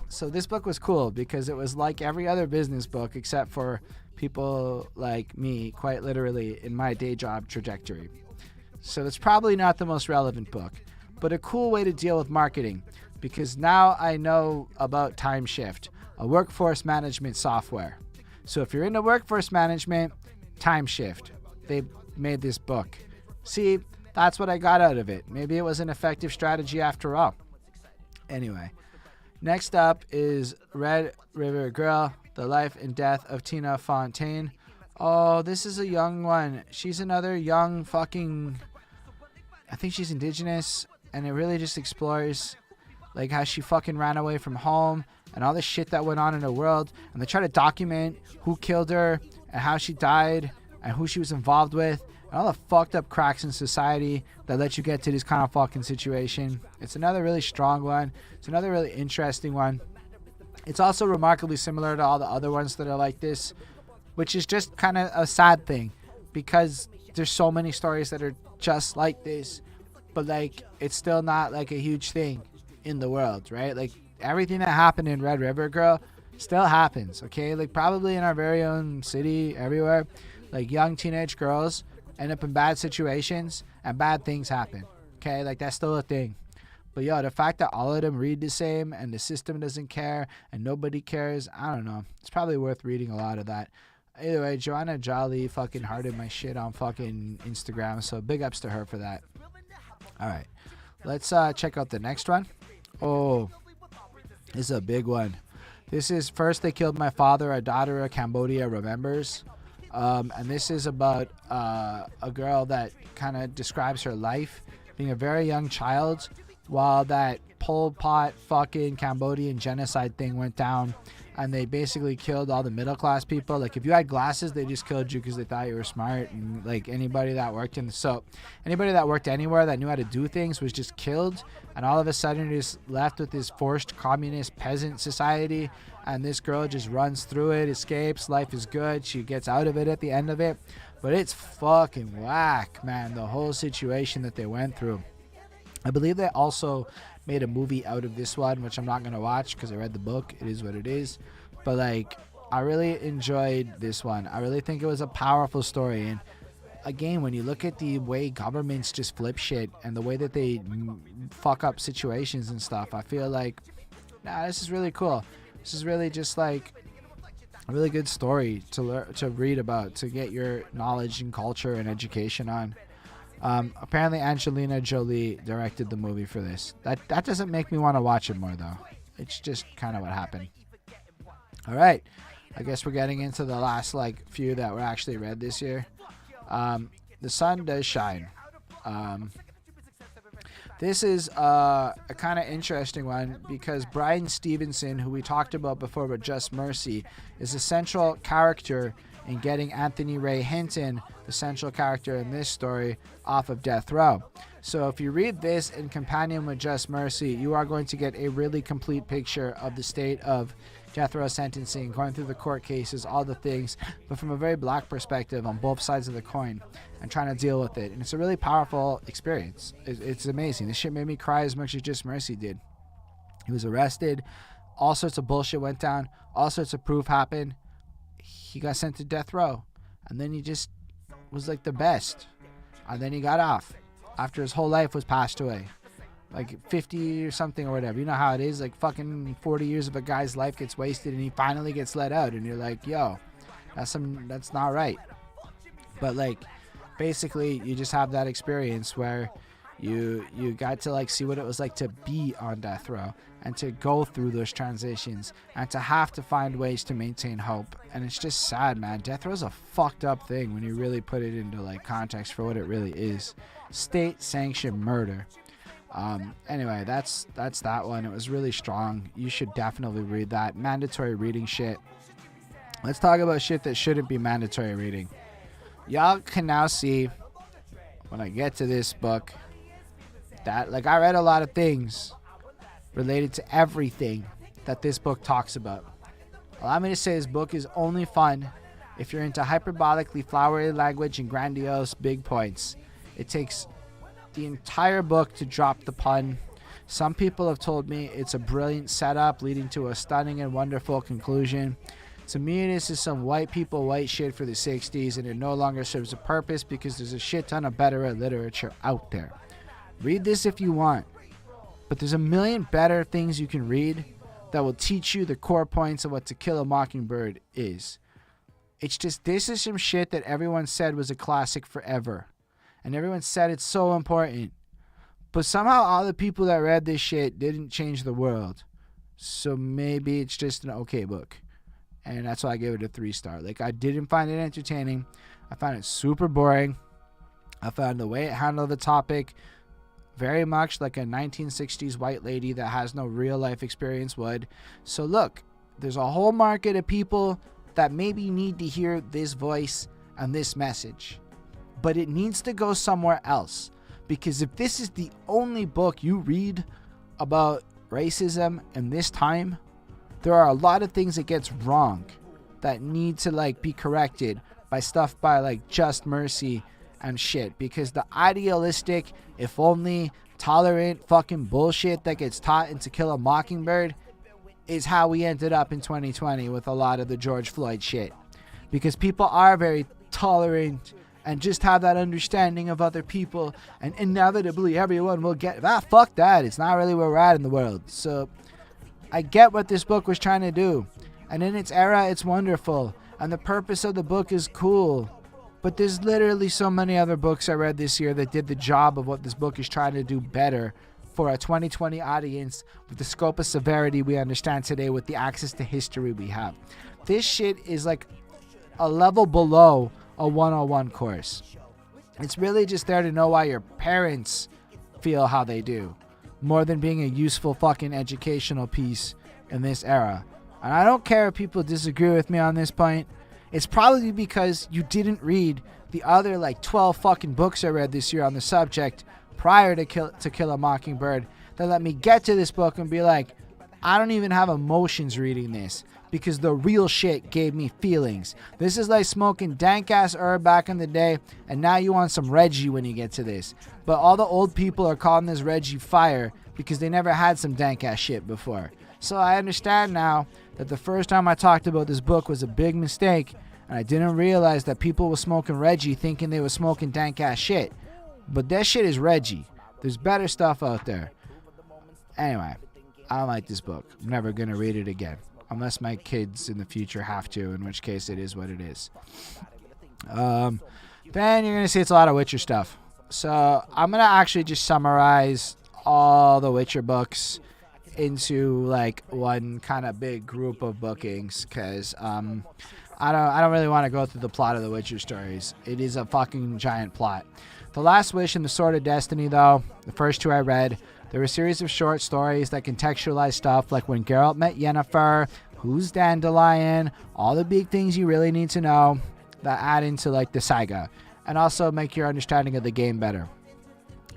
Speaker 1: so this book was cool because it was like every other business book except for people like me, quite literally, in my day job trajectory. So it's probably not the most relevant book, but a cool way to deal with marketing because now I know about Time Shift, a workforce management software. So if you're into workforce management, Time Shift, they made this book. See, that's what I got out of it. Maybe it was an effective strategy after all. Anyway, next up is Red River Girl, The Life and Death of Tina Fontaine. Oh, this is a young one. She's another young fucking... I think she's indigenous, and it really just explores like how she fucking ran away from home and all the shit that went on in her world. And they try to document who killed her and how she died and who she was involved with and all the fucked up cracks in society that let you get to this kind of fucking situation. It's another really strong one. It's another really interesting one. It's also remarkably similar to all the other ones that are like this, which is just kind of a sad thing because there's so many stories that are just like this, but like it's still not like a huge thing in the world, right? Like everything that happened in Red River Girl still happens, okay? Like probably in our very own city, everywhere, like young teenage girls end up in bad situations and bad things happen, okay? Like that's still a thing. But yo, the fact that all of them read the same and the system doesn't care and nobody cares, I don't know. It's probably worth reading a lot of that. Either way, Joanna Jolly fucking hearted my shit on fucking Instagram, so big ups to her for that. Alright, let's check out the next one. Oh, this is a big one. This is First They Killed My Father, A Daughter of Cambodia Remembers. And this is about a girl that kind of describes her life being a very young child while that Pol Pot fucking Cambodian genocide thing went down. And they basically killed all the middle class people. Like if you had glasses, they just killed you because they thought you were smart. And like anybody that worked anybody that worked anywhere that knew how to do things was just killed. And all of a sudden you're just left with this forced communist peasant society. And this girl just runs through it, escapes, life is good. She gets out of it at the end of it. But it's fucking whack, man, the whole situation that they went through. I believe they also made a movie out of this one, which I'm not going to watch because I read the book. It is what it is. But like, I really enjoyed this one. I really think it was a powerful story. And again, when you look at the way governments just flip shit and the way that they fuck up situations and stuff, I feel like, nah, this is really cool. This is really just like a really good story to read about, to get your knowledge and culture and education on. Apparently Angelina Jolie directed the movie for this. That doesn't make me want to watch it more though. It's just kind of what happened. All right, I guess we're getting into the last like few that were actually read this year. The Sun Does Shine. This is a kind of interesting one because Bryan Stevenson, who we talked about before with Just Mercy, is a central character in getting Anthony Ray Hinton, the central character in this story, off of death row. So if you read this in companion with Just Mercy, you are going to get a really complete picture of the state of death row sentencing, going through the court cases, all the things, but from a very black perspective on both sides of the coin and trying to deal with it. And it's a really powerful experience. It's amazing. This shit made me cry as much as Just Mercy did. He was arrested. All sorts of bullshit went down. All sorts of proof happened. He got sent to death row. And then he just was like the best. And then he got off after his whole life was passed away. Like 50 or something or whatever. You know how it is. Like fucking 40 years of a guy's life gets wasted and he finally gets let out. And you're like, yo, that's not right. But like, basically, you just have that experience where you got to like see what it was like to be on death row and to go through those transitions and to have to find ways to maintain hope. And it's just sad, man. Death row is a fucked up thing when you really put it into like context for what it really is. State sanctioned murder. Anyway, that's that one. It was really strong. You should definitely read that. Mandatory reading shit. Let's talk about shit that shouldn't be mandatory reading. Y'all can now see when I get to this book that like I read a lot of things related to everything that this book talks about. Allow me to say this book is only fun if you're into hyperbolically flowery language and grandiose big points. It takes the entire book to drop the pun. Some people have told me it's a brilliant setup leading to a stunning and wonderful conclusion. To me, this is some white people white shit for the 60s, and it no longer serves a purpose because there's a shit ton of better literature out there. Read this if you want, but there's a million better things you can read that will teach you the core points of what To Kill a Mockingbird is. It's just, this is some shit that everyone said was a classic forever. And everyone said it's so important. But somehow all the people that read this shit didn't change the world. So maybe it's just an okay book. And that's why I gave it a 3-star. Like, I didn't find it entertaining. I found it super boring. I found the way it handled the topic very much like a 1960s white lady that has no real life experience would. So look, there's a whole market of people that maybe need to hear this voice and this message. But it needs to go somewhere else. Because if this is the only book you read about racism in this time, there are a lot of things it gets wrong that need to like be corrected by stuff by like Just Mercy and shit. Because the idealistic, if only, tolerant fucking bullshit that gets taught in To Kill a Mockingbird is how we ended up in 2020 with a lot of the George Floyd shit. Because people are very tolerant and just have that understanding of other people, and inevitably everyone will get fuck that. It's not really where we're at in the world. So I get what this book was trying to do, and in its era it's wonderful, and the purpose of the book is cool. But there's literally so many other books I read this year that did the job of what this book is trying to do better for a 2020 audience with the scope of severity we understand today, with the access to history we have. This shit is like a level below a 101 course. It's really just there to know why your parents feel how they do, more than being a useful fucking educational piece in this era. And I don't care if people disagree with me on this point. It's probably because you didn't read the other like 12 fucking books I read this year on the subject prior to Kill a Mockingbird that let me get to this book and be like, I don't even have emotions reading this, because the real shit gave me feelings. This is like smoking dank ass herb back in the day, and now you want some Reggie when you get to this. But all the old people are calling this Reggie fire because they never had some dank ass shit before. So I understand now that the first time I talked about this book was a big mistake, and I didn't realize that people were smoking Reggie thinking they were smoking dank ass shit. But that shit is Reggie. There's better stuff out there. Anyway, I don't like this book. I'm never gonna read it again. Unless my kids in the future have to, in which case it is what it is. Then you're going to see it's a lot of Witcher stuff. So I'm going to actually just summarize all the Witcher books into like one kind of big group of bookings, because I don't really want to go through the plot of the Witcher stories. It is a fucking giant plot. The Last Wish and The Sword of Destiny, though, the first two I read, there were a series of short stories that contextualize stuff like when Geralt met Yennefer, who's Dandelion, all the big things you really need to know that add into like the saga, and also make your understanding of the game better.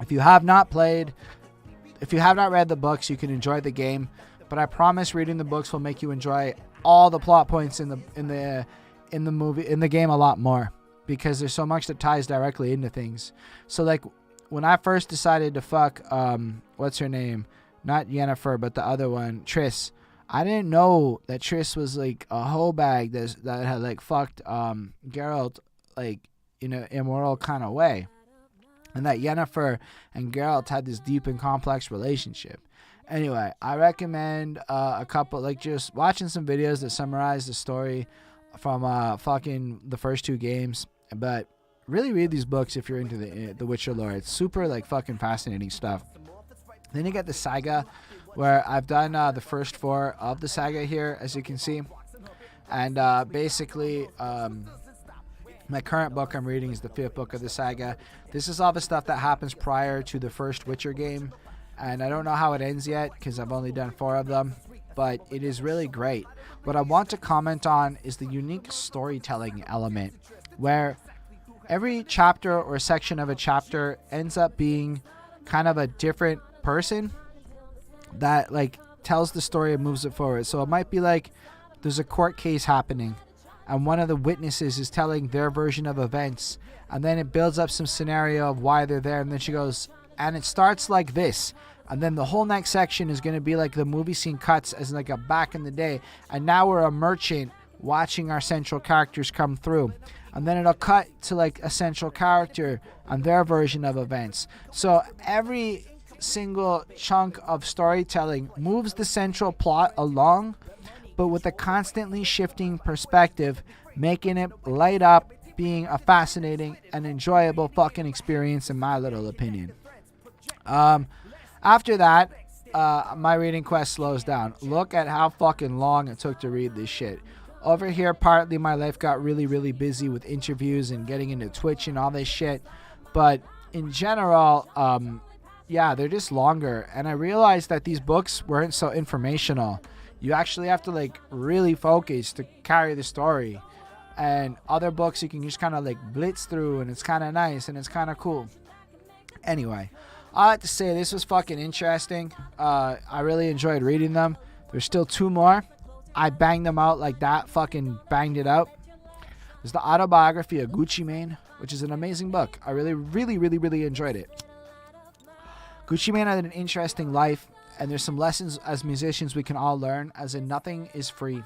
Speaker 1: If you have not read the books, you can enjoy the game, but I promise reading the books will make you enjoy all the plot points in the game a lot more, because there's so much that ties directly into things. So like when I first decided to fuck what's her name, not Yennefer but the other one, Triss, I didn't know that Triss was like a hoe bag that had like fucked Geralt like in an immoral kind of way, and that Yennefer and Geralt had this deep and complex relationship. Anyway, I recommend a couple, like just watching some videos that summarize the story from fucking the first 2 games, but really read these books if you're into the Witcher lore. It's super like fucking fascinating stuff. Then you get the saga, where I've done the first 4 of the saga here, as you can see. And basically, my current book I'm reading is the 5th book of the saga. This is all the stuff that happens prior to the first Witcher game. And I don't know how it ends yet, because I've only done 4 of them. But it is really great. What I want to comment on is the unique storytelling element, where every chapter or section of a chapter ends up being kind of a different person that like tells the story and moves it forward. So it might be like there's a court case happening and one of the witnesses is telling their version of events, and then it builds up some scenario of why they're there, and then she goes, and it starts like this, and then the whole next section is going to be like the movie scene cuts as like a back in the day, and now we're a merchant watching our central characters come through, and then it'll cut to like a central character and their version of events. So every single chunk of storytelling moves the central plot along, but with a constantly shifting perspective, making it light up, being a fascinating and enjoyable fucking experience in my little opinion. After that, my reading quest slows down. Look at how fucking long it took to read this shit. Over here, partly my life got really, really busy with interviews and getting into Twitch and all this shit, but in general, yeah, they're just longer, and I realized that these books weren't so informational. You actually have to like really focus to carry the story, and other books you can just kind of like blitz through, and it's kind of nice and it's kind of cool. Anyway, I have to say this was fucking interesting. I really enjoyed reading them. There's still 2 more. I banged them out like that, fucking banged it out. There's the autobiography of Gucci Mane, which is an amazing book. I really, really, really, really enjoyed it. Gucci Mane had an interesting life, and there's some lessons as musicians we can all learn, as in nothing is free.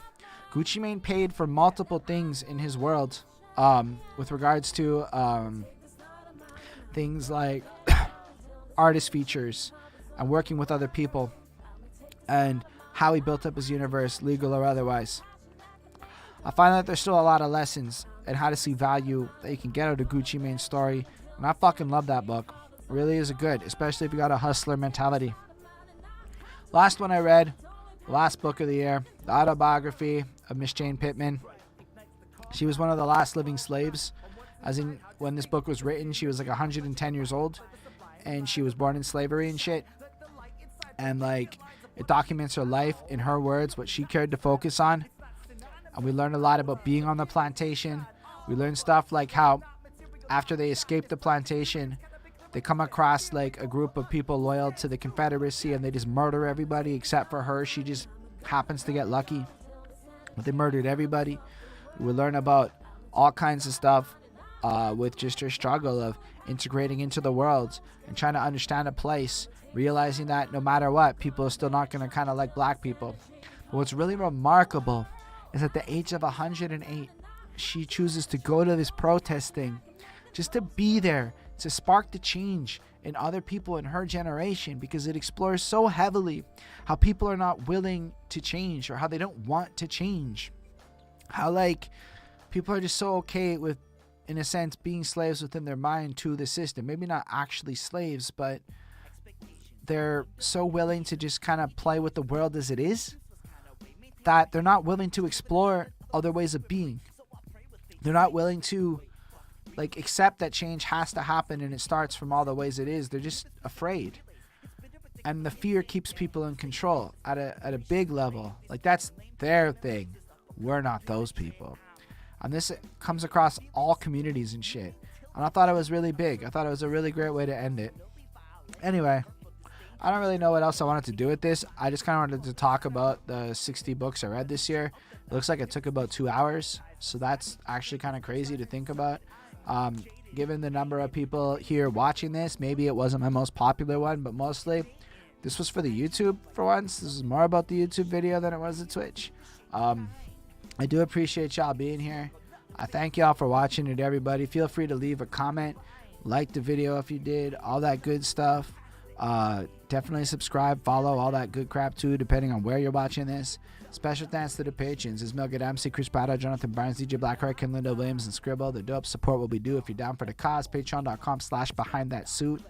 Speaker 1: Gucci Mane paid for multiple things in his world, with regards to things like artist features and working with other people, and how he built up his universe, legal or otherwise. I find that there's still a lot of lessons and how to see value that you can get out of Gucci Mane's story, and I fucking love that book. It really is good, especially if you got a hustler mentality. Last one I read, last book of the year, the autobiography of Miss Jane Pittman. She was one of the last living slaves, as in when this book was written, she was like 110 years old, and she was born in slavery and shit. And like, it documents her life, in her words, what she cared to focus on. And we learned a lot about being on the plantation. We learned stuff like how after they escaped the plantation, they come across like a group of people loyal to the Confederacy, and they just murder everybody except for her. She just happens to get lucky. But they murdered everybody. We learn about all kinds of stuff with just her struggle of integrating into the world and trying to understand a place, realizing that no matter what, people are still not going to kind of like black people. But what's really remarkable is at the age of 108, she chooses to go to this protest thing just to be there, to spark the change in other people in her generation, because it explores so heavily how people are not willing to change, or how they don't want to change. How like people are just so okay with, in a sense, being slaves within their mind to the system. Maybe not actually slaves, but they're so willing to just kind of play with the world as it is, that they're not willing to explore other ways of being. They're not willing to like accept that change has to happen and it starts from all the ways it is. They're just afraid. And the fear keeps people in control at a big level. Like, that's their thing. We're not those people. And this comes across all communities and shit. And I thought it was really big. I thought it was a really great way to end it. Anyway, I don't really know what else I wanted to do with this. I just kind of wanted to talk about the 60 books I read this year. It looks like it took about 2 hours, so that's actually kind of crazy to think about. Given the number of people here watching this, maybe it wasn't my most popular one, but mostly this was for the YouTube for once. This is more about the YouTube video than it was the Twitch. I do appreciate y'all being here. I thank y'all for watching it, everybody. Feel free to leave a comment, like the video if you did, all that good stuff. Definitely subscribe, follow, all that good crap too, depending on where you're watching this. Special thanks to the patrons: Ismail Gadamsi, Chris Prado, Jonathan Barnes, DJ Blackheart, Ken Lindo, Williams, and Scribble. The dope support what we do. If you're down for the cause, patreon.com/behindthatsuit.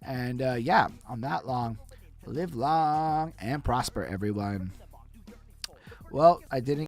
Speaker 1: And yeah, on that long, live long and prosper, everyone. Well, I didn't